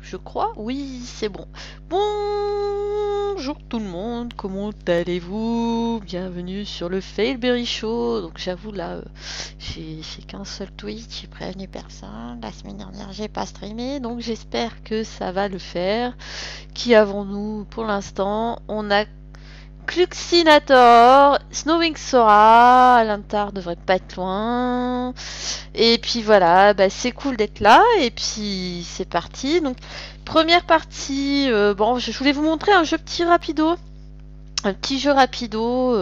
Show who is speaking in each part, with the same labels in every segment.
Speaker 1: je crois. Oui, c'est bon. Bonjour tout le monde, comment allez-vous? Bienvenue sur le Failberry Show. Donc j'avoue là, j'ai fait qu'un seul tweet, j'ai prévenu personne. La semaine dernière, j'ai pas streamé, donc j'espère que ça va le faire. Qui avons-nous pour l'instant? On a Cluxinator, Snowwing Sora, Alantar devrait pas être loin. Et puis voilà, bah, c'est cool d'être là. Et puis c'est parti. Donc première partie, bon, je voulais vous montrer un jeu petit rapido. Un petit jeu rapido,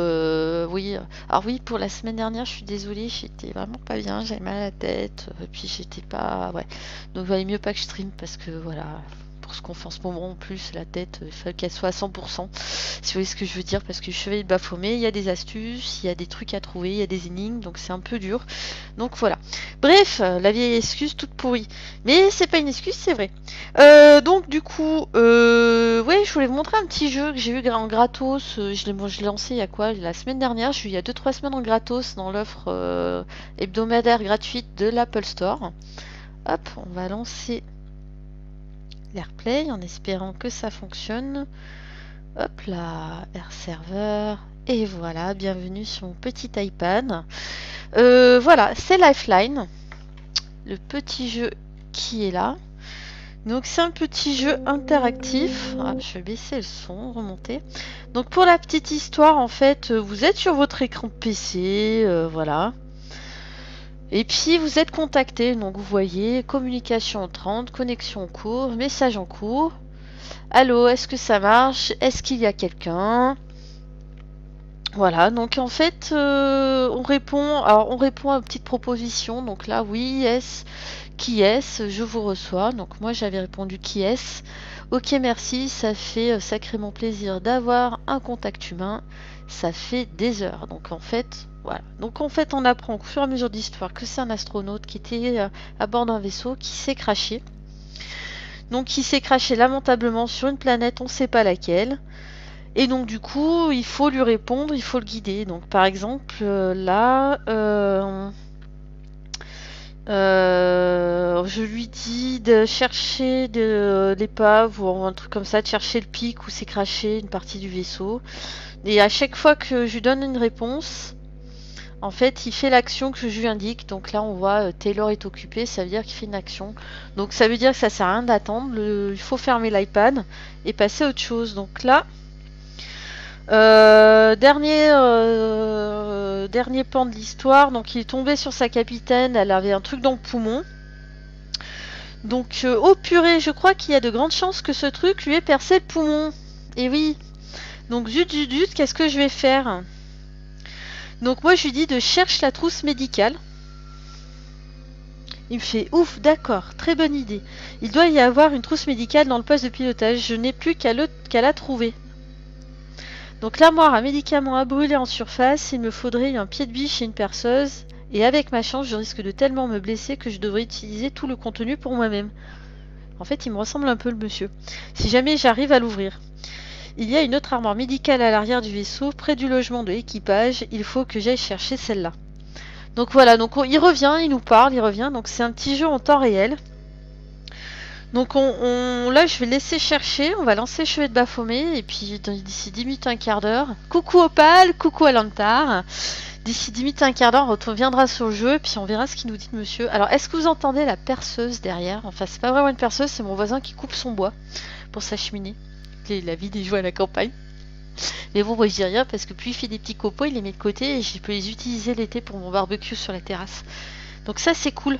Speaker 1: oui. Alors oui, pour la semaine dernière, je suis désolée, j'étais vraiment pas bien, j'avais mal à la tête, et puis j'étais pas, ouais. Donc il valait mieux pas que je stream parce que voilà, pour ce qu'on fait en ce moment en plus, la tête, il faut qu'elle soit à 100%. Si vous voyez ce que je veux dire, parce que je suis chevalier de Baphomet, il y a des astuces, il y a des trucs à trouver, il y a des énigmes, donc c'est un peu dur. Donc voilà. Bref, la vieille excuse toute pourrie. Mais c'est pas une excuse, c'est vrai. Donc du coup, ouais, je voulais vous montrer un petit jeu que j'ai eu en gratos. Je l'ai lancé il y a quoi? La semaine dernière. Je suis il y a 2-3 semaines en gratos dans l'offre hebdomadaire gratuite de l'Apple Store. Hop, on va lancer l'AirPlay en espérant que ça fonctionne. Hop là, Air Server. Et voilà, bienvenue sur mon petit iPad. Voilà, c'est Lifeline, le petit jeu qui est là. Donc c'est un petit jeu interactif. Ah, je vais baisser le son, remonter. Donc pour la petite histoire, en fait, vous êtes sur votre écran de PC, voilà. Et puis vous êtes contacté, donc vous voyez communication entrante, connexion en cours, message en cours. Allô, est-ce que ça marche? Est-ce qu'il y a quelqu'un? Voilà, donc en fait, on répond à une petite proposition. Donc là, oui, yes, qui est-ce? Je vous reçois. Donc moi, j'avais répondu qui est-ce? Ok, merci, ça fait sacrément plaisir d'avoir un contact humain. Ça fait des heures. Donc en fait, voilà. Donc en fait, on apprend au fur et à mesure d'histoire que c'est un astronaute qui était à bord d'un vaisseau qui s'est crashé. Donc il s'est crashé lamentablement sur une planète, on ne sait pas laquelle. Et donc du coup, il faut lui répondre, il faut le guider. Donc par exemple, là, je lui dis de chercher l'épave ou un truc comme ça, de chercher le pic où s'est craché une partie du vaisseau. Et à chaque fois que je lui donne une réponse, en fait, il fait l'action que je lui indique. Donc là, on voit Taylor est occupé, ça veut dire qu'il fait une action. Donc ça veut dire que ça sert à rien d'attendre. Il faut fermer l'iPad et passer à autre chose. Donc là, dernier pan de l'histoire, donc il est tombé sur sa capitaine, elle avait un truc dans le poumon. Donc, oh purée, je crois qu'il y a de grandes chances que ce truc lui ait percé le poumon. Et oui. Donc, zut, qu'est-ce que je vais faire? Donc, moi, je lui dis de chercher la trousse médicale. Il me fait, ouf, d'accord, très bonne idée. Il doit y avoir une trousse médicale dans le poste de pilotage, je n'ai plus qu'à la trouver. Donc l'armoire à médicaments a brûlé en surface, il me faudrait un pied de biche et une perceuse, et avec ma chance, je risque de tellement me blesser que je devrais utiliser tout le contenu pour moi-même. En fait, il me ressemble un peu le monsieur. Si jamais j'arrive à l'ouvrir. Il y a une autre armoire médicale à l'arrière du vaisseau, près du logement de l'équipage, il faut que j'aille chercher celle-là. Donc voilà, donc il revient, il nous parle, il revient, donc c'est un petit jeu en temps réel. Donc là, je vais laisser chercher, on va lancer Chevet de Baphomet, et puis d'ici 10 minutes, un quart d'heure. Coucou Opal, coucou Alantar. D'ici 10 minutes, un quart d'heure, on reviendra sur le jeu, et puis on verra ce qu'il nous dit de monsieur. Alors, est-ce que vous entendez la perceuse derrière? Enfin, c'est pas vraiment une perceuse, c'est mon voisin qui coupe son bois pour sa cheminée. La vie des jouets à la campagne. Mais bon, moi je dis rien, parce que puis il fait des petits copeaux, il les met de côté, et je peux les utiliser l'été pour mon barbecue sur la terrasse. Donc ça, c'est cool.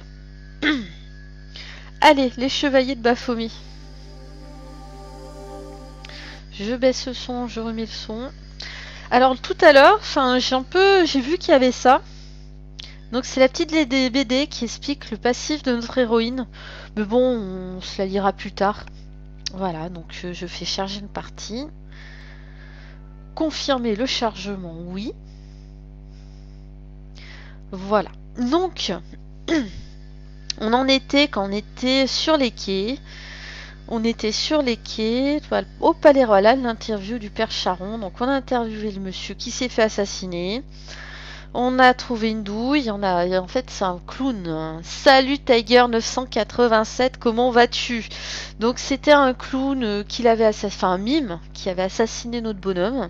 Speaker 1: Allez, les chevaliers de Baphomet. Je baisse le son, je remets le son. Alors tout à l'heure, j'ai vu qu'il y avait ça. Donc c'est la petite BD qui explique le passif de notre héroïne. Mais bon, on se la lira plus tard. Voilà, donc je fais charger une partie. Confirmer le chargement, oui. Voilà. Donc... On en était quand on était sur les quais. On était sur les quais au Palais Royal, l'interview du père Charon. Donc on a interviewé le monsieur qui s'est fait assassiner. On a trouvé une douille. En fait, c'est un clown, hein. Salut Tiger 987, comment vas-tu? Donc, c'était un clown qu'il avait assassiné, enfin un mime qui avait assassiné notre bonhomme.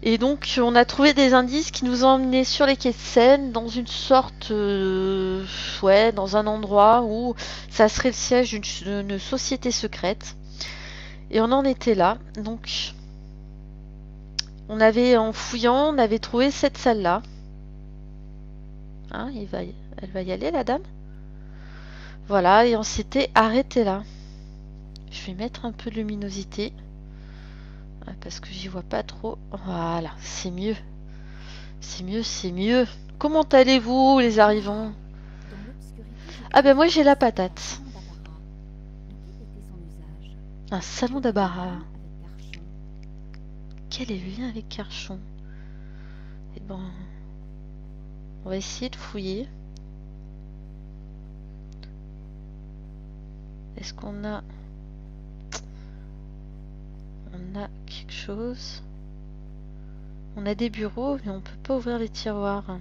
Speaker 1: Et donc, on a trouvé des indices qui nous ont emmenés sur les quais de Seine, dans une sorte, ouais, dans un endroit où ça serait le siège d'une société secrète. Et on en était là. Donc, en fouillant, on avait trouvé cette salle-là. Hein, elle va y aller, la dame. Voilà, et on s'était arrêté là. Je vais mettre un peu de luminosité. Parce que j'y vois pas trop. Voilà, c'est mieux. C'est mieux, c'est mieux. Comment allez-vous, les arrivants? Ah ben moi j'ai la patate. Un salon d'Abarat. Quel est le lien avec Carchon? Eh ben, on va essayer de fouiller. Est-ce qu'on a... On a quelque chose? On a des bureaux, mais on peut pas ouvrir les tiroirs.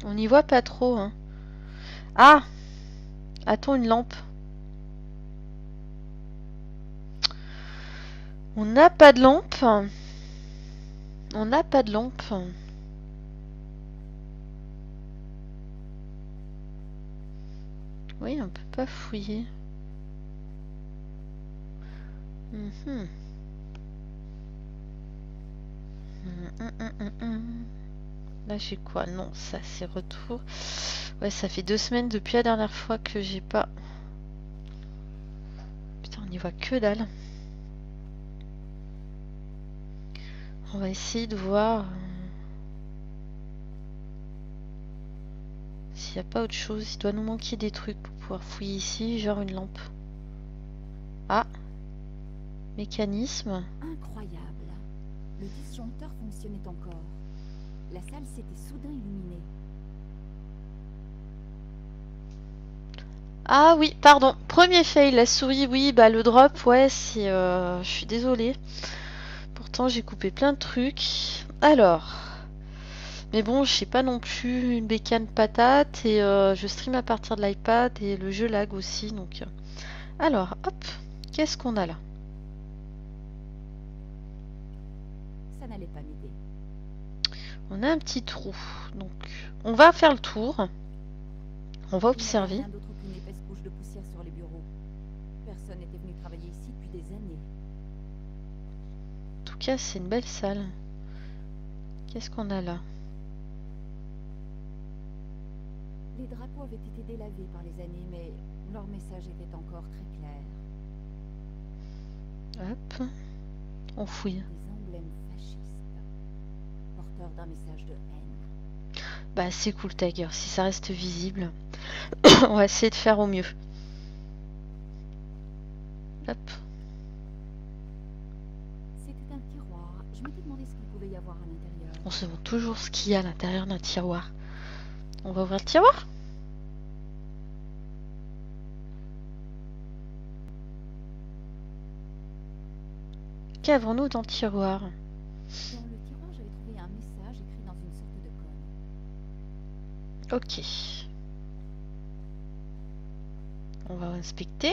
Speaker 1: On n'y voit pas trop, hein. Ah! A-t-on une lampe? On n'a pas de lampe. On n'a pas de lampe. Oui, on peut pas fouiller. Là j'ai quoi? Non, ça c'est retour. Ouais, ça fait 2 semaines depuis la dernière fois que j'ai pas... Putain, on n'y voit que dalle. On va essayer de voir s'il n'y a pas autre chose. Il doit nous manquer des trucs pour pouvoir fouiller ici, genre une lampe. Ah! Mécanisme.
Speaker 2: Incroyable. Le disjoncteur fonctionnait encore. La salle s'était soudain illuminée.
Speaker 1: Ah oui, pardon. Premier fail, la souris, oui, bah le drop, ouais, c'est... je suis désolée. Pourtant, j'ai coupé plein de trucs. Alors... Mais bon, je sais pas non plus une bécane patate et je stream à partir de l'iPad et le jeu lag aussi, donc... Alors, hop, qu'est-ce qu'on a là?
Speaker 2: Ça n'allait pas m'aider.
Speaker 1: On a un petit trou, donc on va faire le tour. On va observer.
Speaker 2: Rien d'autre qu'une épaisse couche de poussière sur les bureaux. Personne n'était venu travailler ici depuis des années.
Speaker 1: En tout cas, c'est une belle salle. Qu'est-ce qu'on a là?
Speaker 2: Les drapeaux avaient été délavés par les années, mais leur message était encore très clair.
Speaker 1: Hop, on fouille.
Speaker 2: Des emblèmes fascistes, porteurs d'un message de haine.
Speaker 1: Bah c'est cool Tiger, si ça reste visible. On va essayer de faire au mieux. Hop.
Speaker 2: C'était un tiroir. Je m'étais demandé ce qu'il pouvait y avoir à l'intérieur.
Speaker 1: On se demande toujours ce qu'il y a à l'intérieur d'un tiroir. On va ouvrir le tiroir? Qu'avons-nous dans le tiroir?
Speaker 2: Dans le tiroir, j'avais trouvé un message écrit dans une sorte de code.
Speaker 1: Ok. On va inspecter.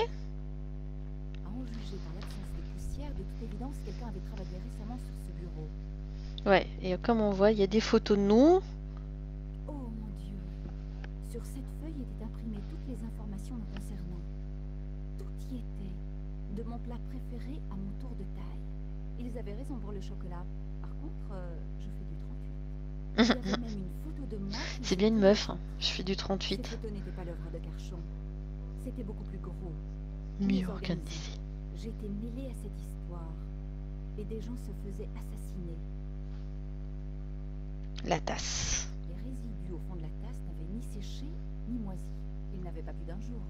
Speaker 2: À en juger par l'absence de poussière, de toute évidence, quelqu'un avait travaillé récemment sur ce bureau.
Speaker 1: Ouais, et comme on voit, il y a des photos de nous.
Speaker 2: Oh mon Dieu! Sur cette feuille étaient imprimées toutes les informations me concernant. Tout y était, de mon plat préféré à mon tour de taille. Ils avaient raison pour le chocolat. Par contre, je fais du 38. Il y avait même une photo de moi.
Speaker 1: C'est bien une meuf, hein. Je fais du 38.
Speaker 2: Cette photo n'était pas l'œuvre de Carchon. C'était beaucoup plus gros.
Speaker 1: Mieux organisé.
Speaker 2: J'étais mêlée à cette histoire. Et des gens se faisaient assassiner.
Speaker 1: La tasse.
Speaker 2: Les résidus au fond de la tasse n'avaient ni séché, ni moisi. Ils n'avaient pas plus d'un jour.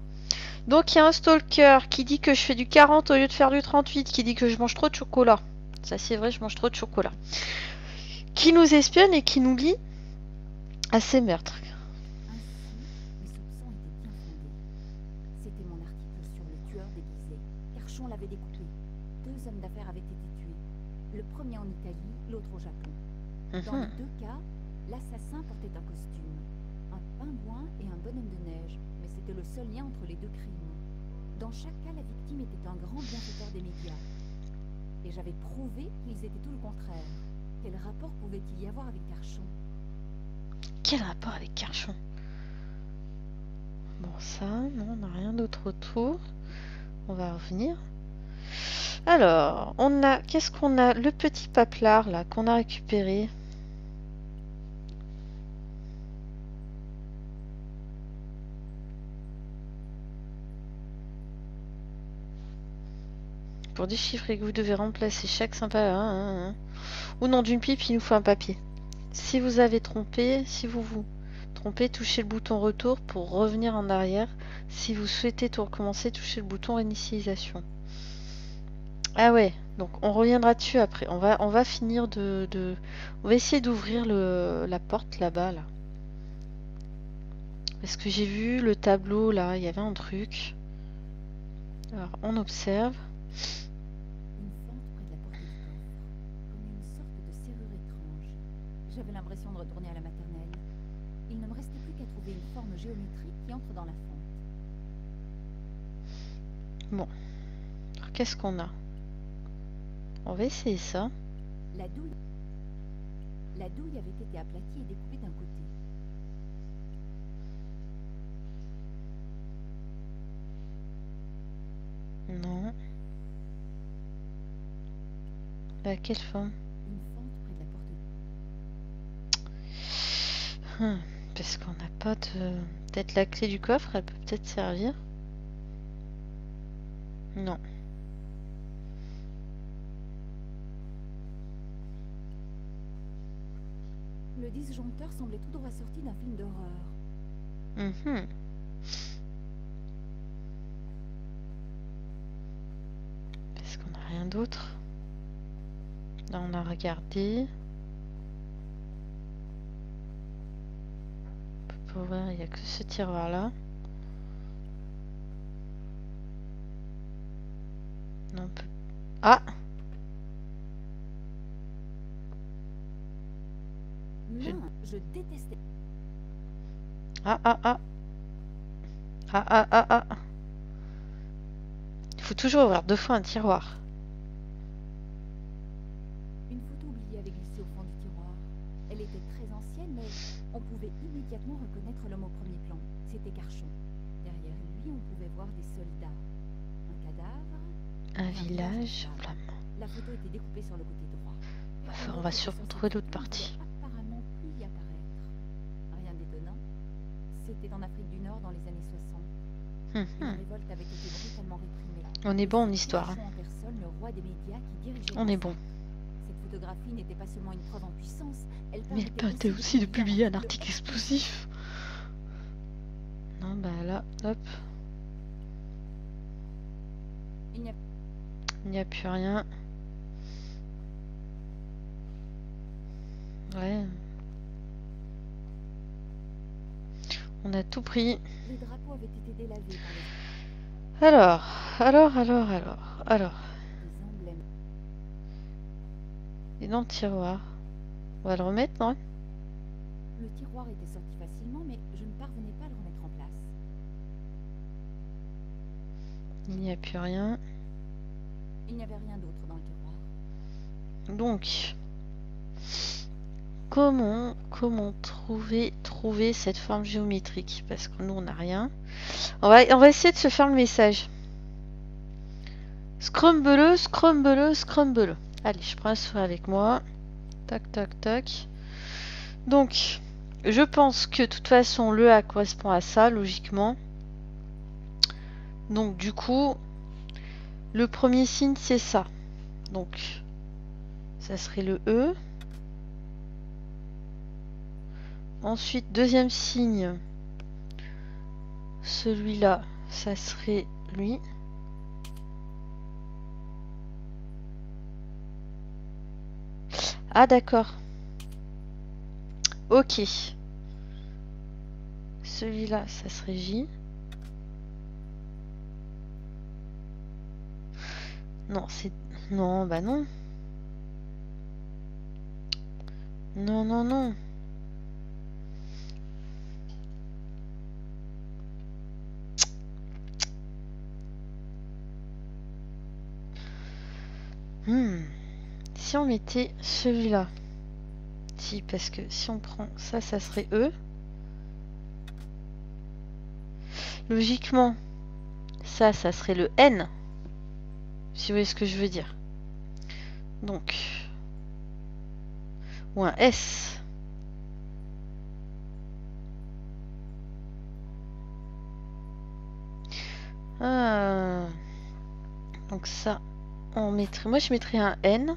Speaker 1: Donc il y a un stalker qui dit que je fais du 40 au lieu de faire du 38, qui dit que je mange trop de chocolat. Ça c'est vrai, je mange trop de chocolat. Qui nous espionne et qui nous lie à ces meurtres.
Speaker 2: Ainsi, mes soupçons étaient bien fondés. C'était mon article sur le tueur déguisé. Carchon l'avait découpé. 2 hommes d'affaires avaient été tués. Le premier en Italie, l'autre au Japon. Dans les deux cas, l'assassin portait un costume. Un pingouin et un bonhomme de neige. Mais c'était le seul lien entre les deux crimes. Dans chaque cas, la victime était un grand bienfaiteur des médias. Et j'avais prouvé qu'ils étaient tout le contraire. Quel rapport pouvait-il y avoir avec Carchon?
Speaker 1: Quel rapport avec Carchon? Bon, ça, non, on n'a rien d'autre autour. On va revenir. Alors, on a... Qu'est-ce qu'on a? Le petit paplard, là, qu'on a récupéré. Pour déchiffrer que vous devez remplacer chaque sympa... Ou nom d'une pipe, il nous faut un papier. Si vous avez trompé, si vous vous trompez, touchez le bouton retour pour revenir en arrière. Si vous souhaitez tout recommencer, touchez le bouton réinitialisation. Ah ouais, donc on reviendra dessus après. On va finir on va essayer d'ouvrir la porte là-bas, là. Parce que j'ai vu le tableau, là, il y avait un truc. Alors, on observe.
Speaker 2: Une fente près de la porte du coffre, comme une sorte de serrure étrange. J'avais l'impression de retourner à la maternelle. Il ne me restait plus qu'à trouver une forme géométrique qui entre dans la fente.
Speaker 1: Bon. Alors, qu'est-ce qu'on a? On va essayer ça.
Speaker 2: La douille avait été aplatie et découpée d'un côté.
Speaker 1: Non. À quelle forme?
Speaker 2: Une fente près de la porte.
Speaker 1: Parce qu'on n'a pas de... Peut-être la clé du coffre, elle peut peut-être servir. Non.
Speaker 2: Le disjoncteur semblait tout droit sorti d'un film d'horreur.
Speaker 1: Est-ce qu'on n'a rien d'autre? Là, on a regardé. On peut pas ouvrir, il n'y a que ce tiroir-là. Non, on peut... Ah!
Speaker 2: Non, je détestais.
Speaker 1: Ah. Il faut toujours ouvrir 2 fois un tiroir.
Speaker 2: Une photo oubliée avait glissé au fond du tiroir. Elle était très ancienne, mais on pouvait immédiatement reconnaître l'homme au premier plan. C'était Carchon. Derrière lui, on pouvait voir des soldats. Un cadavre.
Speaker 1: Un village. Flamand.
Speaker 2: La photo était découpée sur le côté droit.
Speaker 1: Enfin, on va sûrement trouver l'autre partie.
Speaker 2: Apparemment plus y apparaître. Rien d'étonnant. C'était en Afrique du Nord dans les années 60. Une révolte avait été brutalement réprimée.
Speaker 1: On est bon en histoire.
Speaker 2: Carchon en personne, le roi des médias qui dirigeait
Speaker 1: On
Speaker 2: le
Speaker 1: est bon.
Speaker 2: Cette photographie n'était pas seulement une preuve en puissance, elle
Speaker 1: Mais elle permettait aussi de publier un article explosif. Non, bah là, hop.
Speaker 2: Il
Speaker 1: n'y a plus rien. Ouais. On a tout pris.
Speaker 2: Les drapeaux avaient été délavés par les...
Speaker 1: Alors.
Speaker 2: des emblèmes.
Speaker 1: Et dans le tiroir. On va le remettre, non?
Speaker 2: Le tiroir était sorti facilement, mais je ne parvenais pas à le remettre en place.
Speaker 1: Il n'y a plus rien.
Speaker 2: Il n'y avait rien d'autre dans le tiroir.
Speaker 1: Donc, comment trouver cette forme géométrique? Parce que nous, on n'a rien. On va essayer de se faire le message. Scrumble. Allez, je prends un souris avec moi. Tac. Donc, je pense que de toute façon, le A correspond à ça, logiquement. Donc, du coup, le premier signe, c'est ça. Donc, ça serait le E. Ensuite, deuxième signe, celui-là, ça serait lui. Ah, d'accord. Ok. Celui-là, ça serait J. Non, c'est... Non, bah non. Non, non, non. Si on mettait celui-là. Si, parce que si on prend ça, ça serait E. Logiquement, ça serait le N. Si vous voyez ce que je veux dire. Donc, ou un S. Ah. Donc ça, on mettrait. Moi, je mettrais un N.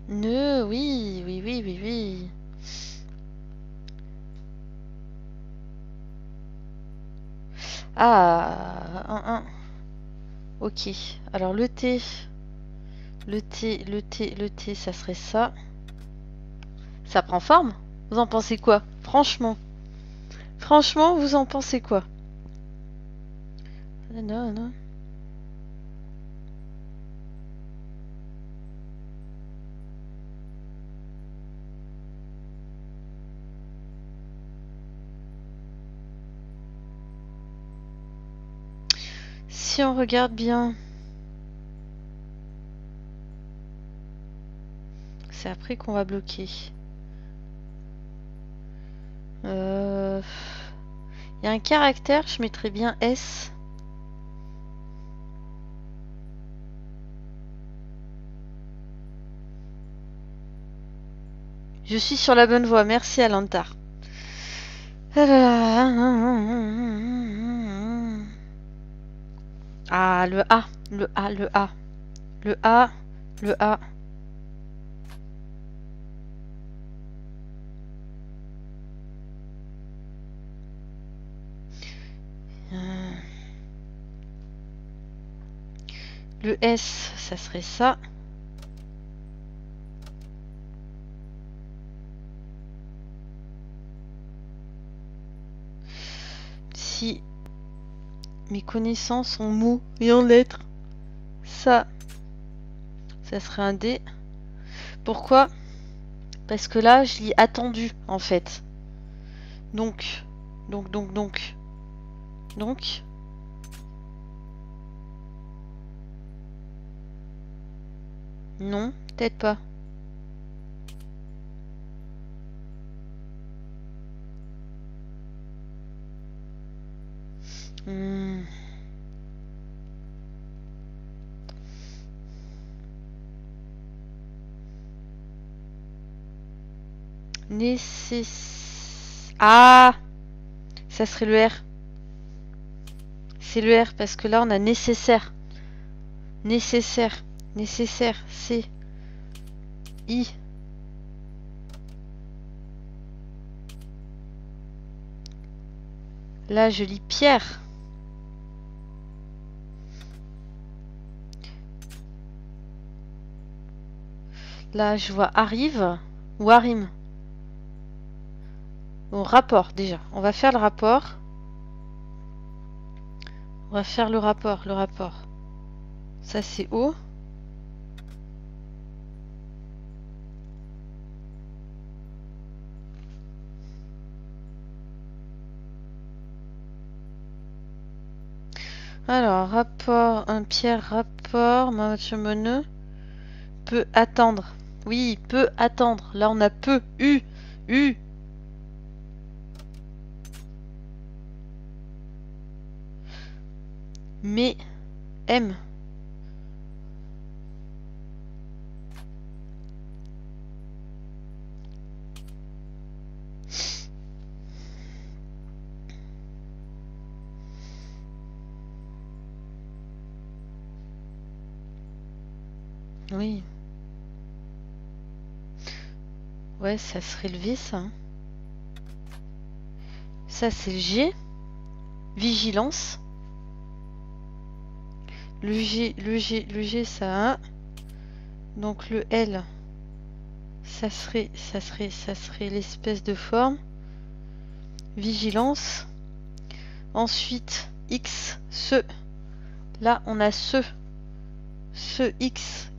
Speaker 1: Oui, oui, oui, oui, oui. Ah, ok. Alors le T, le T, ça serait ça. Ça prend forme? Vous en pensez quoi? Franchement. Franchement, vous en pensez quoi? Non, non. Si on regarde bien, c'est après qu'on va bloquer. Il y a un caractère, je mettrais bien S. Je suis sur la bonne voie, merci Alantar. Ah, le A, le A, le A. Le A, le A. Le S, ça serait ça. Si mes connaissances sont mots et en lettres, ça serait un D. Pourquoi? Parce que là, je lis attendu, en fait. Donc. Non, peut-être pas. Ah, ça serait le R. C'est le R parce que là on a nécessaire. Nécessaire. Nécessaire. C. I. Là je lis Pierre. Là je vois arrive ou arime. Bon, rapport déjà. On va faire le rapport. On va faire le rapport. Ça c'est O. Alors, rapport, un Pierre, rapport, Mathieu Moneux peut attendre. Oui, peut attendre. Là, on a peu. U. Mais, M. Oui. Ouais, ça serait le V, ça. Ça, c'est le G. Vigilance. Le G, ça a. Donc le L, ça serait l'espèce de forme. Vigilance. Ensuite, X, ce. Là, on a ce X.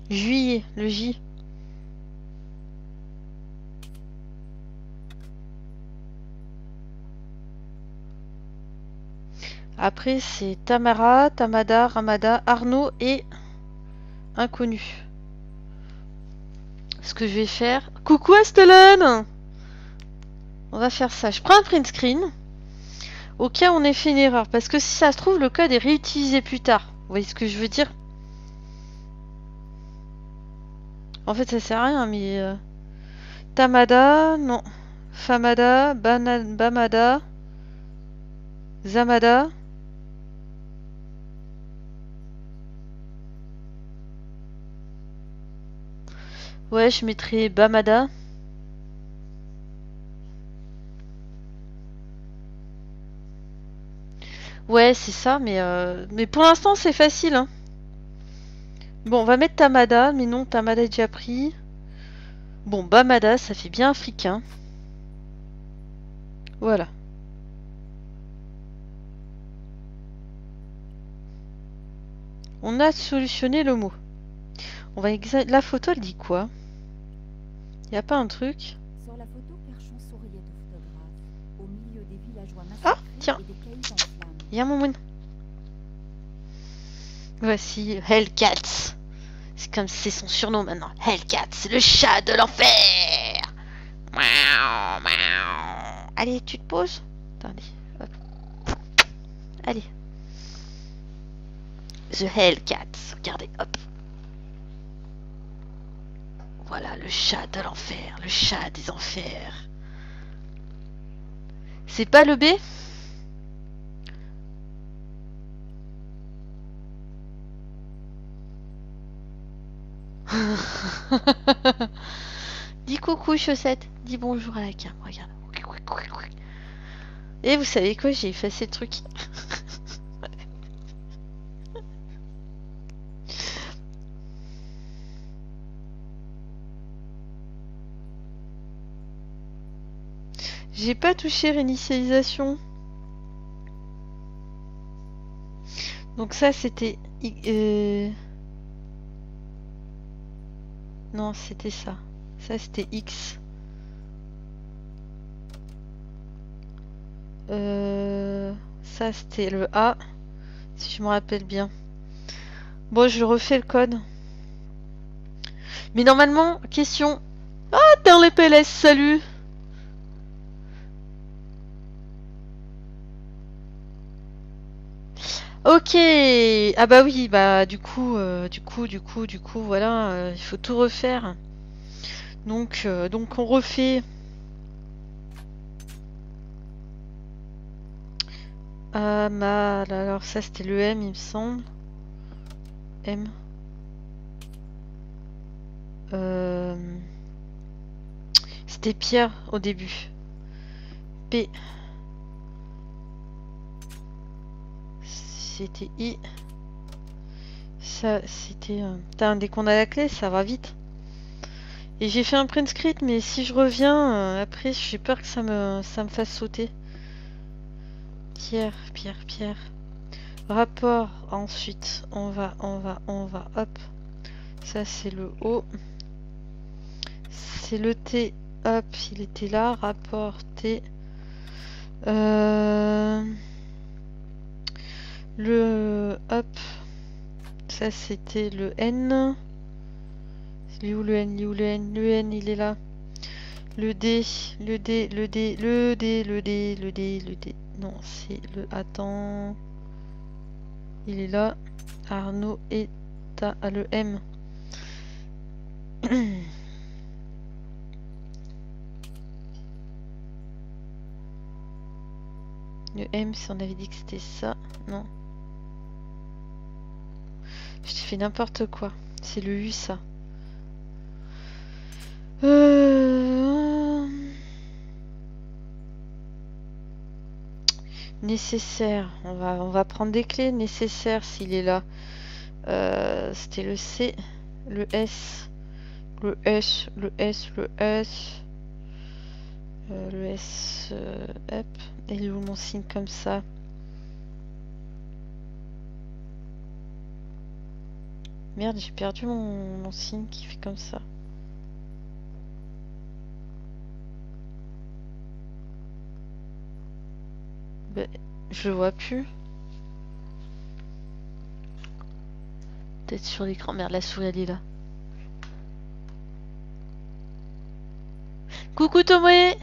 Speaker 1: Juillet, le J. Après, c'est Tamara, Tamada, Ramada, Arnaud et Inconnu. Ce que je vais faire... Coucou Astelon! On va faire ça. Je prends un print screen. Au cas où on ait fait une erreur. Parce que si ça se trouve, le code est réutilisé plus tard. Vous voyez ce que je veux dire? En fait, ça sert à rien, mais... Tamada, non. Famada, Bamada, Zamada. Ouais, je mettrai Bamada. Ouais, c'est ça, mais pour l'instant, c'est facile, hein. Bon, on va mettre Tamada, mais non, Tamada est déjà pris. Bon, Bamada, ça fait bien africain. Voilà. On a solutionné le mot. On va examiner... La photo, elle dit quoi? Y a pas un truc?
Speaker 2: Sur la photo, Kerchon souriait au photographe, au milieu des villageois
Speaker 1: Ah,
Speaker 2: massacrés
Speaker 1: tiens.
Speaker 2: et des cailloux en flammes.
Speaker 1: Y a mon moine. Voici Hellcat. C'est comme c'est son surnom maintenant. Hellcat, c'est le chat de l'enfer. Miaou, miaou. Allez, tu te poses. Attendez. Hop. Allez. The Hellcat. Regardez, hop. Voilà, le chat de l'enfer. Le chat des enfers. C'est pas le B? Dis coucou chaussette, dis bonjour à la cam, regarde. Et vous savez quoi, j'ai effacé le truc. J'ai pas touché réinitialisation. Donc ça c'était... Non, c'était ça. Ça c'était X. Ça c'était le A. Si je me rappelle bien. Bon, je refais le code. Mais normalement, question... Ah, dans les PLS, salut! Ok, ah bah oui, bah du coup, voilà, il faut tout refaire. Donc on refait. Ah mal, alors ça c'était le M, il me semble. M. C'était Pierre au début. P. C'était I. Ça, c'était... Putain, dès qu'on a la clé, ça va vite. Et j'ai fait un print screen, mais si je reviens, après, j'ai peur que ça me fasse sauter. Pierre. Rapport, ensuite, on va, hop. Ça, c'est le O. C'est le T, hop, il était là. Rapport T. Le hop, ça c'était le N. Il est où le N? Le N il est là. Le D. Non, c'est le... Attends. Il est là. Arnaud et t'as le M. Le M, si on avait dit que c'était ça. Non. Je t'ai fait n'importe quoi. C'est le U, ça. Nécessaire. On va prendre des clés. Nécessaire, s'il est là. C'était le C. Le S. Le S. Le S. Hop. Et il est où mon signe comme ça? Merde, j'ai perdu mon signe qui fait comme ça. Ben, je le vois plus. Peut-être sur l'écran. Merde, la souris elle est là. Coucou Tomoe!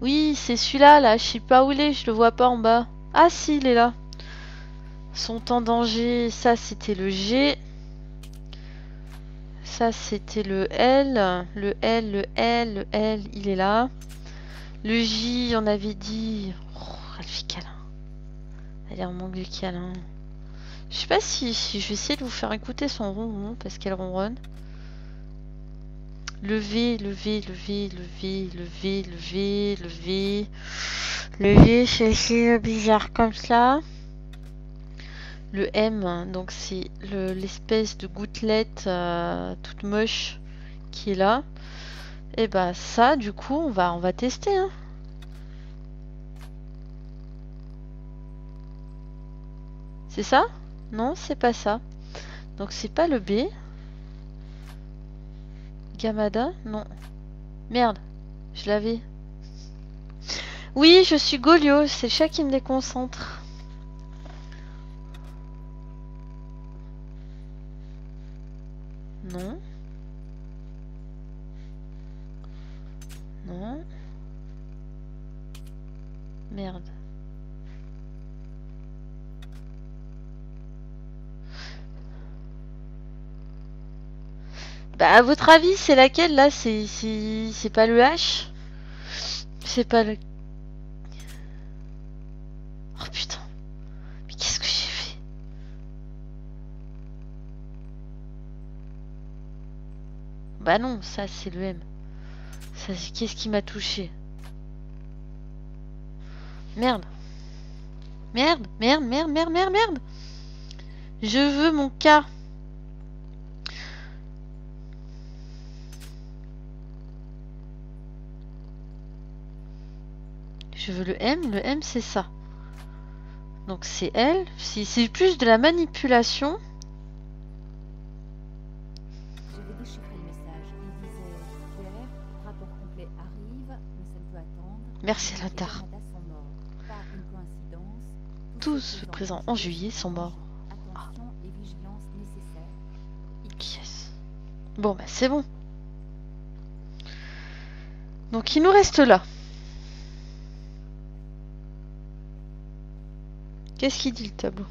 Speaker 1: Oui, c'est celui-là, là. Je sais pas où il est, je le vois pas en bas. Ah si, il est là. Sont en danger. Ça, c'était le G. Ça, c'était le L. Le L, le L, le L, il est là. Le J, on avait dit... Oh, elle fait câlin. Elle est en manque de câlin. Je sais pas si je vais essayer de vous faire écouter son ronron parce qu'elle ronronne. Le V, le V, le V, le V, le V, le V, le V. Le V, c'est bizarre comme ça. Le M, donc c'est l'espèce de gouttelette toute moche qui est là. Et bah ça, du coup, on va tester. Hein. C'est ça? Non, c'est pas ça. Donc c'est pas le B. Gamada? Non. Merde, je l'avais. Oui, je suis Golio, c'est le chat qui me déconcentre. Non. Non. Merde. Bah, à votre avis, c'est laquelle là? C'est pas le H? C'est pas le... Oh putain. Mais qu'est-ce que j'ai fait? Bah non, ça c'est le M. Ça, qu'est-ce qui m'a touché? Merde. Merde, merde, merde, merde, merde, merde. Je veux mon K. Je veux le M c'est ça. Donc c'est L. Si c'est plus de la manipulation.
Speaker 2: J'avais déchiffré le message. Il disait Claire, rapport complet arrive, mais ça ne peut attendre.
Speaker 1: Merci Lantar.
Speaker 2: Les Canada sont morts. Pas une coïncidence.
Speaker 1: Tous ceux présents en juillet sont morts.
Speaker 2: Attention et vigilance nécessaires.
Speaker 1: Yes. Bon bah c'est bon. Donc il nous reste là. Qu'est-ce qu'il dit le tableau?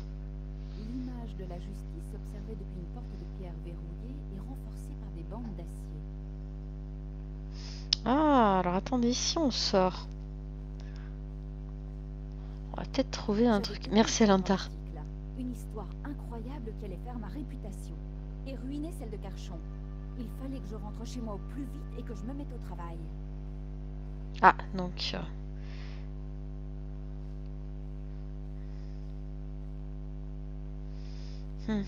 Speaker 2: L'image de la justice observée depuis une porte de pierre verrouillée est renforcée par des bandes d'acier.
Speaker 1: Ah, alors attendez, si on sort. On va peut-être trouver un truc. Merci Lantar.
Speaker 2: Une histoire incroyable qui allait faire ma réputation et ruiner celle de Carchon. Il fallait que je rentre chez moi au plus vite et que je me mette au travail.
Speaker 1: Ah, donc... On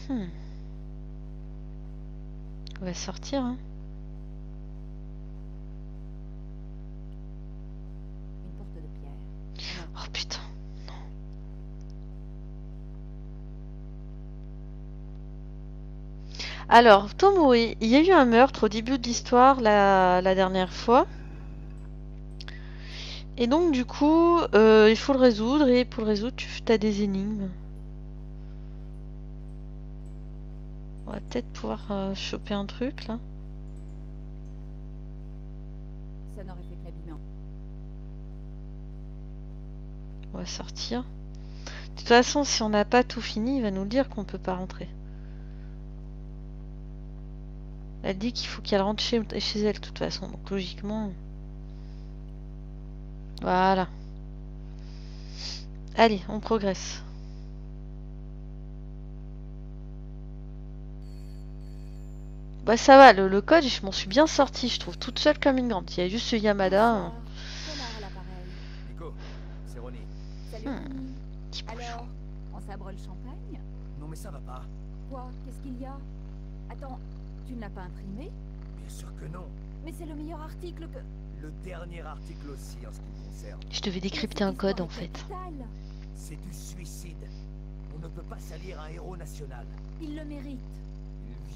Speaker 1: va sortir. Hein.
Speaker 2: Une porte de pierre.
Speaker 1: Oh putain. Non. Alors, Tomoe, il y a eu un meurtre au début de l'histoire la dernière fois. Et donc du coup, il faut le résoudre. Et pour le résoudre, tu as des énigmes. On va peut-être pouvoir choper un truc là.
Speaker 2: Ça n'aurait fait que l'habillement.
Speaker 1: On va sortir. De toute façon, si on n'a pas tout fini, il va nous dire qu'on peut pas rentrer. Elle dit qu'il faut qu'elle rentre chez elle de toute façon. Donc logiquement... Voilà. Allez, on progresse. Bah ça va, le code, je m'en suis bien sorti, je trouve, toute seule comme une grande. Il y a juste ce Yamada.
Speaker 3: Nico, c'est Ronnie.
Speaker 2: Salut.
Speaker 1: Petit bouchon.
Speaker 2: Alors, on sabre le champagne?
Speaker 3: Non mais ça va pas.
Speaker 2: Quoi? Qu'est-ce qu'il y a? Attends, tu ne l'as pas imprimé?
Speaker 3: Bien sûr que non.
Speaker 2: Mais c'est le meilleur article que...
Speaker 3: Le dernier article aussi en ce qui me concerne.
Speaker 1: Je devais décrypter un code en fait.
Speaker 3: C'est du suicide. On ne peut pas salir un héros national.
Speaker 2: Il le mérite.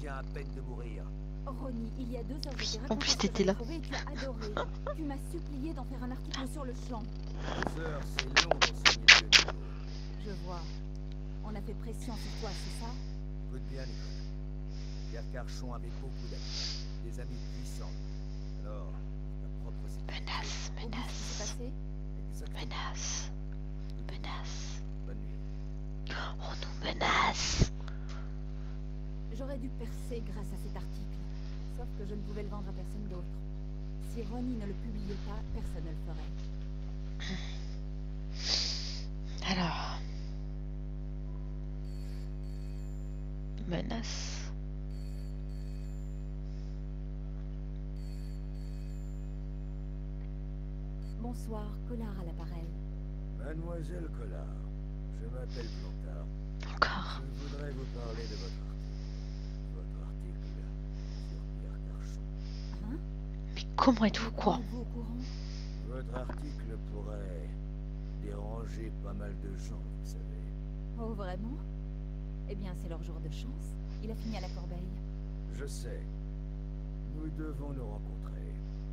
Speaker 3: Il vient à peine de mourir.
Speaker 2: Ronnie, il y a 2 heures, je t'ai
Speaker 1: En
Speaker 2: raconté
Speaker 1: plus,
Speaker 2: ce que
Speaker 1: t'étais
Speaker 2: j'avais
Speaker 1: là.
Speaker 2: trouvé et tu as adoré. Tu m'as supplié d'en faire un article sur le champ.
Speaker 3: 2 heures, c'est long dans ce milieu, Nico.
Speaker 2: Je vois. On a fait pression sur toi, c'est ça?
Speaker 3: Écoute bien, Nicole. Pierre Carchon avait beaucoup d'amis. Des amis puissants. Alors, ta propre sécurité.
Speaker 1: Menace,
Speaker 2: Oublie ce qui s'est
Speaker 1: menace,
Speaker 2: passé?
Speaker 3: Exactement.
Speaker 1: menace,
Speaker 3: Tout est dit.
Speaker 1: menace.
Speaker 3: Bonne nuit.
Speaker 1: On nous menace.
Speaker 2: J'aurais dû percer grâce à cet article. Sauf que je ne pouvais le vendre à personne d'autre. Si Ronnie ne le publiait pas, personne ne le ferait.
Speaker 1: Alors. Menace.
Speaker 2: Bonsoir, Collard à l'appareil.
Speaker 3: Mademoiselle Collard, je m'appelle Plantard.
Speaker 1: Encore.
Speaker 3: Je voudrais vous parler de votre article. Votre article sur Pierre Carchon.
Speaker 2: Hein?
Speaker 1: Mais comment êtes-vous au courant?
Speaker 2: Êtes-vous au courant?
Speaker 3: Votre article pourrait déranger pas mal de gens, vous savez.
Speaker 2: Oh, vraiment? Eh bien, c'est leur jour de chance. Il a fini à la corbeille.
Speaker 3: Je sais. Nous devons nous rencontrer.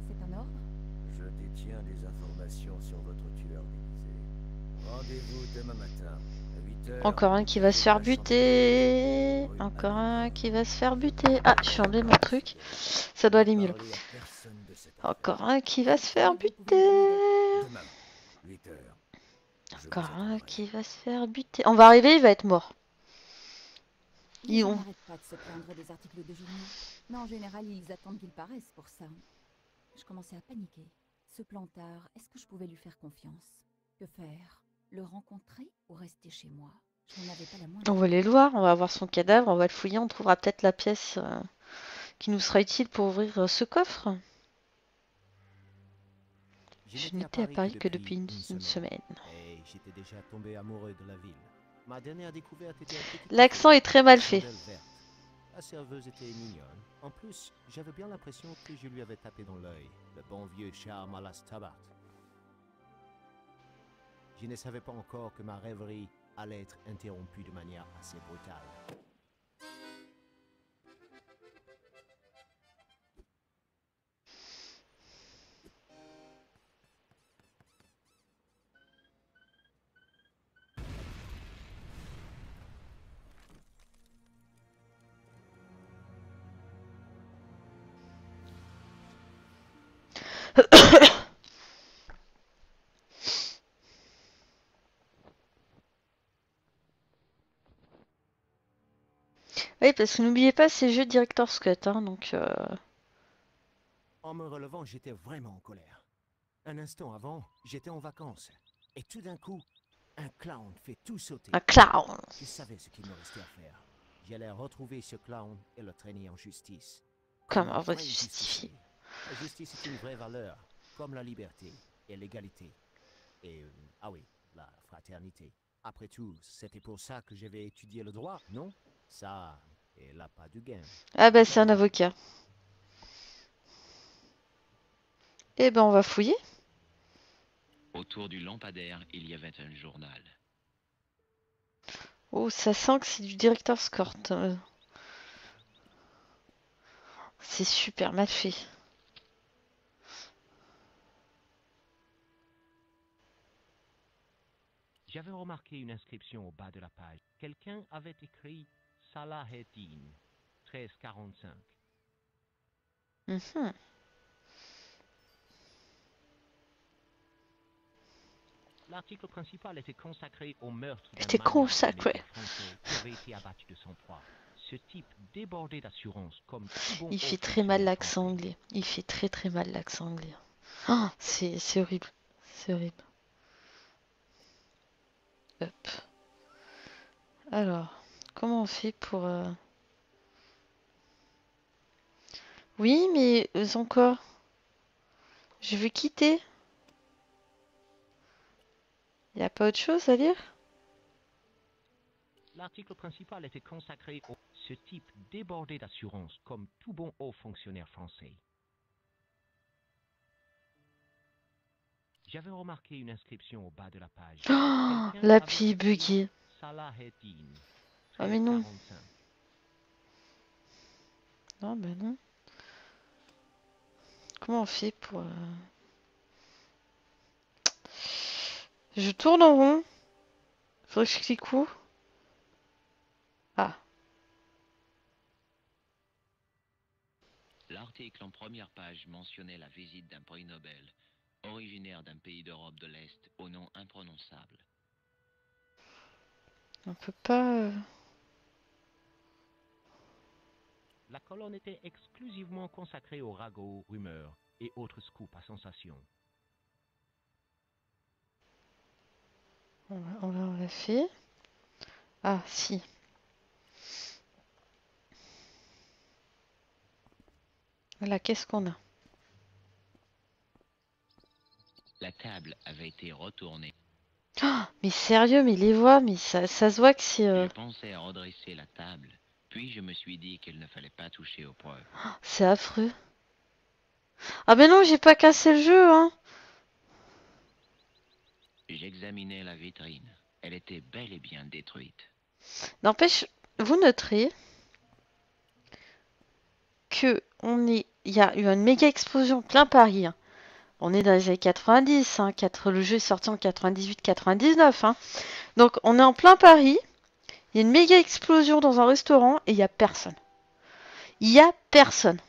Speaker 2: C'est un ordre?
Speaker 3: Je détiens des informations sur votre tueur déguisé. Rendez-vous demain matin, à 8 heures.
Speaker 1: Encore un qui va se faire buter. Encore un qui va se faire buter. Ah, je suis enlevé mon truc. Ça doit aller mieux là. Encore un qui va se faire buter.
Speaker 3: Demain, 8 heures. Je
Speaker 1: Encore
Speaker 3: vous
Speaker 1: un
Speaker 3: attendrai.
Speaker 1: qui va se faire buter. On va arriver, il va être mort.
Speaker 2: Les gens
Speaker 1: ont-
Speaker 2: n'arrêtent pas de se plaindre des articles de journaux. Mais en général, ils attendent qu'ils paraissent pour ça. Je commençais à paniquer. Ce Plantard, est-ce que je pouvais lui faire confiance? Que faire? Le rencontrer ou rester chez moi? Je n'en avais pas la moindre.
Speaker 1: On va aller le voir, on va voir son cadavre, on va le fouiller, on trouvera peut-être la pièce qui nous sera utile pour ouvrir ce coffre. Je n'étais à Paris que depuis une semaine.
Speaker 4: Et j'étais déjà tombé amoureux de la ville. Ma dernière découverte était un petit
Speaker 1: L'accent est très mal fait.
Speaker 4: chandelle verte. La serveuse était mignonne. En plus, j'avais bien l'impression que je lui avais tapé dans l'œil. Le bon vieux charme à la Stabat. Je ne savais pas encore que ma rêverie allait être interrompue de manière assez brutale.
Speaker 1: Oui, parce que n'oubliez pas, c'est jeu Director's Cut, hein, donc...
Speaker 4: En me relevant, j'étais vraiment en colère. Un instant avant, j'étais en vacances. Et tout d'un coup, un clown fait tout sauter.
Speaker 1: Un clown.
Speaker 4: Je savais ce qu'il me restait à faire. J'allais retrouver ce clown et le traîner en justice.
Speaker 1: Comment
Speaker 4: un
Speaker 1: on va
Speaker 4: vrai
Speaker 1: se justifier?
Speaker 4: justicier. La justice est une vraie valeur, comme la liberté et l'égalité. Et, ah oui, la fraternité. Après tout, c'était pour ça que j'avais étudié le droit, non? Ça, et là pas du gain.
Speaker 1: Ah bah c'est un avocat. Eh ben on va fouiller.
Speaker 5: Autour du lampadaire, il y avait un journal.
Speaker 1: Oh, ça sent que c'est du Director's Cut. C'est super mal fait.
Speaker 4: J'avais remarqué une inscription au bas de la page. Quelqu'un avait écrit Salaheddin, 1345.
Speaker 1: Mhm.
Speaker 4: L'article principal était consacré au meurtre d'un
Speaker 1: Était
Speaker 4: maniaque
Speaker 1: consacré.
Speaker 4: militaire français qui avait été abattu de son proie. Ce type débordait d'assurance comme tout bon
Speaker 1: Il
Speaker 4: haut
Speaker 1: fait très mal
Speaker 4: fonctionnaire
Speaker 1: l'accent
Speaker 4: français.
Speaker 1: anglais. Il fait très mal l'accent anglais. Oh, c'est horrible. C'est horrible. Hop. Alors, comment on fait pour... Oui, mais encore. Je veux quitter. Y a pas autre chose à lire?
Speaker 4: L'article principal était consacré au... Ce type débordait d'assurance comme tout bon haut fonctionnaire français. J'avais remarqué une inscription au bas de la page.
Speaker 1: Oh,
Speaker 4: Quelqu'un
Speaker 1: l'appli
Speaker 4: avait
Speaker 1: est
Speaker 4: écrit
Speaker 1: buggé.
Speaker 4: Salaheddin,
Speaker 1: Ah mais non.
Speaker 4: 1345.
Speaker 1: ça? Ben non. Comment on fait pour... Je tourne en rond. Faudrait que je clique où? Ah.
Speaker 5: L'article en première page mentionnait la visite d'un prix Nobel, originaire d'un pays d'Europe de l'Est au nom imprononçable.
Speaker 1: On peut pas...
Speaker 4: La colonne était exclusivement consacrée aux ragots, rumeurs et autres scoops à sensation.
Speaker 1: On l'a fait. Ah, si. Là, qu'est-ce qu'on a?
Speaker 5: La table avait été retournée.
Speaker 1: Ah, mais sérieux, mais les voix, mais ça se voit que c'est...
Speaker 5: Je pensais à redresser la table, puis je me suis dit qu'il ne fallait pas toucher aux preuves.
Speaker 1: C'est affreux. Ah ben non, j'ai pas cassé le jeu, hein.
Speaker 5: J'examinais la vitrine. Elle était bel et bien détruite.
Speaker 1: N'empêche, vous noterez que il y a eu une méga explosion plein Paris, hein. On est dans les années 90, hein, le jeu est sorti en 98-99, hein. Donc on est en plein Paris, il y a une méga explosion dans un restaurant et il y a personne. Il y a personne.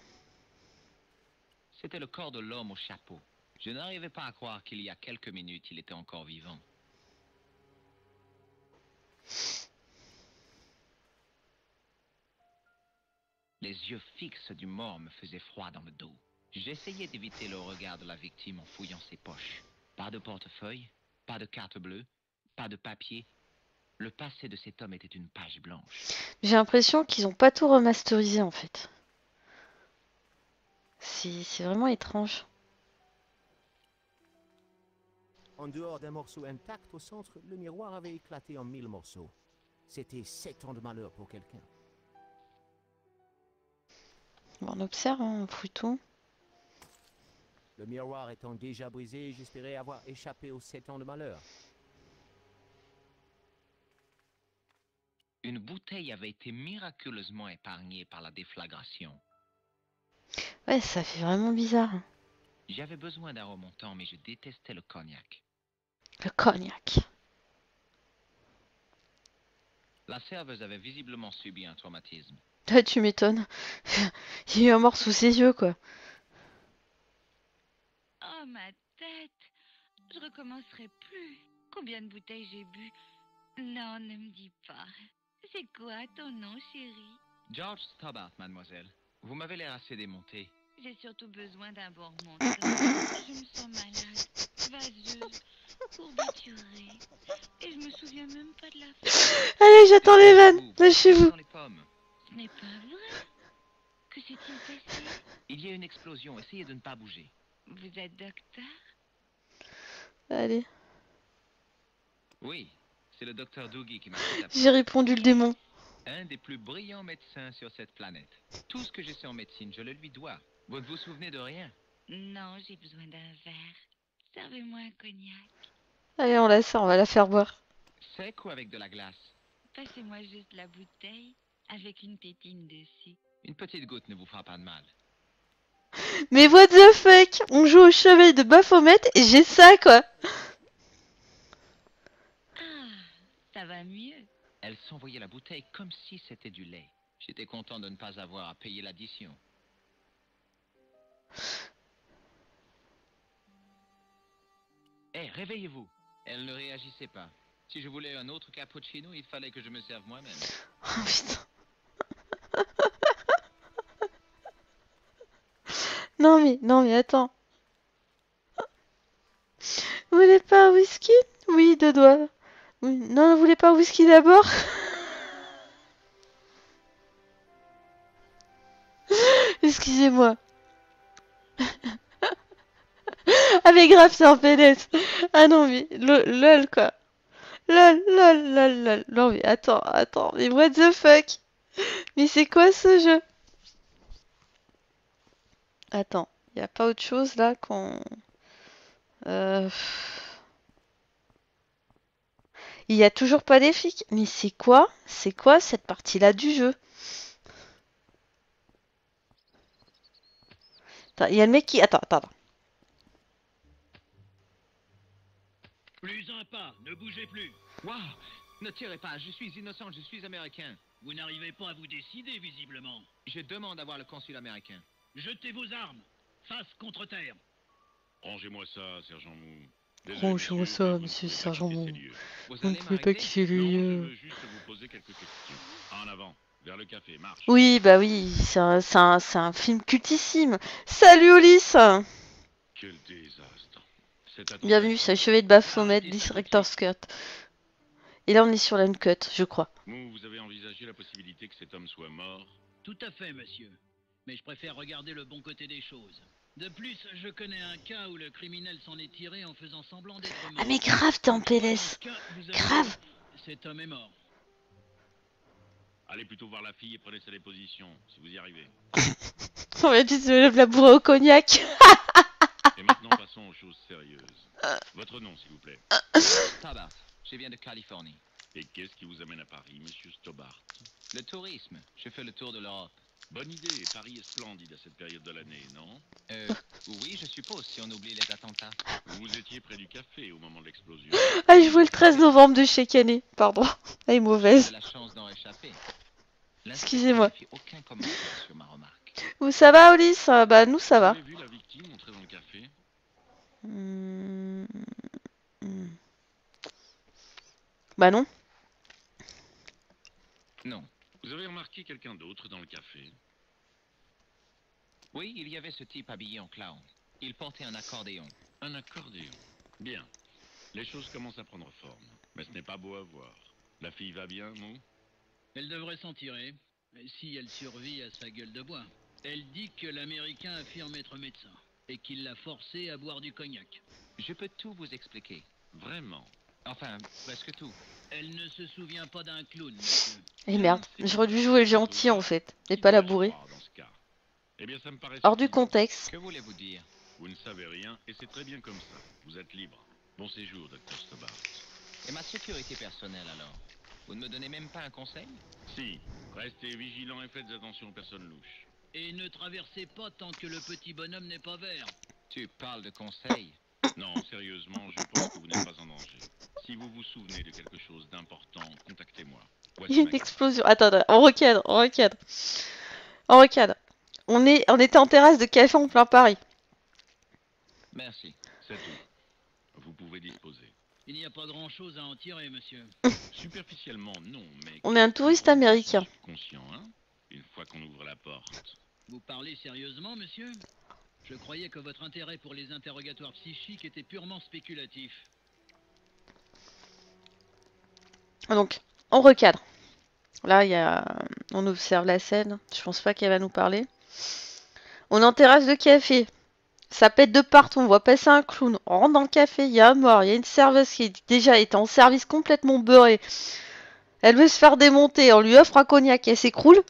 Speaker 5: C'était le corps de l'homme au chapeau. Je n'arrivais pas à croire qu'il y a quelques minutes, il était encore vivant. Les yeux fixes du mort me faisaient froid dans le dos. J'essayais d'éviter le regard de la victime en fouillant ses poches. Pas de portefeuille, pas de carte bleue, pas de papier. Le passé de cet homme était une page blanche.
Speaker 1: J'ai l'impression qu'ils n'ont pas tout remasterisé en fait. C'est vraiment étrange.
Speaker 4: En dehors d'un morceau intact au centre, le miroir avait éclaté en 1000 morceaux. C'était 7 ans de malheur pour quelqu'un.
Speaker 1: Bon, on observe, hein, on fouille tout.
Speaker 4: Le miroir étant déjà brisé, j'espérais avoir échappé aux 7 ans de malheur.
Speaker 5: Une bouteille avait été miraculeusement épargnée par la déflagration.
Speaker 1: Ouais, ça fait vraiment bizarre, hein.
Speaker 5: J'avais besoin d'un remontant, mais je détestais le cognac.
Speaker 1: Le cognac.
Speaker 5: La serveuse avait visiblement subi un traumatisme.
Speaker 1: Ah, tu m'étonnes. Il y a eu un mort sous ses yeux, quoi.
Speaker 6: Oh, ma tête! Je recommencerai plus. Combien de bouteilles j'ai bu? Non, ne me dis pas. C'est quoi ton nom, chérie?
Speaker 5: George Stobart, mademoiselle. Vous m'avez l'air assez démonté.
Speaker 6: J'ai surtout besoin d'un bon remontant. Je me sens malade, vaseuse, courbaturée. Et je me souviens même pas de la fin.
Speaker 1: Allez, j'attends les vannes. Lâchez-vous.
Speaker 5: Dans les pommes.
Speaker 6: Ce n'est pas vrai. Que s'est-il passé?
Speaker 5: Il y a une explosion. Essayez de ne pas bouger.
Speaker 6: Vous êtes docteur?
Speaker 1: Allez.
Speaker 5: Oui, c'est le docteur Doogie qui m'a fait appeler.
Speaker 1: J'ai répondu le démon.
Speaker 5: Un des plus brillants médecins sur cette planète. Tout ce que je sais en médecine, je le lui dois. Vous ne vous souvenez de rien?
Speaker 6: Non, j'ai besoin d'un verre. Servez-moi un cognac.
Speaker 1: Allez, on la sort, on va la faire boire.
Speaker 5: Sec ou avec de la glace?
Speaker 6: Passez-moi juste la bouteille avec une tétine dessus.
Speaker 5: Une petite goutte ne vous fera pas de mal.
Speaker 1: Mais what the fuck? On joue au chevet de Baphomet et j'ai ça, quoi.
Speaker 6: Ah, ça va mieux.
Speaker 5: Elle s'envoyait la bouteille comme si c'était du lait. J'étais content de ne pas avoir à payer l'addition. Hé, réveillez-vous. Elle ne réagissait pas. Si je voulais un autre cappuccino, il fallait que je me serve moi-même.
Speaker 1: Oh putain. Non mais attends. Vous voulez pas un whisky? Oui, deux doigts. Oui. Non, vous voulez pas un whisky d'abord? Excusez-moi. Ah mais grave, c'est un PLS. Ah non mais lol quoi. Lol. Non mais attends, mais what the fuck? Mais c'est quoi ce jeu? Attends, y a pas autre chose là qu'on... Euh... Il y a toujours pas des flics. Mais c'est quoi? C'est quoi cette partie-là du jeu? Attends, il y a le mec qui... Attends.
Speaker 7: Plus un pas, ne bougez plus.
Speaker 5: Waouh! Ne tirez pas, je suis innocent, je suis américain.
Speaker 7: Vous n'arrivez pas à vous décider, visiblement.
Speaker 5: Je demande à voir le consul américain.
Speaker 7: Jetez vos armes, face contre terre.
Speaker 8: Rangez-moi ça, sergent Mou. Désolé,
Speaker 1: Rangez-moi
Speaker 8: monsieur,
Speaker 1: ça,
Speaker 8: mais vous ne
Speaker 1: monsieur
Speaker 8: pouvez pas
Speaker 1: sergent
Speaker 8: quitter
Speaker 1: Mou.
Speaker 8: ces lieux.
Speaker 5: Vous
Speaker 1: Vous ne
Speaker 5: allez
Speaker 1: pouvez pas
Speaker 5: m'arrêter?
Speaker 1: quitter
Speaker 8: Non, je
Speaker 1: lui.
Speaker 8: veux juste vous poser quelques questions. En avant, vers le café, marche.
Speaker 1: Oui, bah oui, c'est un film cultissime. Salut Ulysse!
Speaker 8: Quel désastre. Cet attentat
Speaker 1: Bienvenue,
Speaker 8: est
Speaker 1: c'est Chevet de Baphomet,
Speaker 7: Arrêtez ça tout de
Speaker 1: Director's Cut. Et là, on est sur l'uncut, je crois.
Speaker 8: Mou, vous avez envisagé la possibilité que cet homme soit mort?
Speaker 7: Tout à fait, monsieur. Mais je préfère regarder le bon côté des choses. De plus, je connais un cas où le criminel s'en est tiré en faisant semblant d'être mort.
Speaker 1: Ah mais grave, t'es en
Speaker 7: Dans
Speaker 1: PLS.
Speaker 7: ce cas, vous avez
Speaker 1: Grave.
Speaker 7: raison. Cet homme est mort.
Speaker 8: Allez plutôt voir la fille et prenez sa déposition, si vous y arrivez.
Speaker 1: On va juste me la bourrer au cognac.
Speaker 8: Et maintenant, passons aux choses sérieuses. Votre nom, s'il vous plaît.
Speaker 5: Stobart, je viens de Californie.
Speaker 8: Et qu'est-ce qui vous amène à Paris, monsieur Stobart?
Speaker 5: Le tourisme, je fais le tour de l'Europe.
Speaker 8: Bonne idée, Paris est splendide à cette période de l'année, non?
Speaker 5: Oui, je suppose, si on oublie les attentats.
Speaker 8: Vous étiez près du café au moment de l'explosion.
Speaker 1: Ah, je jouais le 13 novembre de chaque année. Pardon, elle est mauvaise.
Speaker 5: J'ai la chance d'en échapper.
Speaker 1: Excusez-moi.
Speaker 5: L'inspecteur ne fit aucun commentaire sur ma remarque.
Speaker 1: Où ça va, Ulysse? Bah, nous, ça va.
Speaker 8: Vous avez vu la victime entrer dans le café?
Speaker 1: Hmm. Bah non.
Speaker 5: Non.
Speaker 8: Vous avez remarqué quelqu'un d'autre dans le café?
Speaker 5: Oui, il y avait ce type habillé en clown. Il portait un accordéon.
Speaker 8: Un accordéon. Bien. Les choses commencent à prendre forme. Mais ce n'est pas beau à voir. La fille va bien, Mou?
Speaker 7: Elle devrait s'en tirer, si elle survit à sa gueule de bois. Elle dit que l'Américain affirme être médecin, et qu'il l'a forcé à boire du cognac.
Speaker 5: Je peux tout vous expliquer.
Speaker 8: Vraiment?
Speaker 5: Enfin, presque tout.
Speaker 7: Elle ne se souvient pas d'un clown, monsieur.
Speaker 1: Et merde, j'aurais dû jouer le gentil en fait, et pas la bourrée.
Speaker 8: Dans ce cas. Eh bien, ça me paraît
Speaker 1: Hors du
Speaker 8: suffisant.
Speaker 1: contexte.
Speaker 5: Que voulez-vous dire?
Speaker 8: Vous ne savez rien, et c'est très bien comme ça. Vous êtes libre. Bon séjour, Dr. Stobart.
Speaker 5: Et ma sécurité personnelle alors? Vous ne me donnez même pas un conseil?
Speaker 8: Si, restez vigilants et faites attention aux personnes louches.
Speaker 7: Et ne traversez pas tant que le petit bonhomme n'est pas vert.
Speaker 5: Tu parles de conseils?
Speaker 8: Non, sérieusement, je pense que vous n'êtes pas en danger. Si vous vous souvenez de quelque chose d'important, contactez-moi.
Speaker 1: Il y
Speaker 8: Voici
Speaker 1: a
Speaker 8: ma
Speaker 1: une explosion. Attends, on recadre. On était en terrasse de café en plein Paris.
Speaker 5: Merci.
Speaker 8: C'est tout. Vous pouvez disposer.
Speaker 7: Il n'y a pas grand-chose à en tirer, monsieur.
Speaker 8: Superficiellement, non, mais...
Speaker 1: On est un touriste américain.
Speaker 8: Conscient, hein? Une fois qu'on ouvre la porte.
Speaker 7: Vous parlez sérieusement, monsieur? Je croyais que votre intérêt pour les interrogatoires psychiques était purement spéculatif.
Speaker 1: Donc, on recadre. Là, on observe la scène. Je pense pas qu'elle va nous parler. On est en terrasse de café. Ça pète de partout. On voit passer un clown. On rentre dans le café. Il y a un mort. Il y a une serveuse qui déjà était en service complètement beurrée. Elle veut se faire démonter. On lui offre un cognac. Elle s'écroule.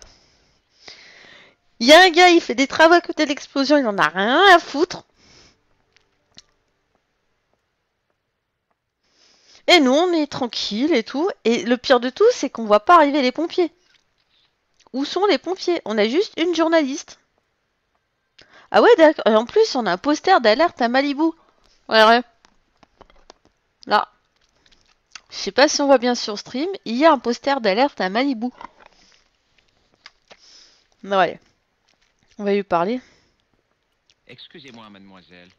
Speaker 1: Il y a un gars, il fait des travaux à côté de l'explosion. Il en a rien à foutre. Et nous, on est tranquille et tout. Et le pire de tout, c'est qu'on voit pas arriver les pompiers. Où sont les pompiers? On a juste une journaliste. Ah ouais, d'accord. Et en plus, on a un poster d'alerte à Malibu. Ouais. Là. Je sais pas si on voit bien sur stream. Il y a un poster d'alerte à Malibu. Ouais. On va lui parler.
Speaker 5: Excusez-moi, mademoiselle.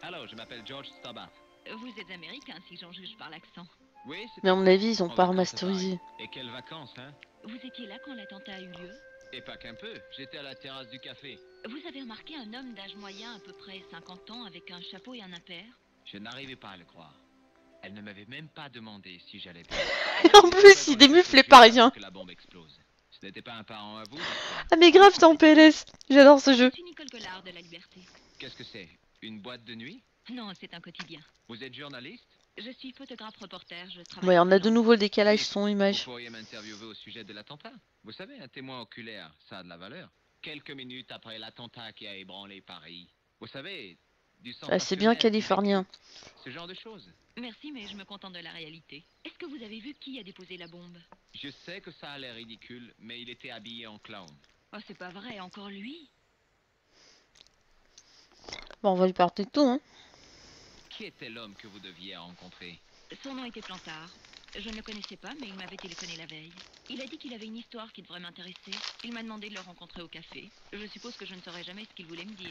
Speaker 5: Alors, je m'appelle George Stobart.
Speaker 6: Vous êtes américain si j'en juge par l'accent.
Speaker 5: Oui, c'est...
Speaker 1: Mais à mon avis, ils ont
Speaker 5: En
Speaker 1: pas
Speaker 5: vacances,
Speaker 1: remasterisé.
Speaker 5: Et quelles vacances, hein?
Speaker 6: Vous étiez là quand l'attentat a eu lieu?
Speaker 5: Et pas qu'un peu. J'étais à la terrasse du café.
Speaker 6: Vous avez remarqué un homme d'âge moyen, à peu près 50 ans, avec un chapeau et un impair?
Speaker 5: Je n'arrivais pas à le croire. Elle ne m'avait même pas demandé si j'allais bien.
Speaker 1: En plus, il démufle les Parisiens.
Speaker 5: Que la bombe explose. Ce n'était pas un parent à vous, j'espère.
Speaker 1: Ah mais grave, t'es en PLS. J'adore ce jeu.
Speaker 6: Je suis Nicole Collard de La Liberté.
Speaker 5: Qu'est-ce que c'est? Une boîte de nuit?
Speaker 6: Non, c'est un quotidien.
Speaker 5: Vous êtes journaliste?
Speaker 6: Je suis photographe-reporter, je travaille...
Speaker 1: Ouais, on a de
Speaker 6: freelance.
Speaker 1: nouveau le décalage
Speaker 5: Vous
Speaker 1: son-image.
Speaker 5: pourriez m'interviewer au sujet de l'attentat? Vous savez, un témoin oculaire, ça a de la valeur. Quelques minutes après l'attentat qui a ébranlé Paris. Vous savez, du
Speaker 1: Ah, c'est bien
Speaker 5: sensationnel,
Speaker 1: californien.
Speaker 5: ce genre de choses.
Speaker 6: Merci, mais je me contente de la réalité. Est-ce que vous avez vu qui a déposé la bombe?
Speaker 5: Je sais que ça a l'air ridicule, mais il était habillé en clown.
Speaker 6: Oh, c'est pas vrai, encore lui?
Speaker 1: Bon, on va lui parler de tout, hein.
Speaker 5: Qui était l'homme que vous deviez rencontrer?
Speaker 6: Son nom était Plantard. Je ne le connaissais pas, mais il m'avait téléphoné la veille. Il a dit qu'il avait une histoire qui devrait m'intéresser. Il m'a demandé de le rencontrer au café. Je suppose que je ne saurais jamais ce qu'il voulait me dire.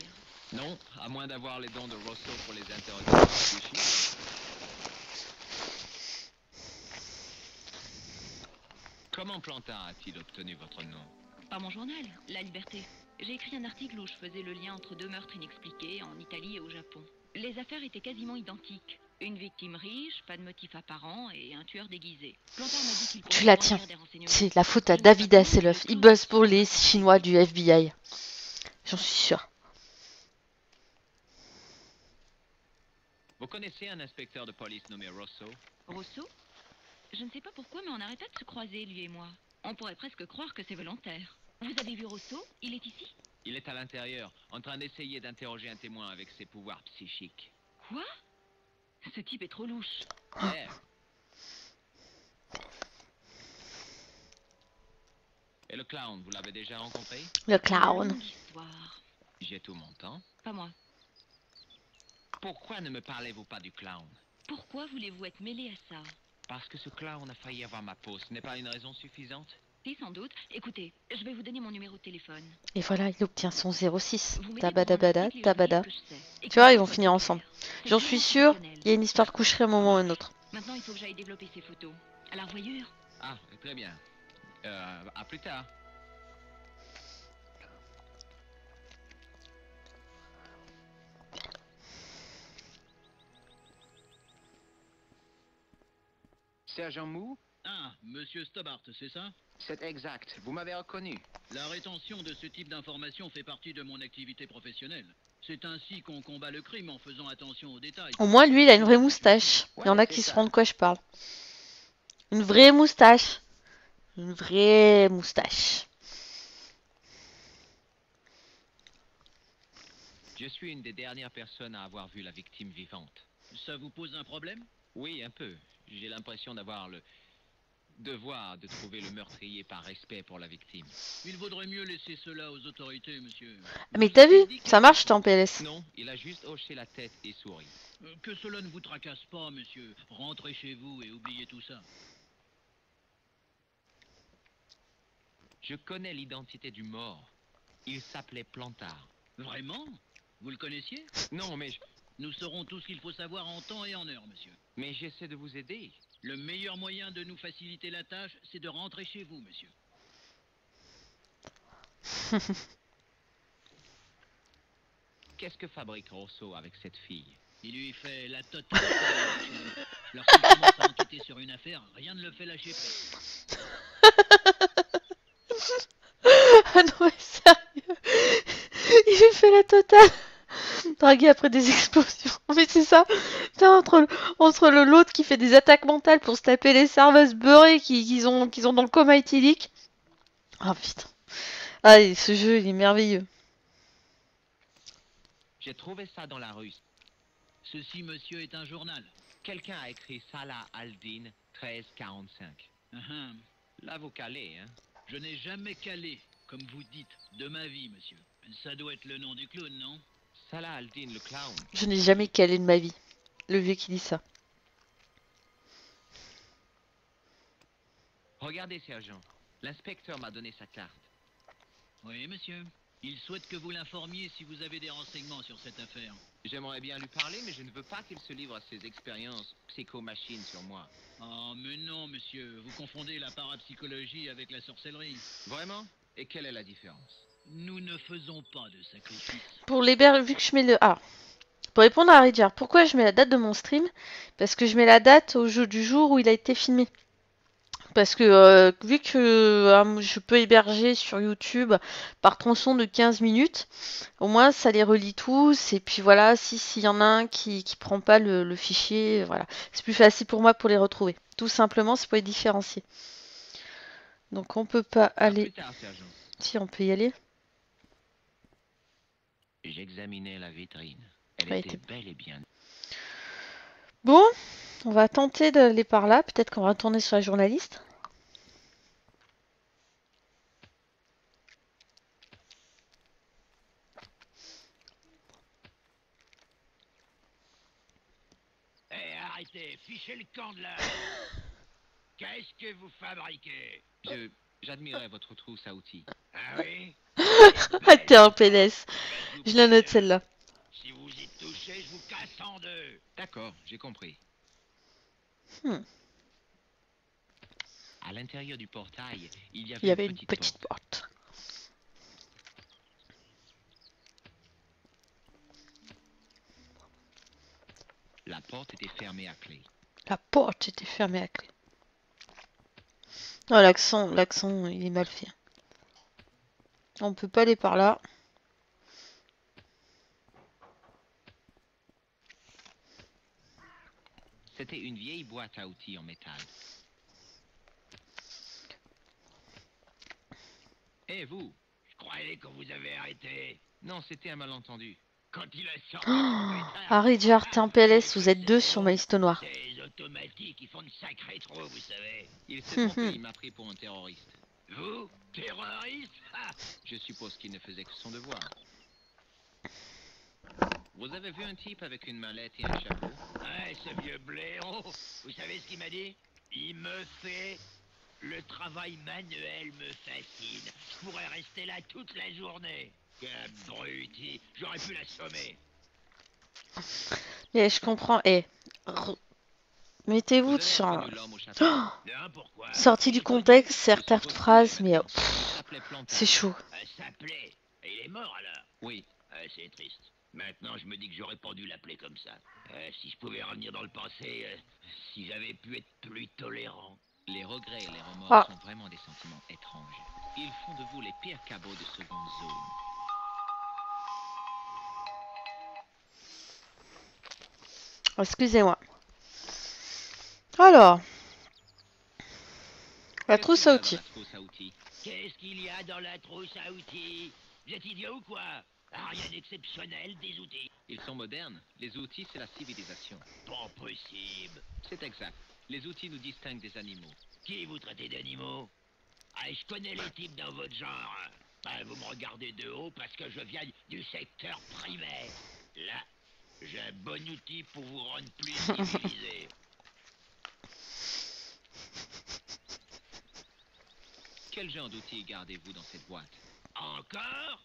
Speaker 5: Non, à moins d'avoir les dons de Rosso pour les interrogatoires psychiques. Comment Plantard a-t-il obtenu votre nom?
Speaker 6: Par mon journal, La Liberté. J'ai écrit un article où je faisais le lien entre 2 meurtres inexpliqués en Italie et au Japon. Les affaires étaient quasiment identiques. Une victime riche, pas de motif apparent et un tueur déguisé. Plantard m'a dit qu'il
Speaker 1: Tu
Speaker 6: pourrait
Speaker 1: la
Speaker 6: me fournir
Speaker 1: tiens.
Speaker 6: des renseignements.
Speaker 1: C'est la faute à
Speaker 6: Je ne sais
Speaker 1: David
Speaker 6: pas comment,
Speaker 1: Hasselhoff.
Speaker 6: mais
Speaker 1: Il
Speaker 6: le
Speaker 1: bosse pour
Speaker 6: clan
Speaker 1: les
Speaker 6: est
Speaker 1: Chinois du FBI. J'en suis sûre.
Speaker 5: Vous connaissez un inspecteur de police nommé Rosso?
Speaker 6: Rosso? Je ne sais pas pourquoi, mais on n'arrête pas de se croiser, lui et moi. On pourrait presque croire que c'est volontaire. Vous avez vu Rosso? Il est ici?
Speaker 5: Il est à l'intérieur, en train d'essayer d'interroger un témoin avec ses pouvoirs psychiques.
Speaker 6: Quoi? Ce type est trop louche.
Speaker 5: Yeah. Et le clown, vous l'avez déjà rencontré?
Speaker 1: Le clown.
Speaker 6: Longue histoire.
Speaker 5: J'ai tout mon temps.
Speaker 6: Pas moi.
Speaker 5: Pourquoi ne me parlez-vous pas du clown?
Speaker 6: Pourquoi voulez-vous être mêlé à ça?
Speaker 5: Parce que ce clown a failli avoir ma peau, ce n'est pas une raison suffisante?
Speaker 6: Si, sans doute. Écoutez, je vais vous donner mon numéro de téléphone.
Speaker 1: Et voilà, il obtient son 06.
Speaker 6: Vous mettez
Speaker 1: Tabadabada,
Speaker 6: devant un article et je
Speaker 1: tabada.
Speaker 6: dis ce que je sais. Et
Speaker 1: Tu vois,
Speaker 6: que
Speaker 1: ils vont
Speaker 6: ce
Speaker 1: finir
Speaker 6: soit
Speaker 1: ensemble.
Speaker 6: clair. C'est
Speaker 1: J'en
Speaker 6: vraiment
Speaker 1: suis sûre,
Speaker 6: professionnel.
Speaker 1: il y a une histoire de coucherie à un moment ou à un autre.
Speaker 6: Maintenant, il faut que j'aille développer ces photos. À la revoyure.
Speaker 5: Ah, très bien. À plus tard. Sergent Mou?
Speaker 7: Ah, monsieur Stobart, c'est ça?
Speaker 5: C'est exact, vous m'avez reconnu.
Speaker 7: La rétention de ce type d'informations fait partie de mon activité professionnelle. C'est ainsi qu'on combat le crime en faisant attention aux détails.
Speaker 1: Au moins, lui, il a une vraie moustache. Il y en a qui sauront de quoi je parle. Une vraie moustache. Une vraie moustache.
Speaker 5: Je suis une des dernières personnes à avoir vu la victime vivante.
Speaker 7: Ça vous pose un problème?
Speaker 5: Oui, un peu. J'ai l'impression d'avoir le devoir de trouver le meurtrier par respect pour la victime.
Speaker 7: Il vaudrait mieux laisser cela aux autorités, monsieur.
Speaker 1: Mais
Speaker 7: Vous
Speaker 1: t'as
Speaker 7: avez
Speaker 1: vu,
Speaker 7: dit
Speaker 1: ça marche, t'es en PLS.
Speaker 5: Non, il a juste hoché la tête et souri.
Speaker 7: que cela ne vous tracasse pas, monsieur. Rentrez chez vous et oubliez tout ça.
Speaker 5: Je connais l'identité du mort. Il s'appelait Plantard.
Speaker 7: Vraiment? Vous le connaissiez?
Speaker 5: Non, mais
Speaker 7: Nous saurons tout ce qu'il faut savoir en temps et en heure, monsieur.
Speaker 5: mais j'essaie de vous aider.
Speaker 7: Le meilleur moyen de nous faciliter la tâche, c'est de rentrer chez vous, monsieur.
Speaker 5: Qu'est-ce que fabrique Rosso avec cette fille?
Speaker 7: Il lui fait la totale. Lorsqu'il commence à enquêter sur une affaire, rien ne le fait lâcher prise.
Speaker 1: Ah non, mais sérieux. Il lui fait la totale. Dragué après des explosions. Mais c'est ça. Putain, entre l'autre qui fait des attaques mentales pour se taper les serveuses beurrées qu'ils ont dans le coma éthylique. Ah putain. Ah, et ce jeu, il est merveilleux.
Speaker 5: J'ai trouvé ça dans la rue.
Speaker 7: Ceci, monsieur, est un journal.
Speaker 5: Quelqu'un a écrit Salah al-Din 1345. Là, vous calez, hein?
Speaker 7: Je n'ai jamais calé, comme vous dites, de ma vie, monsieur. Ça doit être le nom du clown, non?
Speaker 5: Salah al-Din, le clown.
Speaker 1: Je n'ai jamais calé de ma vie. Le vieux qui dit ça.
Speaker 5: Regardez, sergent. L'inspecteur m'a donné sa carte.
Speaker 7: Oui, monsieur. Il souhaite que vous l'informiez si vous avez des renseignements sur cette affaire.
Speaker 5: J'aimerais bien lui parler, mais je ne veux pas qu'il se livre à ses expériences psycho-machines sur moi.
Speaker 7: Oh, mais non, monsieur. Vous confondez la parapsychologie avec la sorcellerie.
Speaker 5: Vraiment? Et quelle est la différence?
Speaker 7: Nous ne faisons pas de sacrifice.
Speaker 1: Pour l'héberge, vu que je mets le... Ah, pour répondre à Ridger, pourquoi je mets la date de mon stream? Parce que je mets la date au jeu du jour où il a été filmé. Parce que vu que je peux héberger sur YouTube par tronçon de 15 minutes, au moins ça les relie tous. Et puis voilà, s'il y en a un qui prend pas le fichier, voilà. C'est plus facile pour moi pour les retrouver. Tout simplement, c'est pour les différencier. Donc on peut pas aller...
Speaker 5: Plus tard, sergent.
Speaker 1: Si, on peut y aller.
Speaker 5: J'examinais la vitrine. Elle
Speaker 1: Ouais,
Speaker 5: était bel et bien.
Speaker 1: Bon, on va tenter d'aller par là. Peut-être qu'on va retourner sur la journaliste.
Speaker 8: Arrêtez, fichez le camp de là. Qu'est-ce que vous fabriquez?
Speaker 5: J'admirais votre trousse à outils.
Speaker 8: Ah oui?
Speaker 1: Ah, t'es un PLS.
Speaker 8: Ben,
Speaker 1: Je la note celle-là.
Speaker 8: Si vous y touchez, je vous casse en deux.
Speaker 5: D'accord, j'ai compris.
Speaker 1: Hmm.
Speaker 5: À l'intérieur du portail, il y
Speaker 1: Il y avait
Speaker 5: une
Speaker 1: une petite
Speaker 5: porte.
Speaker 1: porte.
Speaker 5: La porte était fermée à clé.
Speaker 1: La porte était fermée à clé. Oh, l'accent, il est mal fait. On peut pas aller par là.
Speaker 5: C'était une vieille boîte à outils en métal. Et vous?
Speaker 8: Je croyais qu'on vous avait arrêté.
Speaker 5: Non, c'était un malentendu.
Speaker 8: Quand il a sorti
Speaker 1: Oh,
Speaker 8: son pétard,
Speaker 1: Harry Jar, t'es un PLS, vous êtes deux sur ma liste noire.
Speaker 8: ces automatiques, ils font de sacrés trous, vous savez.
Speaker 5: Il s'est trompé, il m'a pris pour un terroriste.
Speaker 8: Vous, terroriste? Ah,
Speaker 5: Je suppose qu'il ne faisait que son devoir. Vous avez vu un type avec une mallette et un chapeau?
Speaker 8: ouais, ce vieux blaireau. Vous savez ce qu'il m'a dit? Il me fait... Le travail manuel me fascine. Je pourrais rester là toute la journée. Qu'abruti, j'aurais pu l'assommer.
Speaker 1: Et je comprends. Et mettez-vous
Speaker 5: Vous avez
Speaker 1: sur un...
Speaker 5: reconnu l'homme au chapeau?
Speaker 8: Non, pourquoi?
Speaker 1: Sorti du contexte,
Speaker 5: Je
Speaker 1: certaines
Speaker 5: suppose que
Speaker 1: phrases,
Speaker 5: vous
Speaker 1: mais
Speaker 5: l'avez
Speaker 1: oh,
Speaker 5: maintenant. Il s'appelait Plantin.
Speaker 1: c'est chaud.
Speaker 8: Ça plaît. Et il est mort alors?
Speaker 5: Oui.
Speaker 8: C'est triste. Maintenant, je me dis que j'aurais pas dû l'appeler comme ça. Si je pouvais revenir dans le passé, si j'avais pu être plus tolérant.
Speaker 5: Les regrets et les remords
Speaker 1: Ah.
Speaker 5: sont vraiment des sentiments étranges. Ils font de vous les pires cabots de seconde zone.
Speaker 1: Excusez-moi. Alors, la
Speaker 5: Qu'est-ce
Speaker 1: trousse
Speaker 5: qu'il y
Speaker 1: à
Speaker 5: a dans
Speaker 1: outils.
Speaker 5: la trousse à outils?
Speaker 8: Qu'est-ce qu'il y a dans la trousse à outils? Vous êtes idiot ou quoi? Rien d'exceptionnel, des outils.
Speaker 5: Ils sont modernes. Les outils, c'est la civilisation.
Speaker 8: Pas possible.
Speaker 5: C'est exact. Les outils nous distinguent des animaux.
Speaker 8: Qui vous traitez d'animaux? Ah, je connais les types dans votre genre. Ben, vous me regardez de haut parce que je viens du secteur primaire. Là, j'ai un bon outil pour vous rendre plus civilisé.
Speaker 5: Quel genre d'outils gardez-vous dans cette boîte?
Speaker 8: Encore?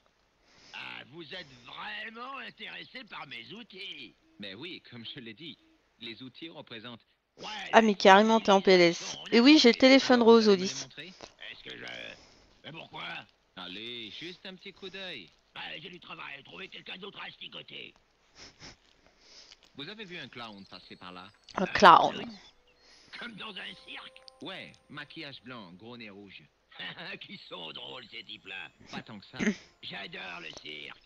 Speaker 8: Ah, vous êtes vraiment intéressé par mes outils.
Speaker 5: Mais oui, comme je l'ai dit, les outils représentent...
Speaker 8: Ouais,
Speaker 1: Ah, mais carrément, t'es en PLS. Et oui, j'ai le téléphone
Speaker 5: Alors, vous
Speaker 1: rose,
Speaker 5: allez me les
Speaker 1: Olis.
Speaker 5: montrer?
Speaker 8: Est-ce que je... Mais pourquoi?
Speaker 5: Allez, juste un petit coup d'œil.
Speaker 8: Ben, j'ai du travail. Trouver quelqu'un d'autre à asticoter.
Speaker 5: Vous avez vu un clown passer par là?
Speaker 1: Un clown.
Speaker 8: Comme dans un cirque.
Speaker 5: Ouais, maquillage blanc, gros nez rouge.
Speaker 8: Qui sont drôles, ces types-là.
Speaker 5: Pas tant que ça.
Speaker 8: J'adore le cirque.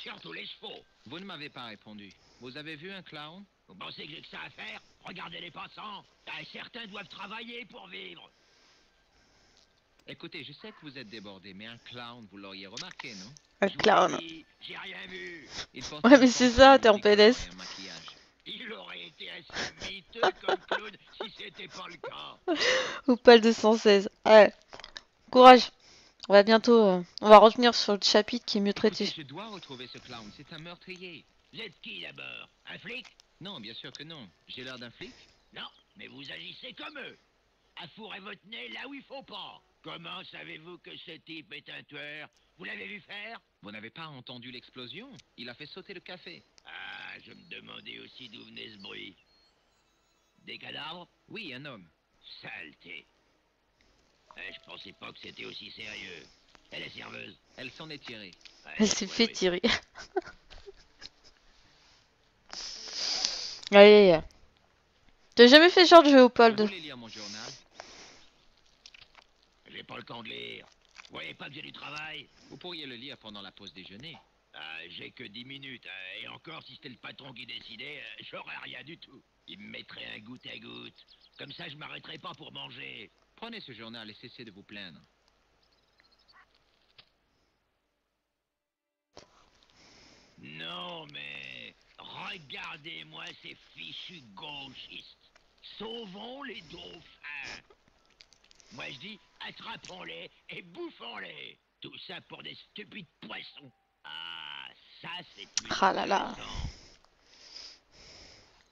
Speaker 8: Surtout les chevaux.
Speaker 5: Vous ne m'avez pas répondu. Vous avez vu un clown?
Speaker 8: Vous pensez que j'ai que ça à faire? Regardez les passants. Certains doivent travailler pour vivre.
Speaker 5: Écoutez, je sais que vous êtes débordé, mais un clown, vous l'auriez remarqué, non?
Speaker 1: Un
Speaker 8: Je vous
Speaker 1: clown.
Speaker 8: l'ai dit, j'ai rien vu.
Speaker 5: Il porte
Speaker 1: Ouais,
Speaker 5: un
Speaker 1: mais c'est
Speaker 5: pantalon
Speaker 1: ça, t'es en
Speaker 5: multicolore
Speaker 1: PLS.
Speaker 5: et un maquillage.
Speaker 8: Il aurait été assez miteux comme clown si c'était pas le cas.
Speaker 1: Opal 216. Ouais. Courage. On va bientôt... on va revenir sur le chapitre qui est mieux
Speaker 5: Écoutez,
Speaker 1: traité.
Speaker 5: je dois retrouver ce clown, c'est un meurtrier.
Speaker 8: Vous êtes qui d'abord? Un flic?
Speaker 5: Non, bien sûr que non. J'ai l'air d'un flic?
Speaker 8: Non, mais vous agissez comme eux. À fourrer votre nez là où il faut pas. Comment savez-vous que ce type est un tueur? Vous l'avez vu faire?
Speaker 5: Vous n'avez pas entendu l'explosion? Il a fait sauter le café.
Speaker 8: Ah, je me demandais aussi d'où venait ce bruit. Des cadavres?
Speaker 5: Oui, un homme.
Speaker 8: Saleté. Je pensais pas que c'était aussi sérieux. Et la serveuse?
Speaker 5: Elle s'en est tirée.
Speaker 8: Ouais,
Speaker 1: Elle s'est
Speaker 8: ouais,
Speaker 1: fait
Speaker 8: ouais.
Speaker 1: tirer. Allez. T'as jamais fait ce genre de jeu,
Speaker 5: Vous
Speaker 1: Opal de...
Speaker 5: voulez lire mon journal?
Speaker 8: J'ai pas le temps de lire. Vous voyez pas que j'ai du travail?
Speaker 5: Vous pourriez le lire pendant la pause déjeuner.
Speaker 8: J'ai que 10 minutes, hein, et encore si c'était le patron qui décidait, j'aurais rien du tout. Il me mettrait un goutte à goutte. Comme ça, je m'arrêterais pas pour manger.
Speaker 5: Prenez ce journal et cessez de vous plaindre.
Speaker 8: Non, mais regardez-moi ces fichus gauchistes. Sauvons les dauphins. Moi, je dis, attrapons-les et bouffons-les. Tout ça pour des stupides poissons. Ah, ça, c'est plus
Speaker 1: Ah là là.
Speaker 8: intéressant.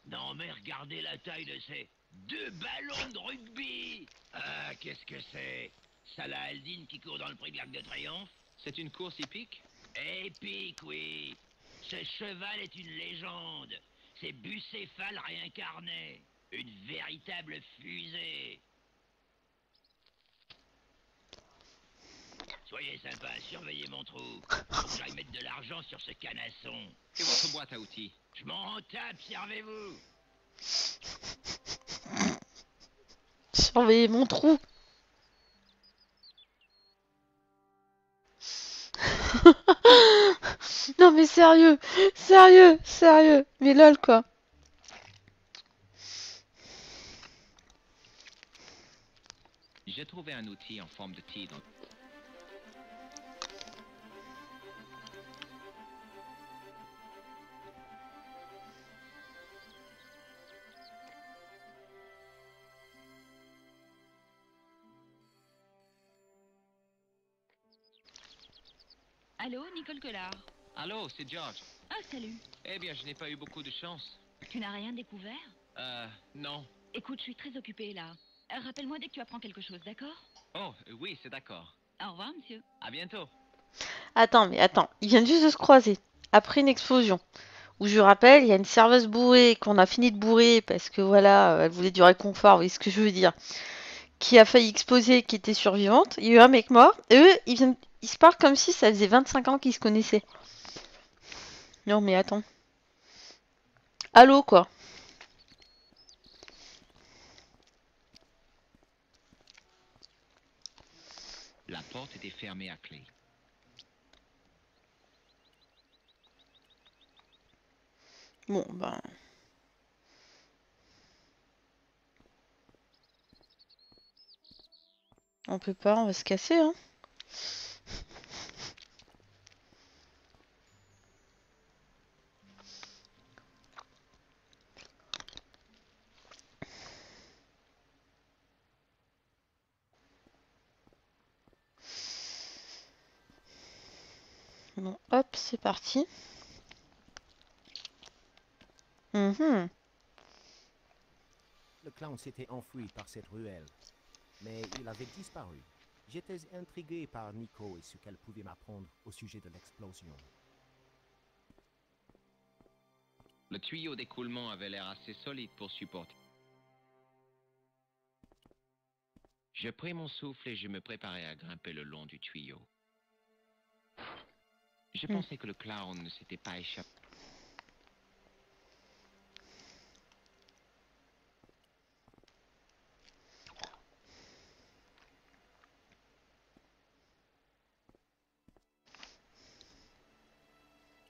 Speaker 8: Non mais regardez la taille de ces 2 ballons de rugby. Ah, qu'est-ce que c'est? Salah Aldin qui court dans le prix de l'Arc de Triomphe?
Speaker 5: C'est une course hippique?
Speaker 8: Épique, oui. Ce cheval est une légende. C'est Bucéphale réincarné. Une véritable fusée. Soyez sympa, surveillez mon trou. Faut que j'aille mettre de l'argent sur ce canasson.
Speaker 5: Et votre boîte à outils?
Speaker 8: Je m'en tape, servez-vous.
Speaker 1: Surveillez mon trou. Non mais sérieux, sérieux, sérieux. Mais lol quoi.
Speaker 5: J'ai trouvé un outil en forme de tigre.
Speaker 6: Allô, Nicole Collard.
Speaker 5: Allô, c'est George.
Speaker 6: Ah, salut.
Speaker 5: Eh bien, je n'ai pas eu beaucoup de chance.
Speaker 6: Tu n'as rien découvert?
Speaker 5: Non.
Speaker 6: Écoute, je suis très occupée là. Rappelle-moi dès que tu apprends quelque chose, d'accord?
Speaker 5: Oh, oui, c'est d'accord.
Speaker 6: Au revoir, monsieur.
Speaker 5: À bientôt.
Speaker 1: Attends, mais attends. Ils viennent juste de se croiser. Après une explosion. Où je rappelle, il y a une serveuse bourrée qu'on a fini de bourrer parce que voilà, elle voulait du réconfort, vous voyez ce que je veux dire. Qui a failli exploser, qui était survivante. Il y a eu un mec mort. Et eux, ils se parlent comme si ça faisait 25 ans qu'ils se connaissaient. Non mais attends. Allô quoi.
Speaker 5: La porte était fermée à clé.
Speaker 1: Bon ben. On peut pas, on va se casser hein. Bon, hop, c'est parti. Mhm.
Speaker 4: Le clown s'était enfui par cette ruelle, mais il avait disparu. J'étais intrigué par Nico et ce qu'elle pouvait m'apprendre au sujet de l'explosion.
Speaker 5: Le tuyau d'écoulement avait l'air assez solide pour supporter. Je pris mon souffle et je me préparais à grimper le long du tuyau. Je pensais que le clown ne s'était pas échappé.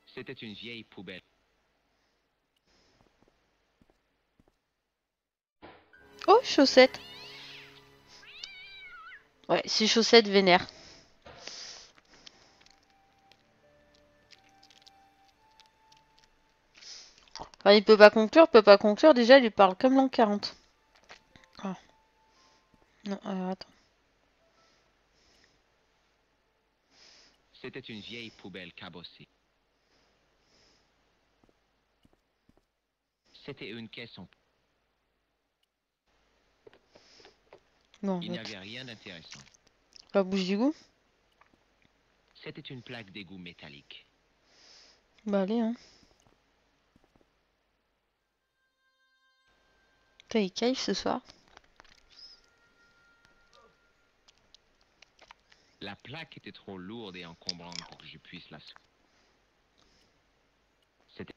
Speaker 5: C'était une vieille poubelle.
Speaker 1: Oh, chaussettes. Ouais, c'est chaussettes vénère. Enfin, il peut pas conclure, déjà il lui parle comme l'an 40. Oh. Non, attends.
Speaker 5: C'était une vieille poubelle cabossée. C'était une caisse en...
Speaker 1: Bon,
Speaker 5: Il n'y avait rien d'intéressant.
Speaker 1: la bouche du goût.
Speaker 5: C'était une plaque d'égout métallique.
Speaker 1: Bah allez hein. Putain, il caille ce soir.
Speaker 5: La plaque était trop lourde et encombrante pour que je puisse la soulever. C'était...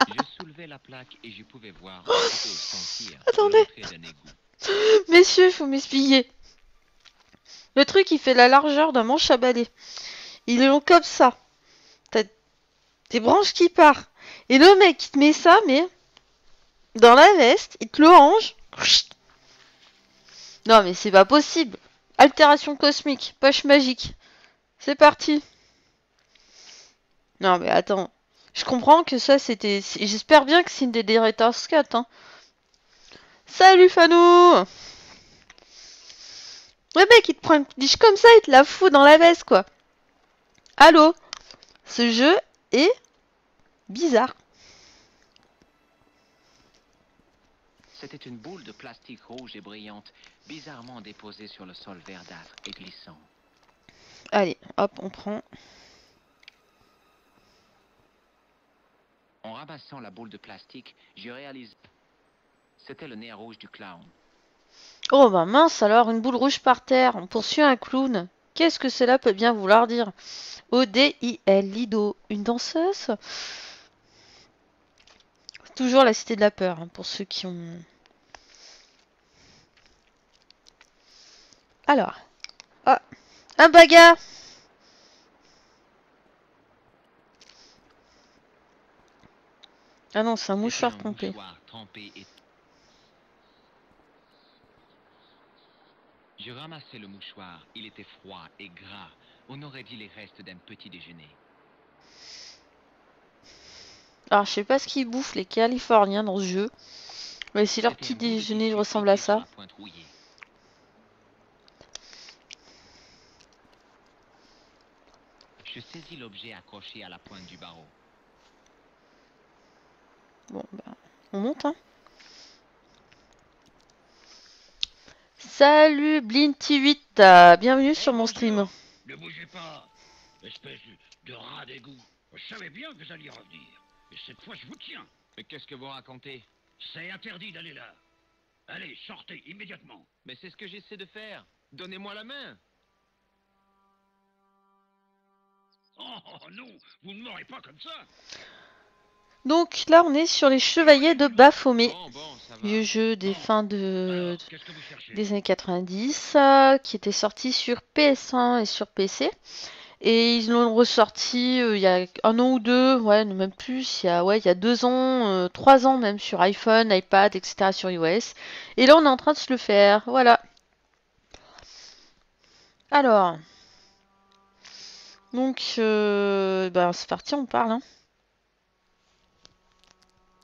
Speaker 5: Je soulevais la plaque et je pouvais voir, ou plutôt sentir,
Speaker 1: Attendez.
Speaker 5: l'entrée d'un égout.
Speaker 1: Messieurs, il faut m'expliquer. Le truc, il fait la largeur d'un manche à balai. Il est long comme ça. T'as des branches qui partent. Et le mec, il te met ça, mais dans la veste, il te le range. Non, mais c'est pas possible. Altération cosmique, poche magique. C'est parti. Non, mais attends. Je comprends que ça, c'était... J'espère bien que c'est une des Director's Cut, hein. Salut, Fanou! Le mec, il te prend une biche comme ça, il te la fout dans la veste, quoi. Allô? Ce jeu est bizarre.
Speaker 5: C'était une boule de plastique rouge et brillante, bizarrement déposée sur le sol verdâtre et glissant.
Speaker 1: Allez, hop, on prend.
Speaker 5: En ramassant la boule de plastique, je réalise... C'était le nez rouge du clown.
Speaker 1: Oh bah mince alors, une boule rouge par terre. On poursuit un clown. Qu'est-ce que cela peut bien vouloir dire? O-D-I-L, Lido. Une danseuse? Toujours la cité de la peur, hein, pour ceux qui ont... Alors. Ah, un bagarre. Ah non, c'est un
Speaker 5: C'était
Speaker 1: mouchoir
Speaker 5: un
Speaker 1: trempé.
Speaker 5: mouchoir trempé et... Je ramassais le mouchoir. Il était froid et gras. On aurait dit les restes d'un petit déjeuner.
Speaker 1: Alors, je sais pas ce qu'ils bouffent les Californiens dans ce jeu. Mais si leur
Speaker 5: C'était
Speaker 1: petit
Speaker 5: un bout de
Speaker 1: déjeuner
Speaker 5: tissu
Speaker 1: ressemble à
Speaker 5: piqué sur
Speaker 1: ça.
Speaker 5: la pointe rouillée. Je saisis l'objet accroché à la pointe du barreau.
Speaker 1: Bon, bah, on monte, hein. Salut Blinty8, bienvenue sur mon stream.
Speaker 8: Ne bougez pas, espèce de rat d'égout. Je savais bien que vous alliez revenir. Et cette fois, je vous tiens.
Speaker 5: Mais qu'est-ce que vous racontez?
Speaker 8: C'est interdit d'aller là. Allez, sortez immédiatement.
Speaker 5: Mais c'est ce que j'essaie de faire. Donnez-moi la main.
Speaker 8: Oh non, vous ne m'aurez pas comme ça.
Speaker 1: Donc là, on est sur les Chevaliers de Baphomet.
Speaker 5: Bon, ça va.
Speaker 1: Vieux jeu des fins
Speaker 8: Alors, qu'est-ce que vous cherchez?
Speaker 1: des années 90, qui était sorti sur PS1 et sur PC. Et ils l'ont ressorti il y a un an ou deux, ouais, non, même plus, il y a 2 ans, 3 ans même sur iPhone, iPad, etc. sur iOS. Et là, on est en train de se le faire, voilà. Alors, donc, ben, c'est parti, on parle, hein.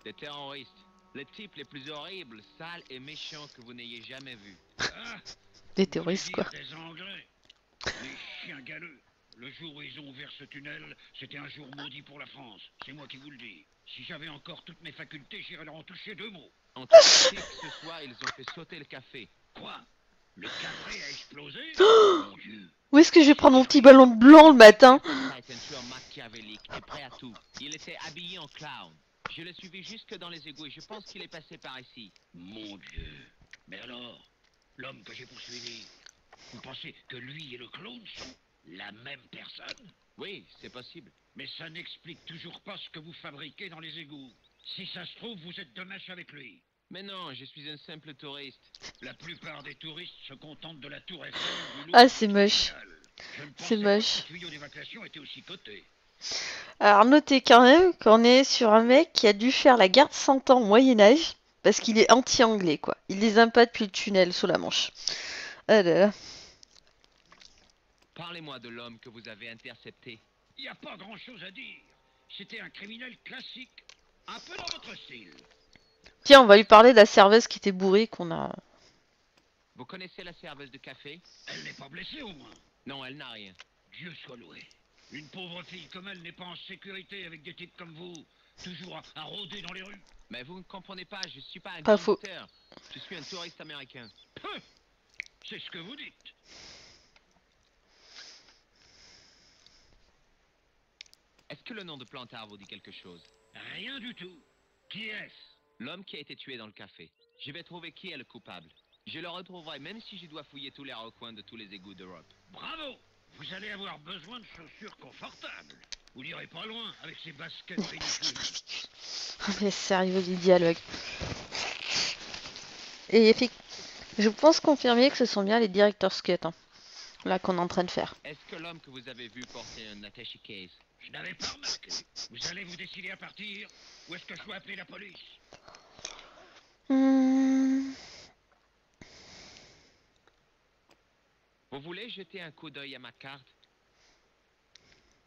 Speaker 5: Des terroristes. Les types les plus horribles, sales et méchants que vous n'ayez jamais vus.
Speaker 8: Ah,
Speaker 1: Des
Speaker 8: vous
Speaker 1: terroristes,
Speaker 8: voulez
Speaker 1: quoi.
Speaker 8: dire des Anglais. Les chiens galeux. Le jour où ils ont ouvert ce tunnel, c'était un jour maudit pour la France. C'est moi qui vous le dis. Si j'avais encore toutes mes facultés, j'irais leur en toucher 2 mots.
Speaker 5: En tout cas, ce soir, ils ont fait sauter le café.
Speaker 8: Quoi? Le café a explosé? Mon Dieu.
Speaker 1: Où est-ce que je vais prendre mon petit ballon blanc le matin?
Speaker 5: C'est un tueur machiavélique et prêt à tout. Il était habillé en clown. Je l'ai suivi jusque dans les égouts et je pense qu'il est passé par ici.
Speaker 8: Mon Dieu. Mais alors, l'homme que j'ai poursuivi, vous pensez que lui et le clown sont la même personne?
Speaker 5: Oui, c'est possible.
Speaker 8: Mais ça n'explique toujours pas ce que vous fabriquez dans les égouts. Si ça se trouve, vous êtes de mèche avec lui.
Speaker 5: Mais non, je suis un simple touriste.
Speaker 8: La plupart des touristes se contentent de la tour Eiffel. Du
Speaker 1: Ah,
Speaker 8: Louvre,
Speaker 1: c'est
Speaker 8: du
Speaker 1: moche.
Speaker 8: Pigalle. Je ne
Speaker 1: C'est
Speaker 8: pensais pas
Speaker 1: moche.
Speaker 8: que le tuyau d'évacuation était aussi coté.
Speaker 1: Alors, notez quand même qu'on est sur un mec qui a dû faire la guerre de 100 ans au Moyen-Âge, parce qu'il est anti-anglais, quoi. Il les aime pas depuis le tunnel sous la Manche. Ah là là.
Speaker 5: Parlez-moi de l'homme que vous avez intercepté.
Speaker 8: Il n'y a pas grand-chose à dire. C'était un criminel classique, un peu dans votre style.
Speaker 1: Tiens, on va lui parler de la serveuse qui était bourrée qu'on a...
Speaker 5: Vous connaissez la serveuse de café?
Speaker 8: Elle n'est pas blessée au moins.
Speaker 5: Non, elle n'a rien.
Speaker 8: Dieu soit loué. Une pauvre fille comme elle n'est pas en sécurité avec des types comme vous, toujours à rôder dans les rues.
Speaker 5: Mais vous ne comprenez pas, je suis pas un
Speaker 1: Pas faux.
Speaker 5: gangster. Je suis un touriste américain.
Speaker 8: Peu. C'est ce que vous dites.
Speaker 5: Est-ce que le nom de Plantard vous dit quelque chose?
Speaker 8: Rien du tout. Qui est-ce?
Speaker 5: L'homme qui a été tué dans le café. Je vais trouver qui est le coupable. Je le retrouverai même si je dois fouiller tous les recoins de tous les égouts d'Europe.
Speaker 8: Bravo. Vous allez avoir besoin de chaussures confortables. Vous n'irez pas loin avec ces baskets ridicules.
Speaker 1: Mais sérieux, les dialogues. Et je pense confirmer que ce sont bien les director's cut, hein, là qu'on est en train de faire.
Speaker 5: Est-ce que l'homme que vous avez vu porter un attaché case?
Speaker 8: Je n'avais pas remarqué. Vous allez vous décider à partir ou est-ce que je dois appeler la police?
Speaker 5: Vous voulez jeter un coup d'œil à ma carte?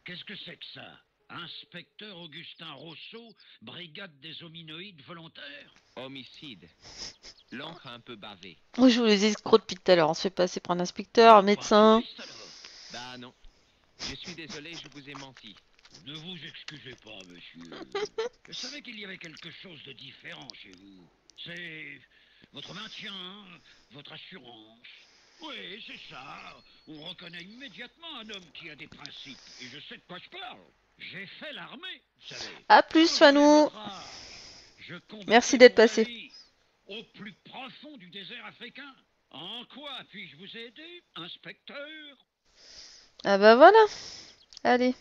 Speaker 8: Qu'est-ce que c'est que ça?
Speaker 7: Inspecteur Augustin Rousseau, brigade des hominoïdes volontaires.
Speaker 5: Homicide. L'encre a un peu bavé.
Speaker 1: Moi, je vous les escrocs depuis tout à l'heure. On se fait passer pour un inspecteur, un médecin.
Speaker 5: Bah non. Je suis désolé, je vous ai menti.
Speaker 7: Ne vous excusez pas, monsieur. Je savais qu'il y avait quelque chose de différent chez vous. C'est votre maintien, votre assurance. Oui, c'est ça. On reconnaît immédiatement un homme qui a des principes. Et je sais de quoi je parle. J'ai fait l'armée, vous savez.
Speaker 1: A plus, Fanou. Merci d'être passé.
Speaker 7: Au plus profond du désert africain. En quoi puis-je vous aider, inspecteur?
Speaker 1: Ah bah voilà. Allez.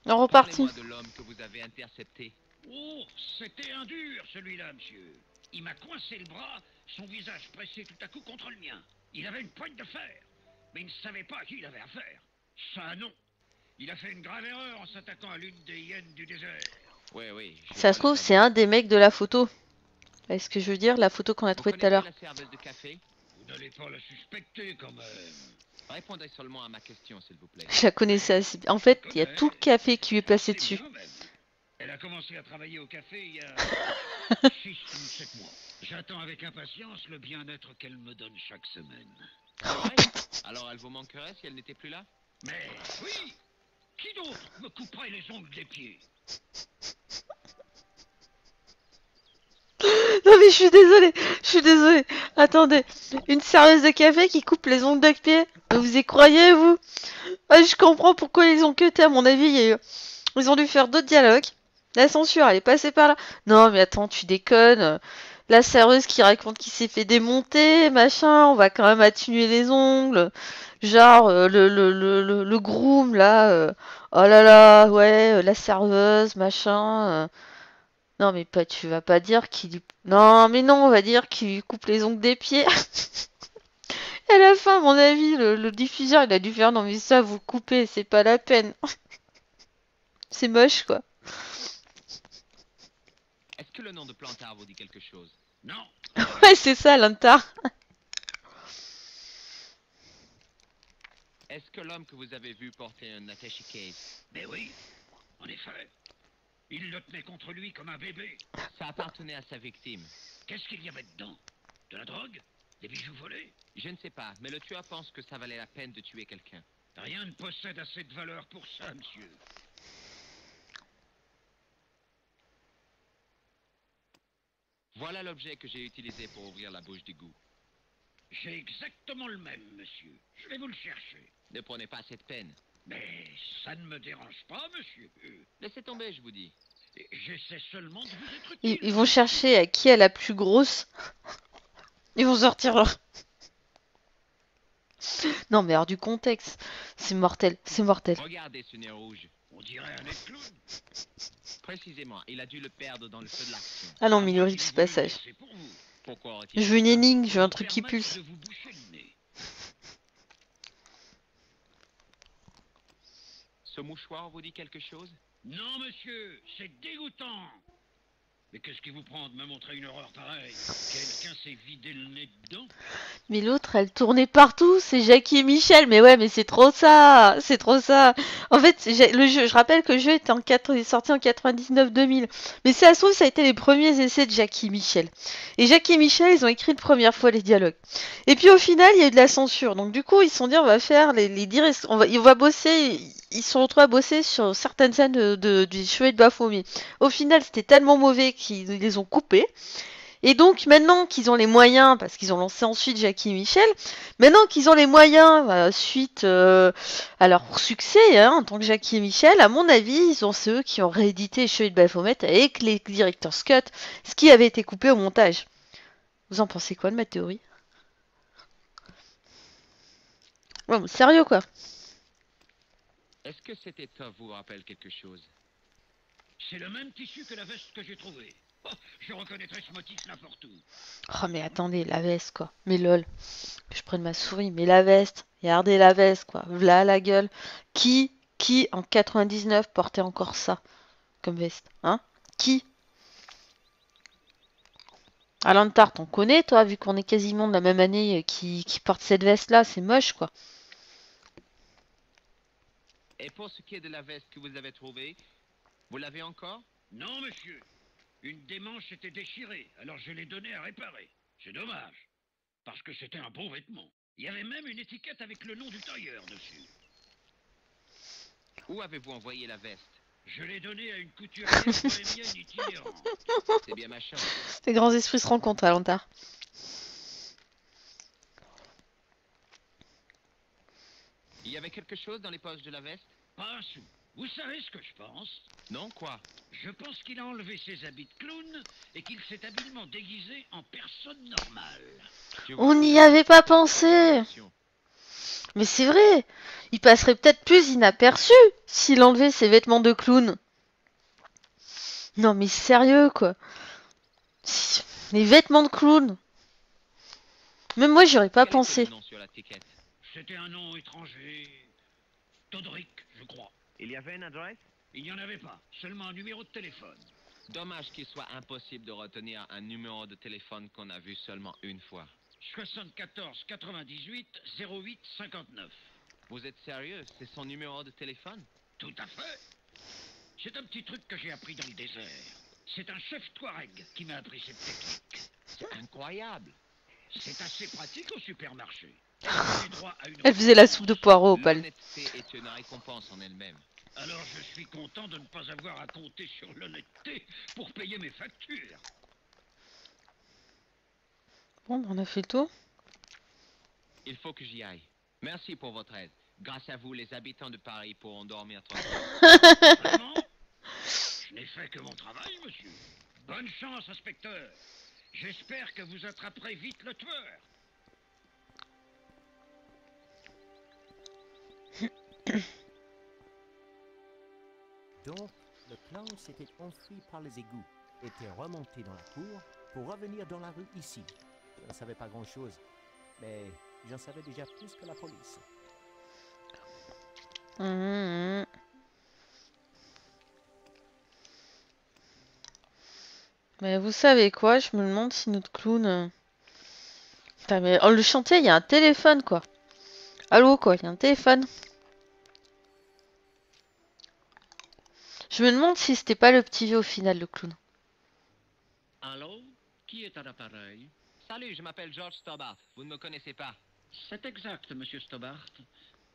Speaker 1: On repartit.
Speaker 5: Parlez-moi de l'homme que vous avez intercepté.
Speaker 7: Oh, c'était un dur, celui-là, monsieur. Il m'a coincé le bras, son visage pressé tout à coup contre le mien. Il avait une poigne de fer, mais il ne savait pas à qui il avait affaire. Ça, non. Il a fait une grave erreur en s'attaquant à l'une des hyènes du désert.
Speaker 5: Oui.
Speaker 1: Ça se trouve, c'est un des mecs de la photo. Est-ce que je veux dire la photo qu'on a trouvée tout à l'heure?
Speaker 5: La serveuse de café?
Speaker 7: Vous n'allez pas la suspecter, quand même.
Speaker 5: Répondez seulement à ma question, s'il vous plaît.
Speaker 1: Je la connaissais assez bien. En fait, il y a tout le café qui lui est placé dessus.
Speaker 7: Elle a commencé à travailler au café il y a 6 ou 7 mois. J'attends avec impatience le bien-être qu'elle me donne chaque semaine.
Speaker 5: Ouais. Alors elle vous manquerait si elle n'était plus là?
Speaker 7: Mais oui! Qui d'autre me couperait les ongles des pieds?
Speaker 1: Non mais je suis désolée. Attendez, une serveuse de café qui coupe les ongles de pied. Vous y croyez, vous? Ah, je comprends pourquoi ils ont cuté, à mon avis. Ils ont dû faire d'autres dialogues. La censure, elle est passée par là. Non mais attends, tu déconnes. La serveuse qui raconte qu'il s'est fait démonter, machin, on va quand même atténuer les ongles. Genre, le groom, là. Oh là là, ouais, la serveuse, machin. Non, mais pas, tu vas pas dire qu'il lui... Non, mais non, on va dire qu'il lui coupe les ongles des pieds. Et à la fin, à mon avis, le diffuseur, il a dû faire, non mais ça, vous coupez, c'est pas la peine. C'est moche, quoi.
Speaker 5: Est-ce que le nom de Plantard vous dit quelque chose?
Speaker 7: Non.
Speaker 1: Ouais, c'est ça, l'Antar.
Speaker 5: Est-ce que l'homme que vous avez vu porter un attaché case?
Speaker 7: Mais oui, en effet. Il le tenait contre lui comme un bébé.
Speaker 5: Ça appartenait à sa victime.
Speaker 7: Qu'est-ce qu'il y avait dedans? De la drogue? Des bijoux volés?
Speaker 5: Je ne sais pas, mais le tueur pense que ça valait la peine de tuer quelqu'un.
Speaker 7: Rien ne possède assez de valeur pour ça, monsieur.
Speaker 5: Voilà l'objet que j'ai utilisé pour ouvrir la bouche d'égout.
Speaker 7: J'ai exactement le même, monsieur. Je vais vous le chercher.
Speaker 5: Ne prenez pas cette peine.
Speaker 7: Mais ça ne me dérange pas, monsieur.
Speaker 5: Laissez tomber, je vous dis.
Speaker 7: J'essaie seulement de vous être utile.
Speaker 1: Ils vont chercher à qui est la plus grosse. Ils vont sortir leur... Non, mais hors du contexte. C'est mortel, c'est mortel.
Speaker 5: Regardez ce nez rouge.
Speaker 7: On dirait un nez de clown.
Speaker 5: Précisément, il a dû le perdre dans le feu de l'action.
Speaker 1: Ah non, mais il est horrible ce passage.
Speaker 7: C'est pour vous.
Speaker 5: Pourquoi aurait-il
Speaker 1: Je veux une
Speaker 5: fait ça?
Speaker 1: énigme, je veux un truc qui
Speaker 7: Permettre
Speaker 1: pulse.
Speaker 7: de vous boucher le nez.
Speaker 5: Ce mouchoir vous dit quelque chose?
Speaker 7: Non, monsieur, c'est dégoûtant. Mais qu'est-ce qui vous prend de me montrer une horreur pareille? Quelqu'un s'est vidé le nez dedans?
Speaker 1: Mais l'autre, elle tournait partout, c'est Jackie et Michel. Mais ouais, mais c'est trop ça, c'est trop ça. En fait, le jeu, je rappelle que le jeu était il est sorti en 99-2000. Mais ça se trouve, ça a été les premiers essais de Jackie et Michel. Et Jackie et Michel, ils ont écrit une première fois les dialogues. Et puis au final, il y a eu de la censure. Donc du coup, ils se sont dit, on va faire on va bosser. Ils se sont retrouvés à bosser sur certaines scènes du Chevalier de Baphomet. Au final, c'était tellement mauvais qu'ils les ont coupés. Et donc, maintenant qu'ils ont les moyens, parce qu'ils ont lancé ensuite Jackie et Michel, maintenant qu'ils ont les moyens, suite à leur succès en tant que Jackie et Michel, à mon avis, c'est eux qui ont réédité Chevalier de Baphomet avec les Director's Cut, ce qui avait été coupé au montage. Vous en pensez quoi de ma théorie? Ouais, sérieux quoi.
Speaker 5: Est-ce que cette étoffe vous rappelle quelque chose?
Speaker 7: C'est le même tissu que la veste que j'ai trouvée. Oh, je reconnaîtrais ce motif n'importe où.
Speaker 1: Oh mais attendez, la veste quoi. Mais lol. Que je prenne ma souris, mais la veste. Regardez la veste quoi. V'là la gueule. Qui en 99 portait encore ça comme veste? Hein? Qui? Alain de Tarte, on connaît toi, vu qu'on est quasiment de la même année qui porte cette veste là, c'est moche quoi.
Speaker 5: Et pour ce qui est de la veste que vous avez trouvée, vous l'avez encore?
Speaker 7: Non, monsieur. Une des manches était déchirée, alors je l'ai donnée à réparer. C'est dommage, parce que c'était un bon vêtement. Il y avait même une étiquette avec le nom du tailleur dessus.
Speaker 5: Où avez-vous envoyé la veste?
Speaker 7: Je l'ai donnée à une couturière bohémienne itinérante.
Speaker 5: C'est bien ma chance.
Speaker 1: Les grands esprits se rencontrent à Lantard.
Speaker 5: Il y avait quelque chose dans les poches de la veste?
Speaker 7: Pas un sou. Vous savez ce que je pense?
Speaker 5: Non, quoi?
Speaker 7: Je pense qu'il a enlevé ses habits de clown et qu'il s'est habilement déguisé en personne normale.
Speaker 1: On n'y avait pas pensé. Mais c'est vrai, il passerait peut-être plus inaperçu s'il enlevait ses vêtements de clown. Non mais sérieux quoi. Les vêtements de clown. Même moi j'y aurais pas pensé.
Speaker 7: C'était un nom étranger. Todrick, je crois.
Speaker 4: Il y avait une adresse?
Speaker 7: Il n'y en avait pas, seulement un numéro de téléphone.
Speaker 5: Dommage qu'il soit impossible de retenir un numéro de téléphone qu'on a vu seulement une fois.
Speaker 7: 74 98 08 59.
Speaker 5: Vous êtes sérieux? C'est son numéro de téléphone?
Speaker 7: Tout à fait. C'est un petit truc que j'ai appris dans le désert. C'est un chef Touareg qui m'a appris cette technique.
Speaker 5: C'est incroyable.
Speaker 7: C'est assez pratique au supermarché.
Speaker 1: Elle faisait la soupe de poireaux au pal.
Speaker 5: L'honnêteté est une récompense en elle-même.
Speaker 7: Alors je suis content de ne pas avoir à compter sur l'honnêteté pour payer mes factures.
Speaker 1: Bon, on a fait le tour.
Speaker 5: Il faut que j'y aille. Merci pour votre aide. Grâce à vous, les habitants de Paris pourront dormir tranquillement.
Speaker 7: Vraiment? Je n'ai fait que mon travail, monsieur. Bonne chance, inspecteur. J'espère que vous attraperez vite le tueur.
Speaker 4: Donc, le clown s'était enfui par les égouts, était remonté dans la cour pour revenir dans la rue ici. Je ne savais pas grand-chose, mais j'en savais déjà plus que la police.
Speaker 1: Mais vous savez quoi, je me demande si notre clown... Putain, mais le chantier, il y a un téléphone, quoi. Allô, quoi, il y a un téléphone. Je me demande si c'était pas le petit vieux au final, le clown.
Speaker 7: Allô? Qui est à l'appareil?
Speaker 5: Salut, je m'appelle George Stobart. Vous ne me connaissez pas?
Speaker 7: C'est exact, monsieur Stobart.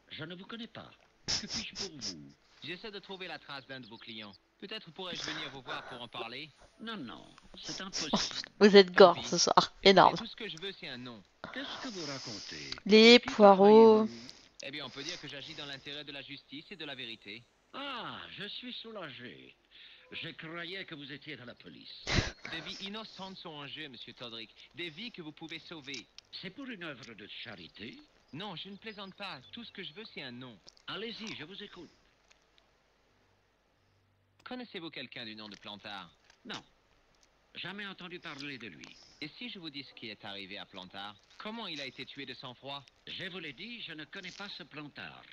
Speaker 7: Je ne vous connais pas. Que puis-je pour vous?
Speaker 5: J'essaie de trouver la trace d'un de vos clients. Peut-être pourrais-je venir vous voir pour en parler?
Speaker 7: Non, non, c'est impossible.
Speaker 1: Vous êtes gore ce soir, énorme.
Speaker 5: Tout ce que je veux, c'est un nom.
Speaker 7: Qu'est-ce que vous racontez?
Speaker 1: Les poireaux.
Speaker 5: Eh bien, on peut dire que j'agis dans l'intérêt de la justice et de la vérité.
Speaker 7: Ah, je suis soulagé. Je croyais que vous étiez dans la police.
Speaker 5: Des vies innocentes sont en jeu, monsieur Todrick. Des vies que vous pouvez sauver.
Speaker 7: C'est pour une œuvre de charité?
Speaker 5: Non, je ne plaisante pas. Tout ce que je veux, c'est un nom.
Speaker 7: Allez-y, je vous écoute.
Speaker 5: Connaissez-vous quelqu'un du nom de Plantard?
Speaker 7: Non. Jamais entendu parler de lui.
Speaker 5: Et si je vous dis ce qui est arrivé à Plantard? Comment il a été tué de sang-froid?
Speaker 7: Je vous l'ai dit, je ne connais pas ce Plantard.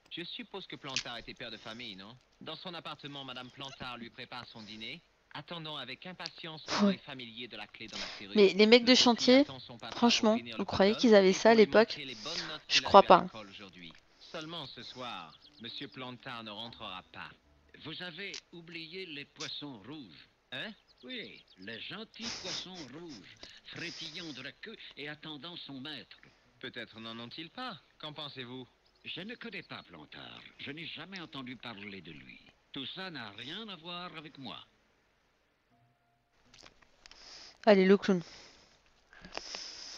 Speaker 5: Je suppose que Plantard était père de famille, non? Dans son appartement, Madame Plantard lui prépare son dîner, attendant avec impatience le bruit familier de la clé dans la serrure.
Speaker 1: Mais les mecs de chantier, franchement, vous croyez qu'ils avaient ça à l'époque? Je crois pas.
Speaker 5: Seulement ce soir, Monsieur Plantard ne rentrera pas.
Speaker 7: Vous avez oublié les poissons rouges.
Speaker 5: Hein?
Speaker 7: Oui, les gentils poissons rouges, frétillant de la queue et attendant son maître.
Speaker 5: Peut-être n'en ont-ils pas. Qu'en pensez-vous?
Speaker 7: Je ne connais pas Plantard. Je n'ai jamais entendu parler de lui. Tout ça n'a rien à voir avec moi.
Speaker 1: Allez, le clown.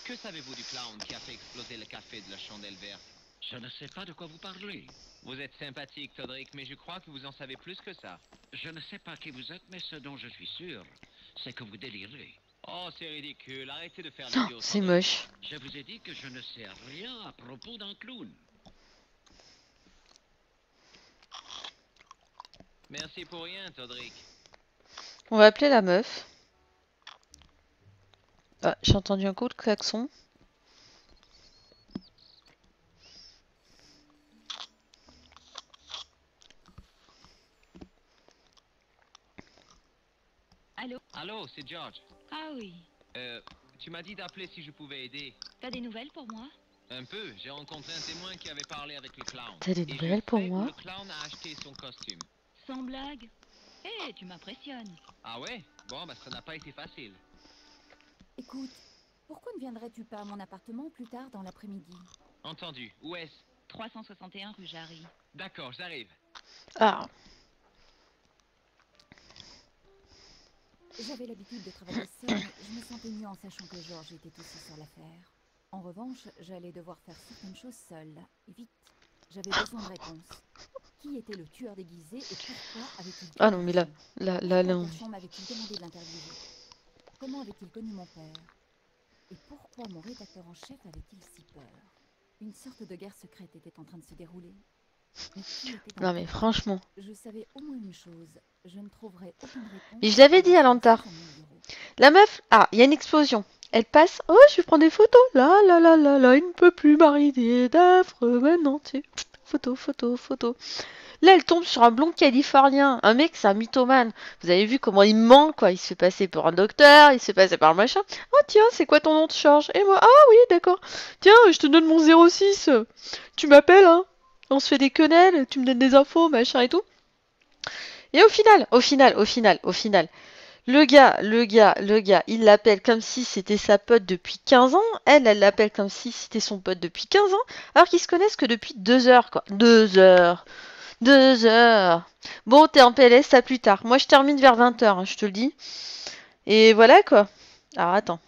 Speaker 5: Que savez-vous du clown qui a fait exploser le café de la chandelle verte?
Speaker 7: Je ne sais pas de quoi vous parlez.
Speaker 5: Vous êtes sympathique, Todrick, mais je crois que vous en savez plus que ça.
Speaker 7: Je ne sais pas qui vous êtes, mais ce dont je suis sûr, c'est que vous délirez.
Speaker 5: Oh, c'est ridicule. Arrêtez de faire l'idiot.
Speaker 1: C'est moche.
Speaker 7: Je vous ai dit que je ne sais rien à propos d'un clown.
Speaker 5: Merci pour rien, Todrick.
Speaker 1: On va appeler la meuf. Ah, j'ai entendu un coup de klaxon.
Speaker 6: Allô?
Speaker 5: Allô, c'est George.
Speaker 6: Ah oui.
Speaker 5: Tu m'as dit d'appeler si je pouvais aider.
Speaker 6: T'as des nouvelles pour moi?
Speaker 5: Un peu. J'ai rencontré un témoin qui avait parlé avec le clown.
Speaker 1: T'as des
Speaker 5: Et je
Speaker 1: nouvelles pour
Speaker 5: sais où
Speaker 1: moi?
Speaker 5: le clown a acheté son costume.
Speaker 6: Sans blague. Eh, tu m'impressionnes.
Speaker 5: Ah ouais? Bon, bah ça n'a pas été facile.
Speaker 2: Écoute, pourquoi ne viendrais-tu pas à mon appartement plus tard dans l'après-midi?
Speaker 5: Entendu. Où est-ce?
Speaker 6: 361 rue Jarry.
Speaker 5: D'accord, j'arrive.
Speaker 1: Ah,
Speaker 2: J'avais l'habitude de travailler seule, mais je me sentais mieux en sachant que George était aussi sur l'affaire. En revanche, j'allais devoir faire certaines choses seule. Et vite, j'avais besoin de réponses. Qui était le tueur déguisé et pourquoi avait-il tué
Speaker 1: ah non, mais là,
Speaker 2: Kershon?
Speaker 1: non.
Speaker 2: Pourquoi Kershon m'avait-il demandé de l'interviewer? Comment avait-il connu mon père? Et pourquoi mon rédacteur en chef avait-il si peur? Une sorte de guerre secrète était en train de se dérouler. Mais qui était
Speaker 1: Non,
Speaker 2: en
Speaker 1: mais
Speaker 2: tête?
Speaker 1: franchement.
Speaker 2: Je savais au moins une chose, je ne trouverai aucune réponse.
Speaker 1: Mais je l'avais dit à Lantard.
Speaker 2: dans mon bureau.
Speaker 1: La meuf, ah, il y a une explosion. Elle passe. Oh, je vais prendre des photos. Là, il ne peut plus m'arriver d'affreux maintenant. Tu sais. Photo, photo, photo. Là, elle tombe sur un blond californien. Un mec, c'est un mythomane. Vous avez vu comment il ment, quoi. Il se fait passer pour un docteur, il se fait passer par un machin. Oh, tiens, c'est quoi ton nom de charge? Et moi, ah oui, d'accord. Tiens, je te donne mon 06. Tu m'appelles, hein. On se fait des quenelles, tu me donnes des infos, machin et tout. Et au final, le gars, il l'appelle comme si c'était sa pote depuis 15 ans. Elle l'appelle comme si c'était son pote depuis 15 ans. Alors qu'ils se connaissent que depuis 2 heures, quoi. 2 heures. 2 heures. Bon, t'es en PLS, à plus tard. Moi, je termine vers 20 heures, hein, je te le dis. Et voilà, quoi. Alors, attends.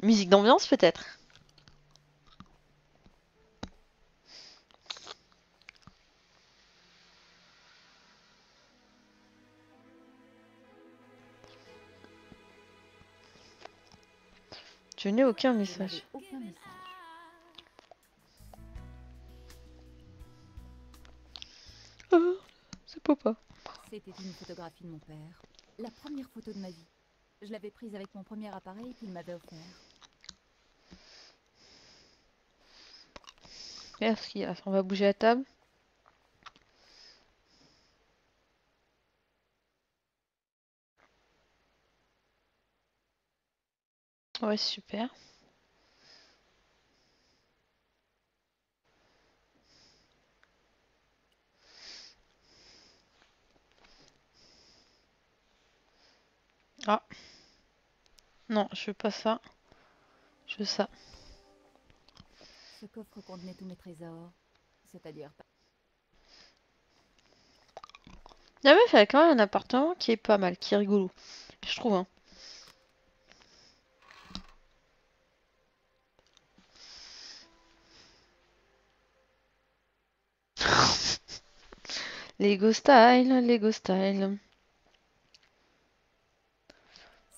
Speaker 1: Musique d'ambiance, peut-être? Je n'ai aucun
Speaker 2: Je
Speaker 1: message.
Speaker 2: n'avais aucun message.
Speaker 1: Oh, c'est papa.
Speaker 2: C'était une photographie de mon père. La première photo de ma vie. Je l'avais prise avec mon premier appareil qu'il m'avait offert.
Speaker 1: Qu'est-ce qu'il y a? On va bouger la table. Ouais, super. Ah. Non, je veux pas ça. Je veux ça.
Speaker 2: Ce coffre contenait tous mes trésors. C'est-à-dire
Speaker 1: La meuf, elle a quand même un appartement qui est pas mal, qui est rigolo. Je trouve, hein. Lego style, Lego style.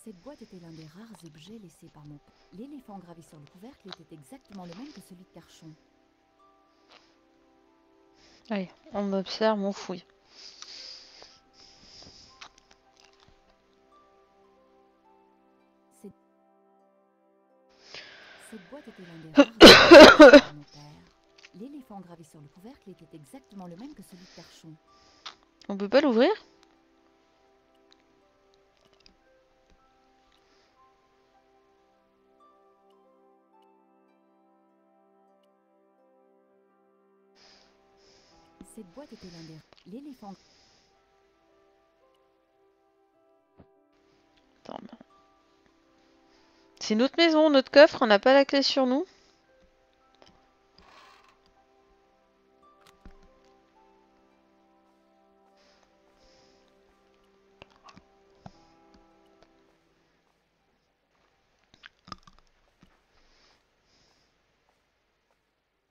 Speaker 2: cette boîte était l'un des rares objets laissés par mon père. L'éléphant gravé sur le couvercle était exactement le même que celui de Kershon.
Speaker 1: Allez, on observe, on fouille.
Speaker 2: Cette boîte était l'un des rares objets laissés par mon père. L'éléphant gravé sur le couvercle était exactement le même que celui de Kershon.
Speaker 1: On peut pas l'ouvrir?
Speaker 2: Cette boîte était l'un des... L'éléphant...
Speaker 1: Attends, mais- C'est notre maison, notre coffre, on n'a pas la clé sur nous.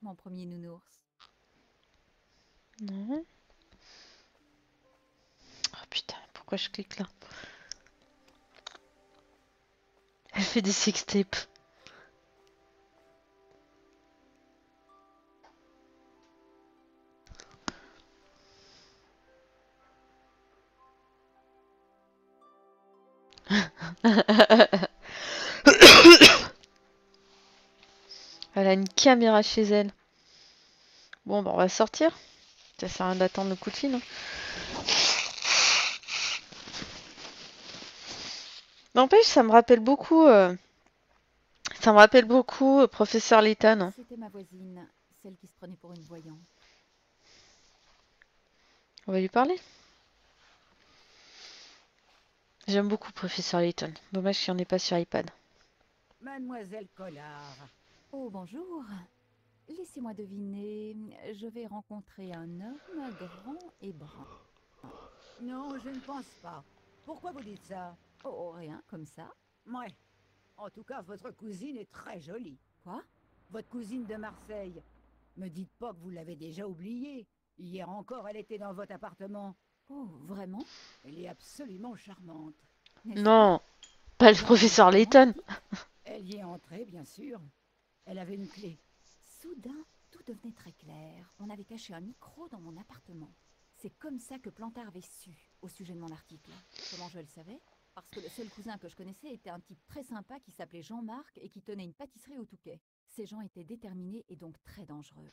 Speaker 2: Mon premier nounours.
Speaker 1: Non. Oh putain, pourquoi je clique là? Elle fait des sextapes. Elle a une caméra chez elle. Bon, bah on va sortir. Ça sert à rien d'attendre le coup de fil, hein. N'empêche, ça me rappelle beaucoup. Ça me rappelle beaucoup Professeur Layton.
Speaker 2: C'était ma voisine, celle qui se prenait pour une voyante.
Speaker 1: On va lui parler. J'aime beaucoup Professeur Layton. Dommage qu'il n'y en ait pas sur iPad.
Speaker 9: Mademoiselle Collard.
Speaker 2: Oh, bonjour. Laissez-moi deviner, je vais rencontrer un homme grand et brun.
Speaker 9: Non, je ne pense pas. Pourquoi vous dites ça?
Speaker 2: Oh, rien, comme ça.
Speaker 9: Ouais. En tout cas, votre cousine est très jolie.
Speaker 2: Quoi?
Speaker 9: Votre cousine de Marseille. Me dites pas que vous l'avez déjà oubliée. Hier encore, elle était dans votre appartement.
Speaker 2: Oh, vraiment?
Speaker 9: Elle est absolument charmante.
Speaker 2: N'est-ce
Speaker 1: Non, pas le
Speaker 2: pas
Speaker 1: Professeur Layton.
Speaker 9: Elle y est entrée, bien sûr. Elle avait une clé.
Speaker 2: Soudain, tout devenait très clair. On avait caché un micro dans mon appartement. C'est comme ça que Plantard avait su au sujet de mon article. Comment je le savais? Parce que le seul cousin que je connaissais était un type très sympa qui s'appelait Jean-Marc et qui tenait une pâtisserie au Touquet. Ces gens étaient déterminés et donc très dangereux.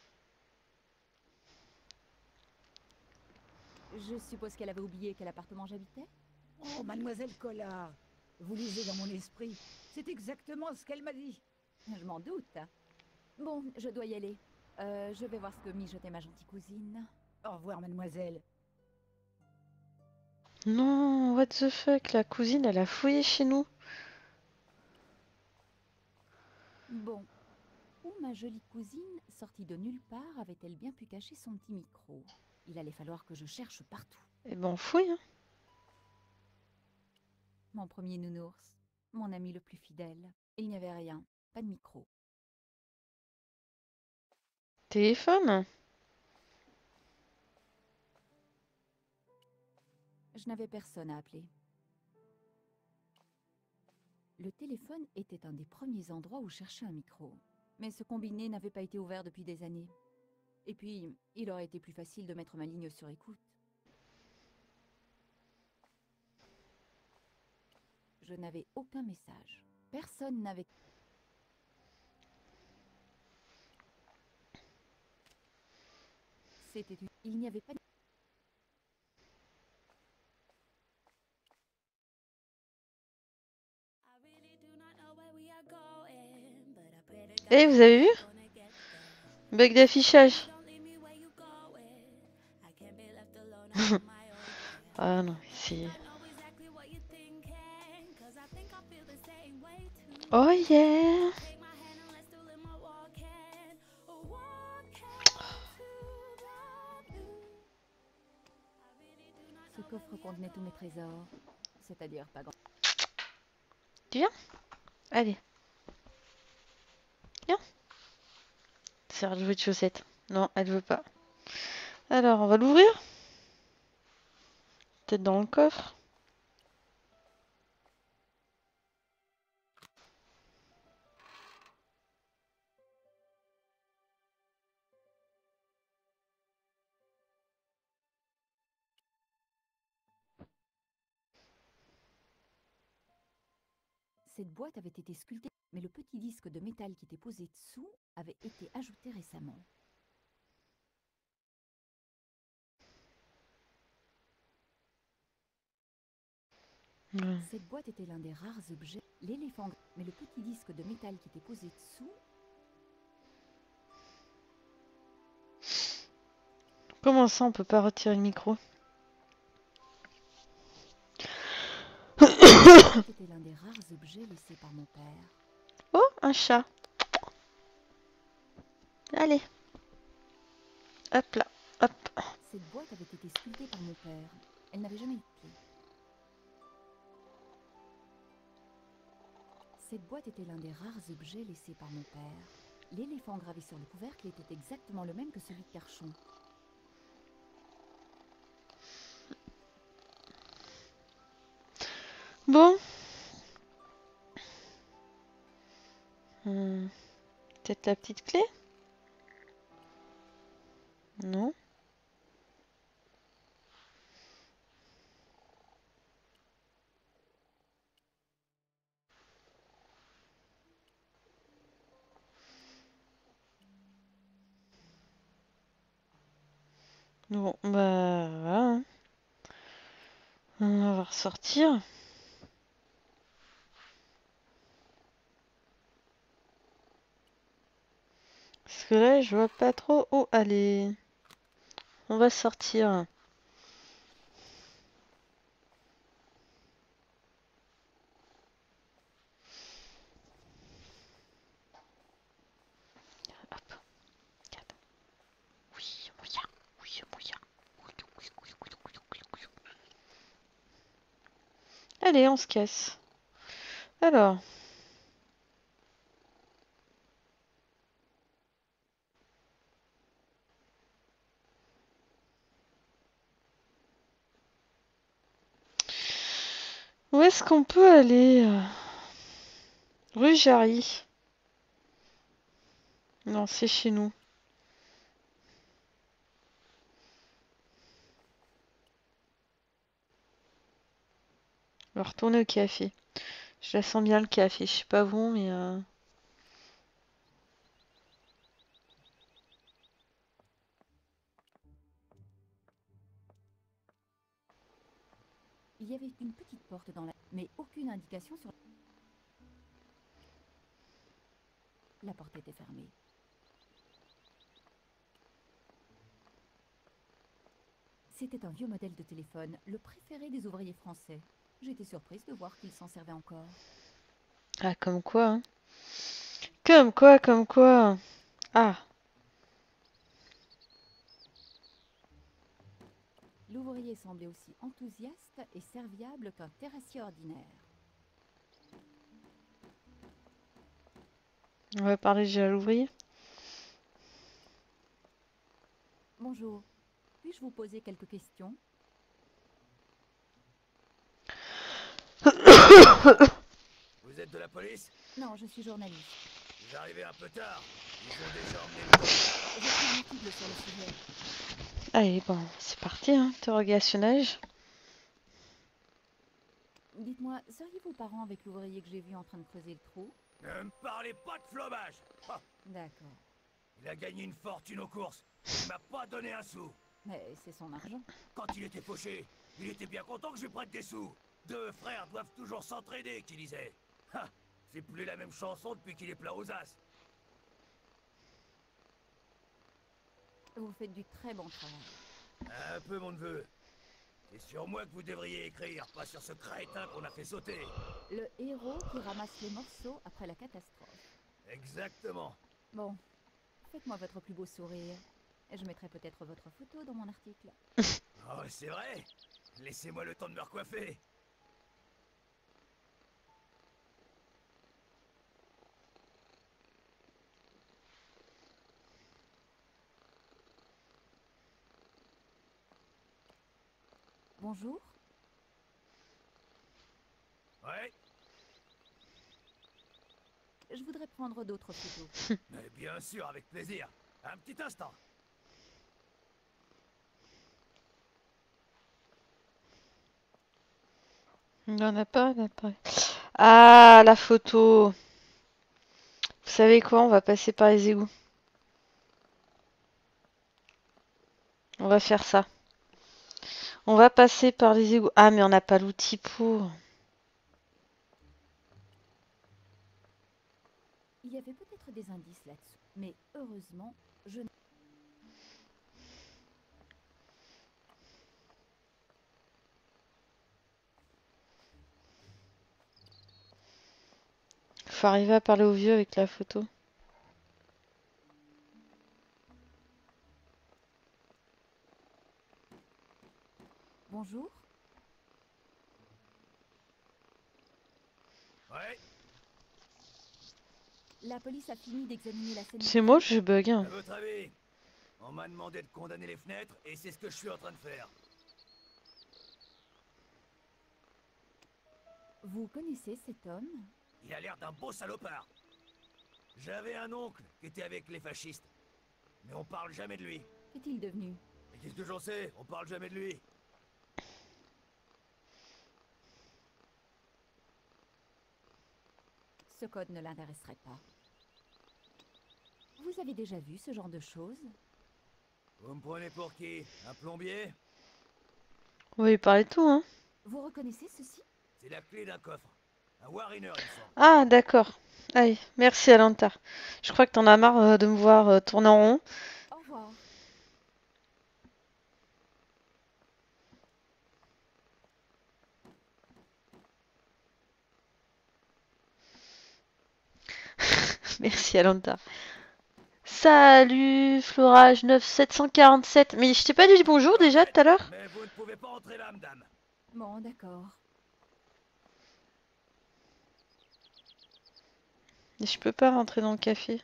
Speaker 2: Je suppose qu'elle avait oublié quel appartement j'habitais?
Speaker 9: Oh, mademoiselle Collard. Vous lisez dans mon esprit. C'est exactement ce qu'elle m'a dit.
Speaker 2: Je m'en doute. Bon, je dois y aller. Je vais voir ce que mijotait ma gentille cousine.
Speaker 9: Au revoir, mademoiselle.
Speaker 1: Non, what the fuck, la cousine, elle a fouillé chez nous.
Speaker 2: Bon, où ma jolie cousine, sortie de nulle part, avait-elle bien pu cacher son petit micro? Il allait falloir que je cherche partout.
Speaker 1: Eh ben, on fouille, hein.
Speaker 2: Mon premier nounours, mon ami le plus fidèle. Il n'y avait rien, pas de micro.
Speaker 1: Téléphone.
Speaker 2: Je n'avais personne à appeler. Le téléphone était un des premiers endroits où chercher un micro. Mais ce combiné n'avait pas été ouvert depuis des années. Et puis, il aurait été plus facile de mettre ma ligne sur écoute. Je n'avais aucun message. Personne n'avait... C'était une... Il n'y avait pas...
Speaker 1: Eh, vous avez vu? Bug d'affichage. Ah non, c'est... Oh yeah!
Speaker 2: Ce coffre contenait tous mes trésors. C'est-à-dire pas grand...
Speaker 1: Tu viens? Allez. Viens. Serge jouer de chaussettes. Non, elle veut pas. Alors, on va l'ouvrir? Peut-être dans le coffre.
Speaker 2: Cette boîte avait été sculptée, mais le petit disque de métal qui était posé dessous avait été ajouté récemment.
Speaker 1: Ouais.
Speaker 2: Cette boîte était l'un des rares objets, l'éléphant, mais le petit disque de métal qui était posé dessous...
Speaker 1: Comment ça, on peut pas retirer le micro?
Speaker 2: C'était l'un des rares objets laissés par mon père.
Speaker 1: Oh, un chat. Allez. Hop là. Hop.
Speaker 2: Cette boîte avait été sculptée par mon père. Elle n'avait jamais eu de clé. Cette boîte était l'un des rares objets laissés par mon père. L'éléphant gravé sur le couvercle était exactement le même que celui de Carchon.
Speaker 1: Bon. Peut-être la petite clé? Non. Bon, bah voilà, hein. On va ressortir. 。 . 。 . 。 . . . . . . . . . . . . . . . . . . . . . . . . 。 . . . . . . 。 . 。 . 。 . 。 . 。 . 。 . . 。 . . . . . . que là, je vois pas trop où aller. On va sortir. Hop. Regarde. Oui, moyen. Oui, moyen. Allez, on se casse. Alors. Où est-ce qu'on peut aller? Rue Jarry. Non, c'est chez nous. On va retourner au café. Je la sens bien le café. Je sais pas vous, mais...
Speaker 2: Il y avait une petite porte dans la... mais aucune indication sur... La porte était fermée. C'était un vieux modèle de téléphone, le préféré des ouvriers français. J'étais surprise de voir qu'ils s'en servaient encore.
Speaker 1: Ah, comme quoi, hein. Comme quoi, comme quoi. Ah.
Speaker 2: L'ouvrier semblait aussi enthousiaste et serviable qu'un terrassier ordinaire.
Speaker 1: On va parler déjà à l'ouvrier.
Speaker 2: Bonjour, puis-je vous poser quelques questions?
Speaker 3: Vous êtes de la police?
Speaker 2: Non, je suis journaliste.
Speaker 3: Vous arrivez un peu tard. Ils ont déjà emmené le corps.
Speaker 2: J'ai fait un article sur le sujet.
Speaker 1: Allez, bon, c'est parti, hein. Interrogationnage.
Speaker 2: Dites-moi, seriez-vous parent avec l'ouvrier que j'ai vu en train de creuser le trou?
Speaker 3: Ne me parlez pas de flobage. Ah,
Speaker 2: D'accord.
Speaker 3: il a gagné une fortune aux courses. Il m'a pas donné un sou.
Speaker 2: Mais c'est son argent.
Speaker 3: Quand il était fauché, il était bien content que je lui prête des sous. Deux frères doivent toujours s'entraider, qu'il disait. Ah, c'est plus la même chanson depuis qu'il est plat aux as.
Speaker 2: Vous faites du très bon travail.
Speaker 3: Un peu, mon neveu. C'est sur moi que vous devriez écrire, pas sur ce crétin qu'on a fait sauter.
Speaker 2: Le héros qui ramasse les morceaux après la catastrophe.
Speaker 3: Exactement.
Speaker 2: Bon, faites-moi votre plus beau sourire. Et je mettrai peut-être votre photo dans mon article.
Speaker 3: Oh, c'est vrai. Laissez-moi le temps de me recoiffer.
Speaker 2: Bonjour.
Speaker 3: Ouais,
Speaker 2: Je voudrais prendre d'autres photos.
Speaker 3: mais bien sûr, avec plaisir. Un petit instant.
Speaker 1: Il n'y en a pas, il n'y en a pas. Ah, la photo. Vous savez quoi? On va passer par les égouts. On va faire ça. On va passer par les égouts. Ah, mais on n'a pas l'outil pour.
Speaker 2: Il y avait peut-être des indices là-dessous. Mais heureusement, je n'ai...
Speaker 1: Faut arriver à parler au vieux avec la photo.
Speaker 2: Bonjour.
Speaker 3: Ouais,
Speaker 2: La police a fini d'examiner la scène.
Speaker 1: C'est moi, je bug,
Speaker 3: à
Speaker 1: hein.
Speaker 3: votre avis, on m'a demandé de condamner les fenêtres et c'est ce que je suis en train de faire.
Speaker 2: Vous connaissez cet homme?
Speaker 3: Il a l'air d'un beau salopard. J'avais un oncle qui était avec les fascistes. Mais on parle jamais de lui.
Speaker 2: Qu'est-il devenu?
Speaker 3: Et qu'est-ce que j'en sais? On parle jamais de lui.
Speaker 2: Ce code ne l'intéresserait pas. Vous avez déjà vu ce genre de choses?
Speaker 3: Vous me prenez pour qui? Un plombier?
Speaker 1: On va lui parler de tout, hein.
Speaker 2: Vous reconnaissez ceci?
Speaker 3: C'est la clé d'un coffre. Un Wariner, il me semble.
Speaker 1: Ah, d'accord. Allez, merci Alanta. Je crois que t'en as marre de me voir tourner en rond.
Speaker 2: Au revoir.
Speaker 1: Merci Alanta. Salut Florage 9747. Mais je t'ai pas dit bonjour déjà tout à l'heure?
Speaker 3: Mais vous ne pouvez pas entrer là, madame.
Speaker 2: Bon, d'accord.
Speaker 1: Je peux pas rentrer dans le café.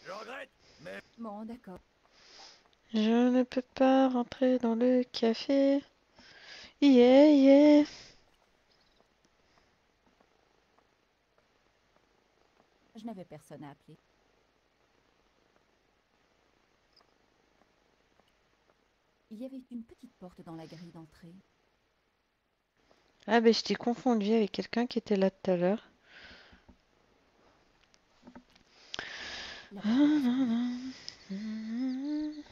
Speaker 3: Je regrette, mais
Speaker 2: Bon, d'accord.
Speaker 1: Je ne peux pas rentrer dans le café. Yeah, yeah.
Speaker 2: Je n'avais personne à appeler. Il y avait une petite porte dans la grille d'entrée.
Speaker 1: Ah ben je t'ai confondu avec quelqu'un qui était là tout à l'heure.
Speaker 2: La porte était fermée.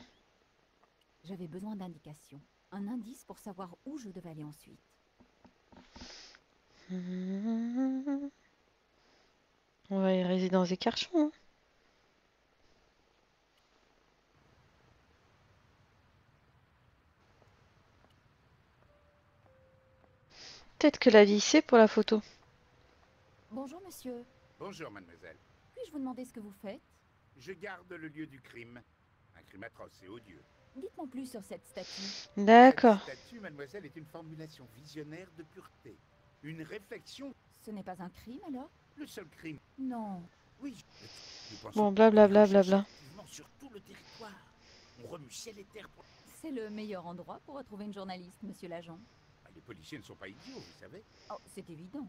Speaker 2: J'avais besoin d'indications. Un indice pour savoir où je devais aller ensuite.
Speaker 1: On va y résidence des Carchons. Hein. Peut-être que la vie c'est pour la photo.
Speaker 2: Bonjour, monsieur.
Speaker 10: Bonjour, mademoiselle.
Speaker 2: Puis-je vous demander ce que vous faites?
Speaker 10: Je garde le lieu du crime. Un crime atroce et odieux.
Speaker 2: Dites-moi plus sur cette statue.
Speaker 1: D'accord.
Speaker 10: Cette statue, mademoiselle, est une formulation visionnaire de pureté. Une réflexion.
Speaker 2: Ce n'est pas un crime, alors?
Speaker 10: Le seul crime.
Speaker 2: Non.
Speaker 10: Oui, nous pensons
Speaker 1: Bon, blablabla.
Speaker 10: activement sur tout le territoire. On remue ciel et terre pour...
Speaker 2: C'est le meilleur endroit pour retrouver une journaliste, monsieur l'agent.
Speaker 10: Bah, les policiers ne sont pas idiots, vous savez.
Speaker 2: Oh, c'est évident.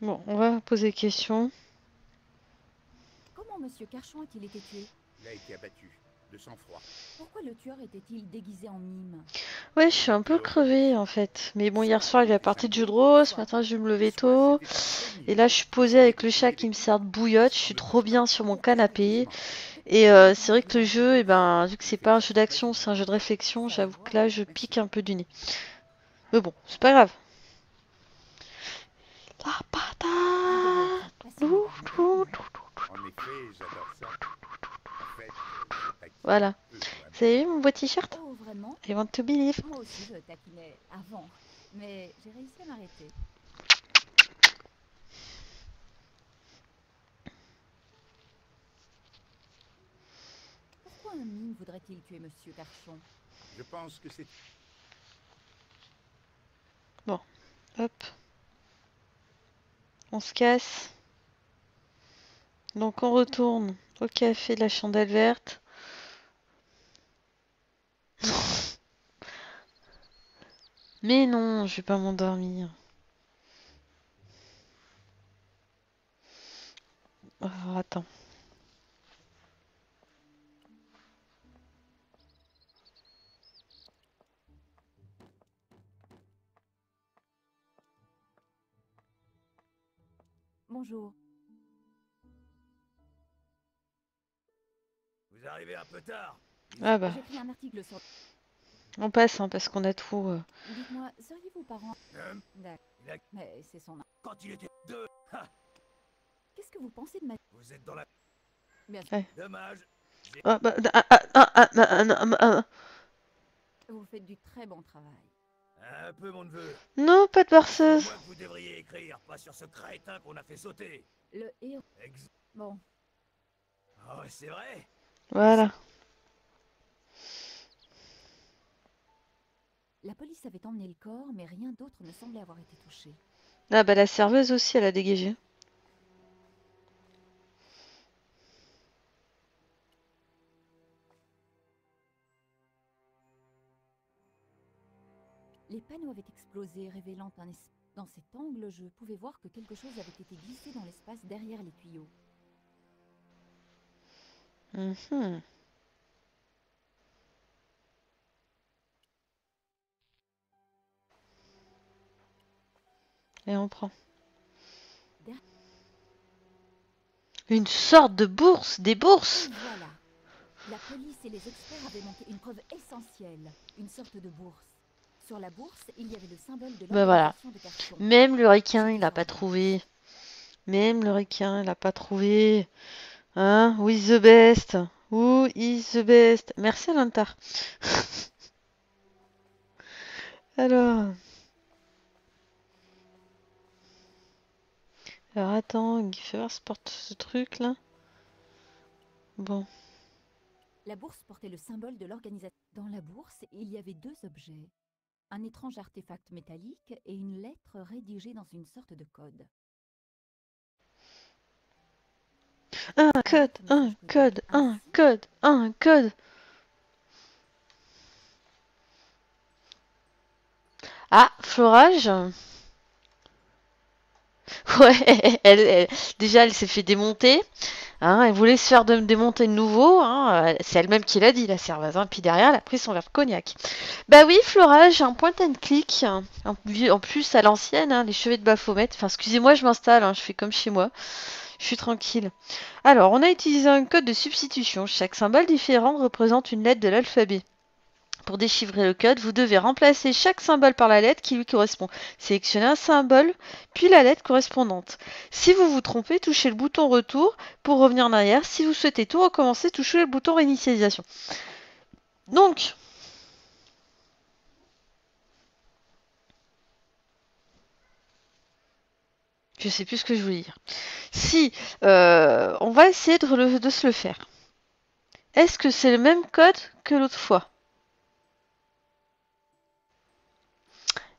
Speaker 1: Bon, on va poser des questions.
Speaker 2: Comment monsieur Carchon a-t-il été tué?
Speaker 10: Il a été abattu, de sang-froid.
Speaker 2: Pourquoi le tueur était-il déguisé en mime?
Speaker 1: Ouais, je suis un peu crevée en fait. Mais bon, hier soir il est parti de jeu de rôle, ce matin je vais me lever tôt. Et là je suis posée avec le chat qui me sert de bouillotte, je suis trop bien sur mon canapé. Et c'est vrai que le jeu, eh ben, vu que c'est pas un jeu d'action, c'est un jeu de réflexion, j'avoue que là je pique un peu du nez. Mais bon, c'est pas grave. La patate.
Speaker 10: En effet, j'adore ça. En fait,
Speaker 1: Voilà. Vous avez vu mon beau t-shirt?
Speaker 2: Oh, vraiment?
Speaker 1: I want to believe.
Speaker 2: Moi aussi, je taquinais avant. Mais j'ai réussi à m'arrêter. Pourquoi un mime voudrait-il tuer monsieur Carchon?
Speaker 10: je pense que c'est...
Speaker 1: Hop. On se casse. Donc on retourne au café de la Chandelle Verte. Mais non, je vais pas m'endormir. Oh, attends.
Speaker 2: Bonjour.
Speaker 3: vous arrivez un peu tard.
Speaker 1: Ah bah,
Speaker 2: J'écris un article sur...
Speaker 1: on passe hein, parce qu'on a tout.
Speaker 2: Dites-moi, seriez-vous parent? D'accord.
Speaker 3: il a-
Speaker 2: Mais c'est son...
Speaker 3: Quand il était deux, ha,
Speaker 2: Qu'est-ce que vous pensez de ma...
Speaker 3: vous êtes dans la...
Speaker 2: Bien sûr.
Speaker 1: Ouais.
Speaker 3: Dommage.
Speaker 1: Ah bah,
Speaker 2: Vous faites du très bon travail.
Speaker 3: Un peu, mon neveu.
Speaker 1: non, pas de
Speaker 3: C'est
Speaker 1: barceuse.
Speaker 3: moi que vous devriez écrire, pas sur ce crétin qu'on a fait sauter.
Speaker 2: Le héros...
Speaker 3: Ex...
Speaker 2: Bon,
Speaker 3: Oh, c'est vrai.
Speaker 1: Voilà.
Speaker 2: la police avait emmené le corps, mais rien d'autre ne semblait avoir été touché.
Speaker 1: Ah bah la serveuse aussi, elle a dégagé.
Speaker 2: Les panneaux avaient explosé, révélant un espace. Dans cet angle, je pouvais voir que quelque chose avait été glissé dans l'espace derrière les tuyaux.
Speaker 1: Mhm. Et on prend. Une sorte de bourse, des bourses.
Speaker 2: Et voilà. La police et les experts avaient manqué une preuve essentielle, une sorte de bourse. Sur la bourse, il y avait le symbole de
Speaker 1: Ben voilà.
Speaker 2: l'organisation de Carthon.
Speaker 1: Même le requin, il n'a pas trouvé. Même le requin, il n'a pas trouvé. Hein? Who is the best? Who is the best? Merci Alantar. Alors. Alors attends, Giffers porte ce truc là. Bon.
Speaker 2: La bourse portait le symbole de l'organisation. Dans la bourse, il y avait deux objets. Un étrange artefact métallique et une lettre rédigée dans une sorte de code.
Speaker 1: Un code, un code, un code, un code. Ah, Florage. Ouais, déjà elle s'est fait démonter. Hein, elle voulait se faire démonter de nouveau. Hein, c'est elle-même qui l'a dit, la serveuse. Hein, puis derrière, elle a pris son verre de cognac. Bah oui, Florage, un point and click. En plus, à l'ancienne, hein, les chevets de Baphomet. Enfin, excusez-moi, je m'installe. Hein, je fais comme chez moi. Je suis tranquille. Alors, on a utilisé un code de substitution. Chaque symbole différent représente une lettre de l'alphabet. Pour déchiffrer le code, vous devez remplacer chaque symbole par la lettre qui lui correspond. Sélectionnez un symbole, puis la lettre correspondante. Si vous vous trompez, touchez le bouton retour pour revenir en arrière. Si vous souhaitez tout recommencer, touchez le bouton réinitialisation. Donc, je sais plus ce que je voulais dire. Si, on va essayer de se le faire. Est-ce que c'est le même code que l'autre fois?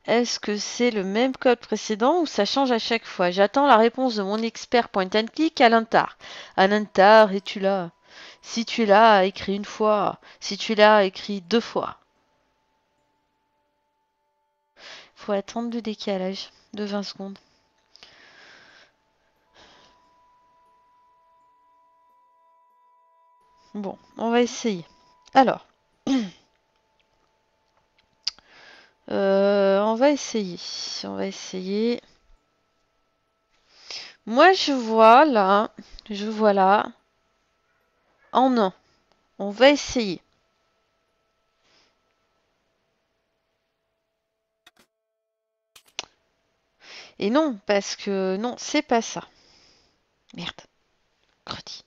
Speaker 1: Est-ce que c'est le même code précédent ou ça change à chaque fois? J'attends la réponse de mon expert point and click, Alantar. Alantar, es-tu là? Si tu l'as écrit une fois, si tu l'as écrit 2 fois. Faut attendre le décalage de 20 secondes. Bon, on va essayer. Alors. On va essayer. On va essayer. Moi, je vois là. En un. On va essayer. Et non, parce que non, c'est pas ça. Merde. Credi.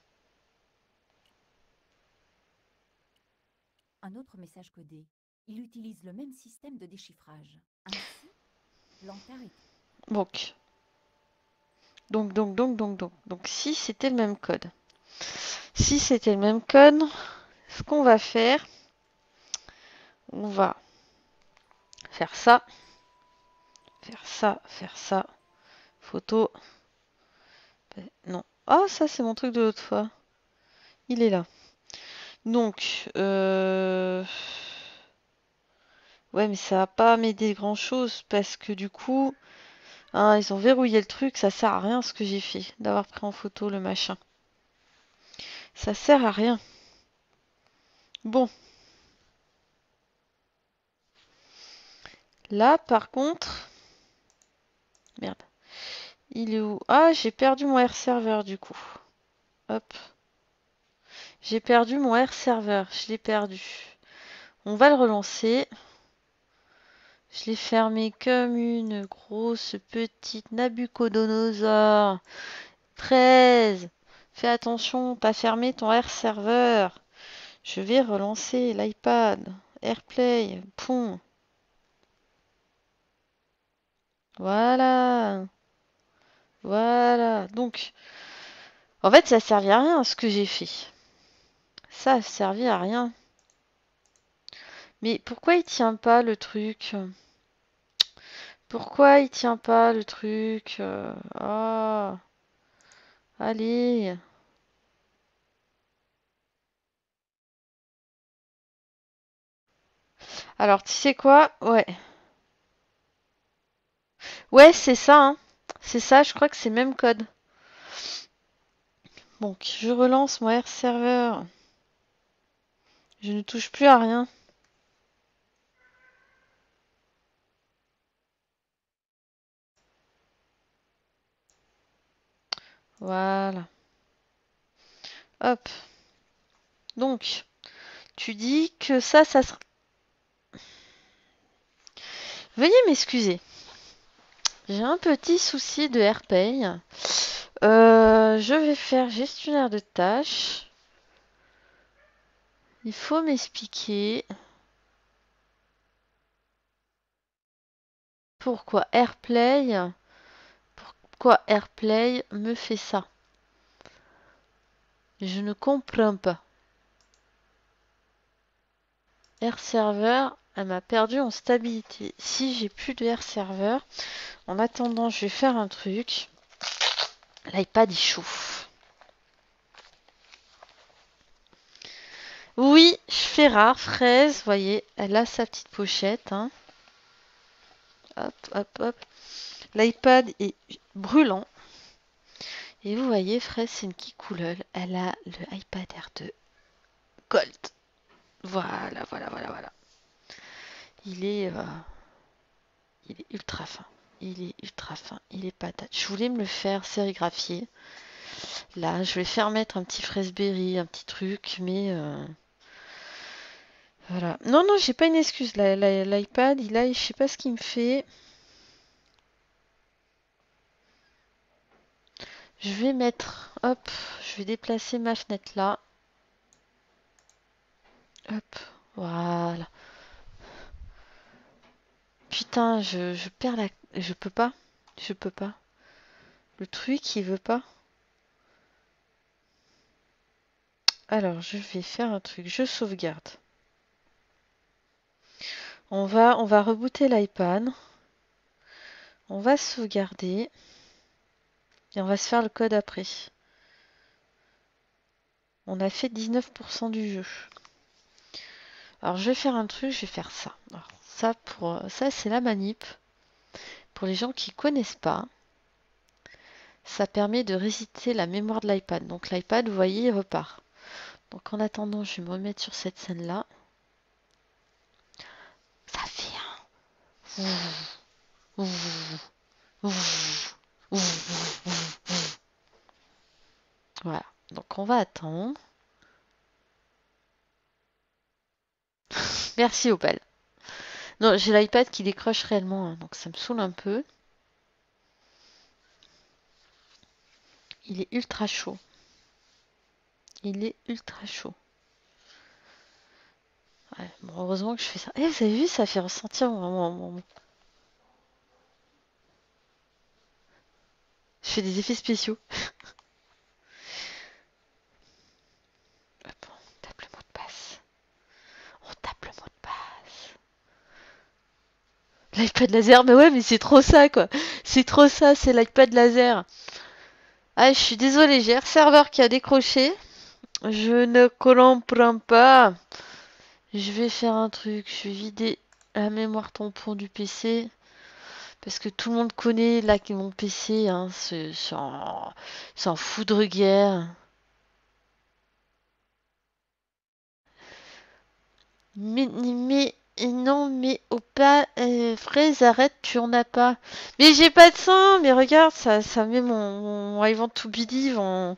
Speaker 2: Un autre message codé. Il utilise le même système de déchiffrage. Ainsi, Blanchard est...
Speaker 1: Donc, si c'était le même code. Si c'était le même code, ce qu'on va faire, on va faire ça, faire ça, photo. Non. Ah, ça c'est mon truc de l'autre fois. Il est là. Donc, ouais, mais ça va pas m'aider grand chose parce que du coup, hein, ils ont verrouillé le truc, ça sert à rien ce que j'ai fait, d'avoir pris en photo le machin. Ça sert à rien. Bon. Là, par contre... Merde. Il est où? Ah, j'ai perdu mon air serveur du coup. Hop. J'ai perdu mon air serveur. Je l'ai perdu. On va le relancer. Je l'ai fermé comme une grosse petite Nabucodonosor. 13. Fais attention, t'as fermé ton air serveur. Je vais relancer l'iPad. AirPlay. Poum. Voilà. Voilà. Donc, en fait, ça servait à rien ce que j'ai fait. Ça a servi à rien. Mais pourquoi il tient pas le truc? Pourquoi il tient pas le truc? Ah. Allez. Alors, tu sais quoi? Ouais. Ouais, c'est ça, hein. C'est ça, je crois que c'est le même code. Donc, je relance mon air serveur. Je ne touche plus à rien. Voilà. Hop. Donc, tu dis que ça sera... Veuillez m'excuser. J'ai un petit souci de AirPay. Je vais faire gestionnaire de tâches. Il faut m'expliquer pourquoi AirPlay me fait ça. Je ne comprends pas. Air server, elle m'a perdu en stabilité. Si j'ai plus de Air server, en attendant, je vais faire un truc. L'iPad il chauffe. Oui, je fais rare, fraise, voyez, elle a sa petite pochette. Hein. Hop, hop, hop. L'iPad est brûlant. Et vous voyez, fraise, c'est une Kikoulol. Elle a le iPad R2 Gold. Voilà, voilà, voilà, voilà. Il est ultra fin. Il est ultra fin. Il est patate. Je voulais me le faire sérigraphier. Là, je vais faire mettre un petit Fraiseberry, un petit truc, mais voilà. Non, non, j'ai pas une excuse. L'iPad, je sais pas ce qu'il me fait. Je vais mettre, hop, je vais déplacer ma fenêtre là. Hop, voilà. Putain, je perds la... Je peux pas. Je peux pas. Le truc, il veut pas. Alors, je vais faire un truc. Je sauvegarde. On va rebooter l'iPad. On va sauvegarder. Et on va se faire le code après. On a fait 19% du jeu. Alors, je vais faire un truc. Je vais faire ça. Alors, ça, c'est la manip. Pour les gens qui connaissent pas. Ça permet de resetter la mémoire de l'iPad. Donc l'iPad, vous voyez, il repart. Donc en attendant, je vais me remettre sur cette scène-là. Ça fait un... Voilà. Donc on va attendre. Merci Opal. Non, j'ai l'iPad qui décroche réellement, hein, donc ça me saoule un peu. Il est ultra chaud. Il est ultra chaud. Ouais, bon, heureusement que je fais ça. Eh, vous avez vu, ça fait ressentir vraiment... Je fais des effets spéciaux. Hop, on tape le mot de passe. On tape le mot de passe. L'iPad laser, mais ouais, mais c'est trop ça, quoi. C'est trop ça, c'est l'iPad laser. Ah, je suis désolée, j'ai un serveur qui a décroché. Je ne comprends pas. Je vais faire un truc. Je vais vider la mémoire tampon du PC. Parce que tout le monde connaît là mon PC. Hein, s'en fout de guerre. Mais non, mais Opa, fraise, arrête, tu en as pas. Mais j'ai pas de sang, mais regarde, ça met mon I want to believe en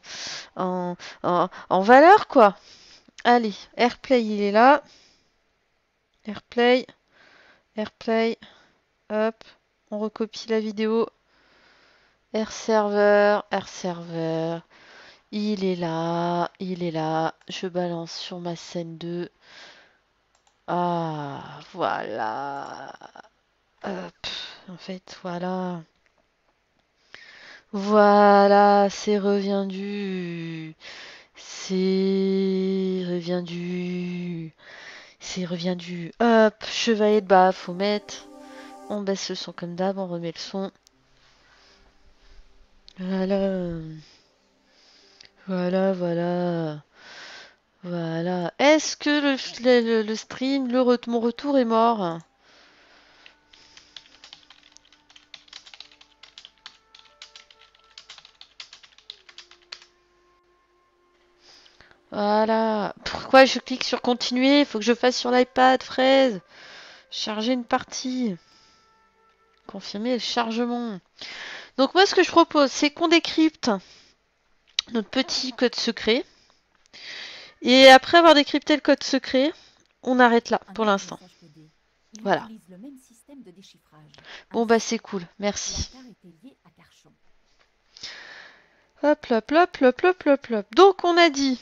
Speaker 1: valeur, quoi. Allez, AirPlay, il est là. AirPlay, hop, on recopie la vidéo. AirServer, il est là, je balance sur ma scène 2. Ah, voilà. Hop, en fait, voilà. Voilà, c'est reviendu. C'est reviendu. C'est reviendu. Hop, chevalier de bas, faut mettre. On baisse le son comme d'hab, on remet le son. Voilà. Voilà, voilà. Voilà. Est-ce que le stream, mon retour est mort? Voilà. Pourquoi je clique sur continuer? Il faut que je fasse sur l'iPad, fraise. Charger une partie. Confirmer le chargement. Donc moi, ce que je propose, c'est qu'on décrypte notre petit code secret. Et après avoir décrypté le code secret, on arrête là pour l'instant.
Speaker 2: Il
Speaker 1: Voilà.
Speaker 2: utilise le même système de déchiffrage.
Speaker 1: Bon, bah c'est cool. Merci.
Speaker 2: Lantar était lié à Carchon.
Speaker 1: Hop, hop, hop, hop, hop, hop, hop. Donc, on a dit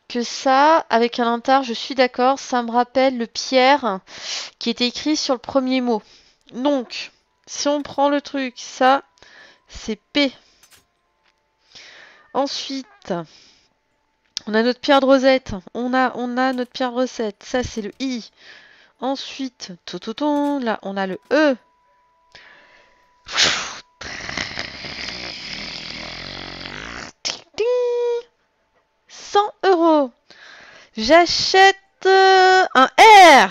Speaker 1: que ça, avec un Lantar, je suis d'accord, ça me rappelle le Pierre qui était écrit sur le premier mot. Donc, si on prend le truc, ça, c'est P. Ensuite, on a notre pierre de rosette. On a notre pierre de recette. Ça, c'est le I. Ensuite, là, on a le E. 100 €. J'achète un R.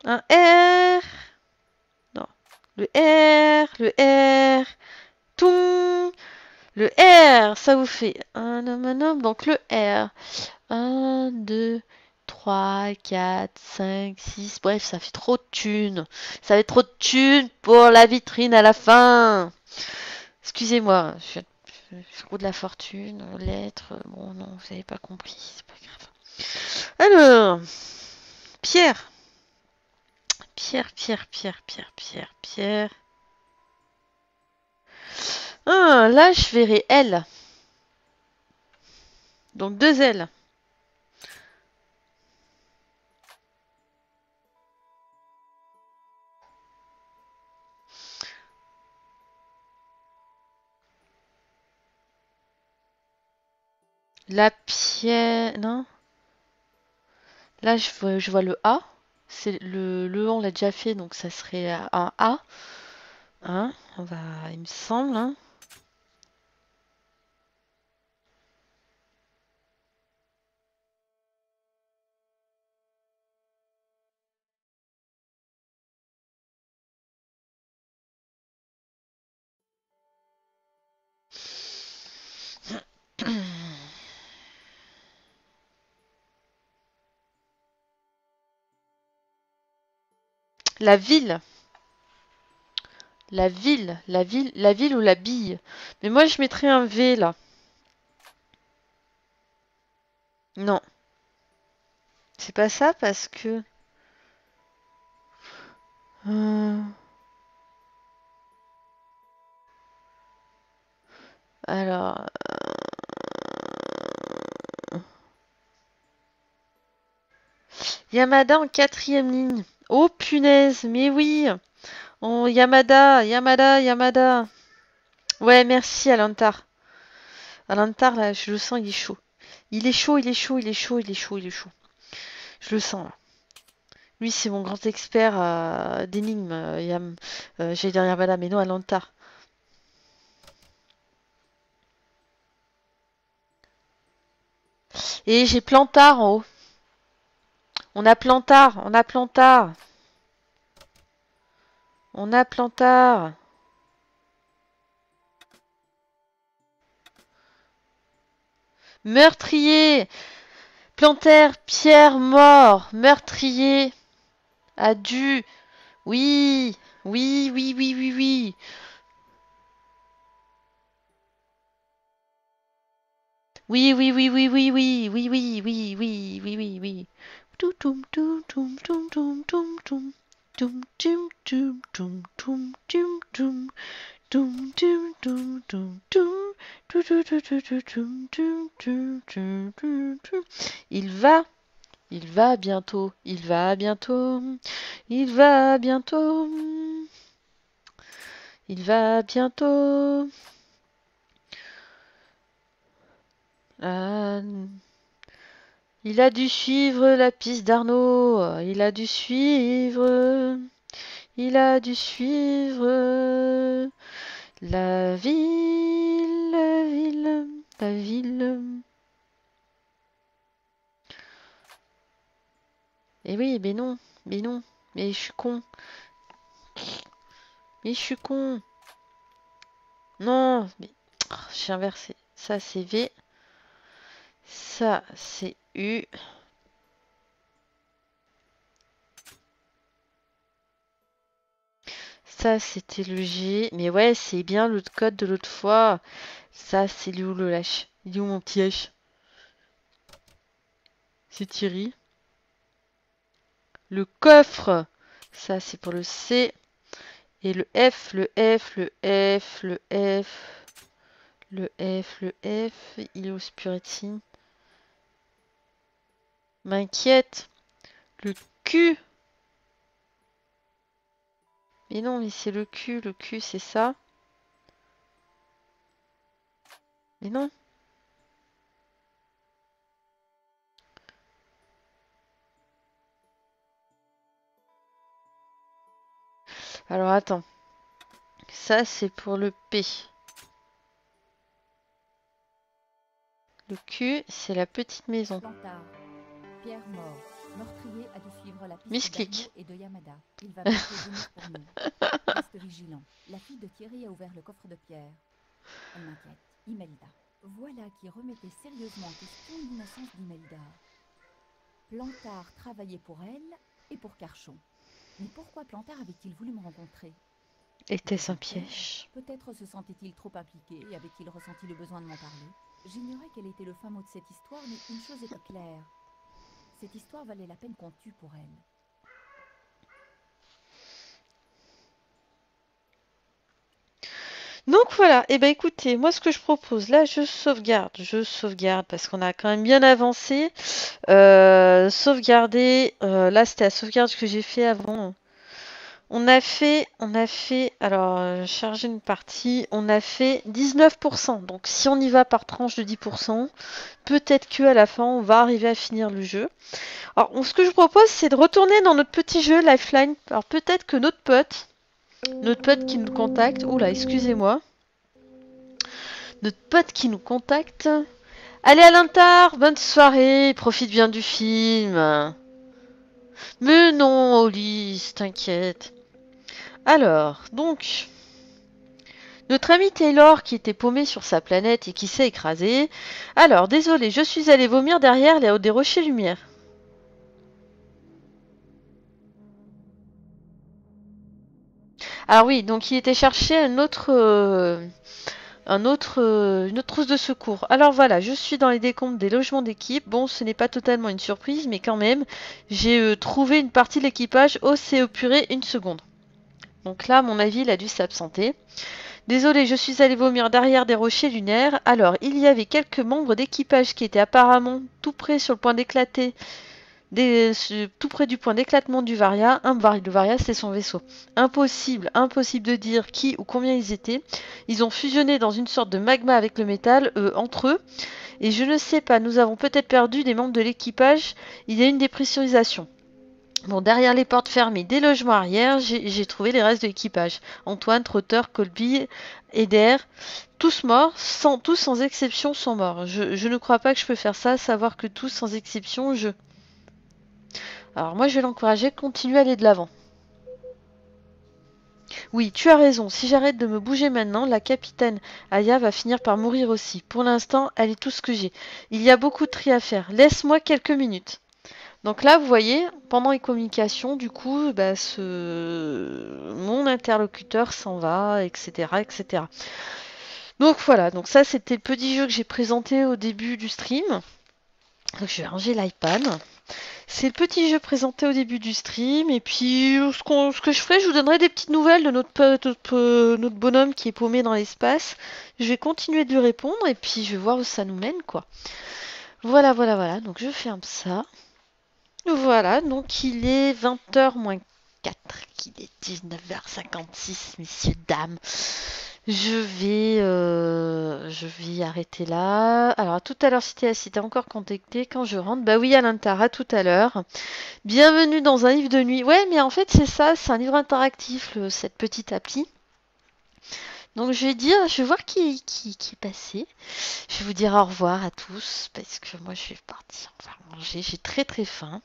Speaker 1: Un R. Non. Le R. Toum. Le R, ça vous fait un homme, donc le R. 1, 2, 3, 4, 5, 6. Bref, ça fait trop de thunes. Ça fait trop de thunes pour la vitrine à la fin. Excusez-moi, je roue de la fortune, lettres. Bon, non, vous n'avez pas compris, c'est pas grave. Alors, Pierre. Pierre. Ah, là, je verrai L. Donc 2 L. La pierre... Non. Là, je vois le A. C'est le on l'a déjà fait, donc ça serait un A. Hein, il me semble. Hein. La ville. La ville ou la bille. Mais moi, je mettrais un V, là. Non. C'est pas ça, parce que... Alors... Yamada en 4e ligne. Oh, punaise, mais oui. Oh, Yamada. Ouais, merci, Alantar. Alantar, là, je le sens, il est chaud. Il est chaud. Je le sens, là. Lui, c'est mon grand expert d'énigmes. J'allais dire Yamada, mais non, Alantar. Et j'ai Plantard en haut. On a Plantard. Meurtrier. Plantaire, pierre, mort. Meurtrier. A dû. Oui. Oui. Toum toum toum toum toum toum toum toum. Toum toum toum toum toum toum toum. Toum toum toum toum toum. Il va bientôt. Il a dû suivre la piste d'Arnaud. Il a dû suivre la ville. Eh oui, mais non. Mais je suis con. Non, mais j'ai inversé. Ça, c'est V. Ça, c'est U. Ça, c'était le G. Mais ouais, c'est bien le code de l'autre fois. Ça, c'est lui où le lâche. Il est où mon petit H? C'est Thierry. Le coffre, ça c'est pour le C. Et le F, le F, le F, le F, le F, le F. Il est où ce Purity? M'inquiète. Le Q. Mais non, mais c'est le Q c'est ça. Mais non. Alors attends. Ça c'est pour le P. Le Q, c'est la petite maison.
Speaker 2: Plantard. Pierre mort. Meurtrier a dû suivre la piste
Speaker 1: Misclic.
Speaker 2: d'Arnaud et de Yamada. Il va bientôt venir pour nous. Reste vigilant. La fille de Thierry a ouvert le coffre de Pierre. Elle m'inquiète. Imelda. Voilà qui remettait sérieusement en question l'innocence d'Imelda. Plantard travaillait pour elle et pour Carchon. Mais pourquoi Plantard avait-il voulu me rencontrer?
Speaker 1: Était-ce un piège?
Speaker 2: Peut-être se sentait-il trop impliqué et avait-il ressenti le besoin de m'en parler? J'ignorais quel était le fin mot de cette histoire, mais une chose était claire. Cette histoire valait la peine qu'on tue pour elle.
Speaker 1: Donc voilà, et ben écoutez, moi ce que je propose, là je sauvegarde parce qu'on a quand même bien avancé. Sauvegarder, là c'était la sauvegarde que j'ai fait avant. On a fait, alors charger une partie, on a fait 19%. Donc si on y va par tranche de 10%, peut-être que à la fin on va arriver à finir le jeu. Alors ce que je propose c'est de retourner dans notre petit jeu Lifeline. Alors peut-être que notre pote qui nous contacte, oula excusez-moi, notre pote qui nous contacte, allez à l'intar, bonne soirée, profite bien du film. Mais non Ulysse, t'inquiète. Alors, donc, notre ami Taylor qui était paumé sur sa planète et qui s'est écrasé. Alors, désolé, je suis allé vomir derrière des rochers lumière. Alors oui, donc il était cherché une autre trousse de secours. Alors voilà, je suis dans les décombres des logements d'équipe. Bon, ce n'est pas totalement une surprise, mais quand même, j'ai trouvé une partie de l'équipage au CO purée une seconde. Donc là, à mon avis, il a dû s'absenter. Désolé, je suis allé vomir derrière des rochers lunaires. Alors, il y avait quelques membres d'équipage qui étaient apparemment tout près sur le point d'éclater. Tout près du point d'éclatement du Varia. Le Varia, c'est son vaisseau. Impossible de dire qui ou combien ils étaient. Ils ont fusionné dans une sorte de magma avec le métal, entre eux. Et je ne sais pas, nous avons peut-être perdu des membres de l'équipage. Il y a une dépressurisation. Bon, derrière les portes fermées des logements arrière, j'ai trouvé les restes de l'équipage. Antoine, Trotter, Colby, Eder, tous morts, tous sans exception sont morts. Je ne crois pas que je peux faire ça, savoir que tous sans exception, Alors moi je vais l'encourager, continue à aller de l'avant. Oui, tu as raison, si j'arrête de me bouger maintenant, la capitaine Aya va finir par mourir aussi. Pour l'instant, elle est tout ce que j'ai. Il y a beaucoup de tri à faire, laisse-moi quelques minutes. Donc là, vous voyez, pendant les communications, du coup, bah, mon interlocuteur s'en va, etc., etc. Donc voilà, donc ça c'était le petit jeu que j'ai présenté au début du stream. Donc je vais ranger l'iPad. C'est le petit jeu présenté au début du stream. Et puis ce que je ferai, je vous donnerai des petites nouvelles de notre bonhomme qui est paumé dans l'espace. Je vais continuer de lui répondre et puis je vais voir où ça nous mène, quoi. Voilà. Donc je ferme ça. Voilà, donc il est 20h moins 4, il est 19h56, messieurs, dames. Je vais arrêter là. Alors, tout à l'heure, si t'es encore contacté, quand je rentre, bah oui, à l'intérieur, à tout à l'heure. Bienvenue dans un livre de nuit. Ouais, mais en fait, c'est ça, c'est un livre interactif, cette petite appli. Donc je vais voir qui est passé. Je vais vous dire au revoir à tous parce que moi je vais partir, on va manger, j'ai très faim.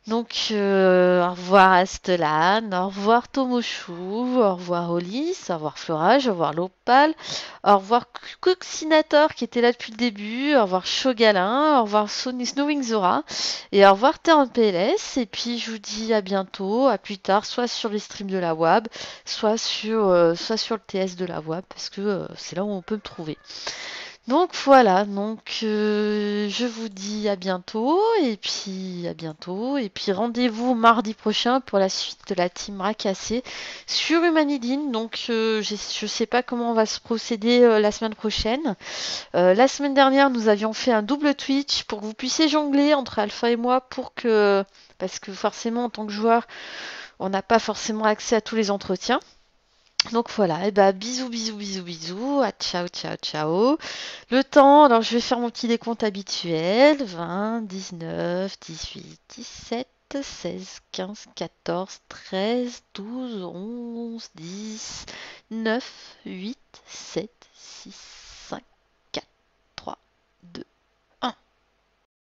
Speaker 1: Donc au revoir Astelan, au revoir Tomochou, au revoir Olis, au revoir Florage, au revoir Lopal, au revoir Coxinator qui était là depuis le début, au revoir Shogalin, au revoir Snowing Zora et au revoir Terran PLS. Et puis je vous dis à bientôt, à plus tard, soit sur les streams de la WAB, soit sur le TS de la WAB parce que c'est là où on peut me trouver. Donc voilà, donc je vous dis à bientôt et puis rendez-vous mardi prochain pour la suite de la team Racassé sur Humanidine. Donc je sais pas comment on va se procéder la semaine prochaine. La semaine dernière, nous avions fait un double Twitch pour que vous puissiez jongler entre Alpha et moi parce que forcément en tant que joueur, on n'a pas forcément accès à tous les entretiens. Donc voilà, et bah bisous, bisous, bisous, bisous, à ciao, ciao, ciao. Le temps, alors je vais faire mon petit décompte habituel, 20, 19, 18, 17, 16, 15, 14, 13, 12, 11, 10, 9, 8, 7, 6, 5, 4, 3, 2,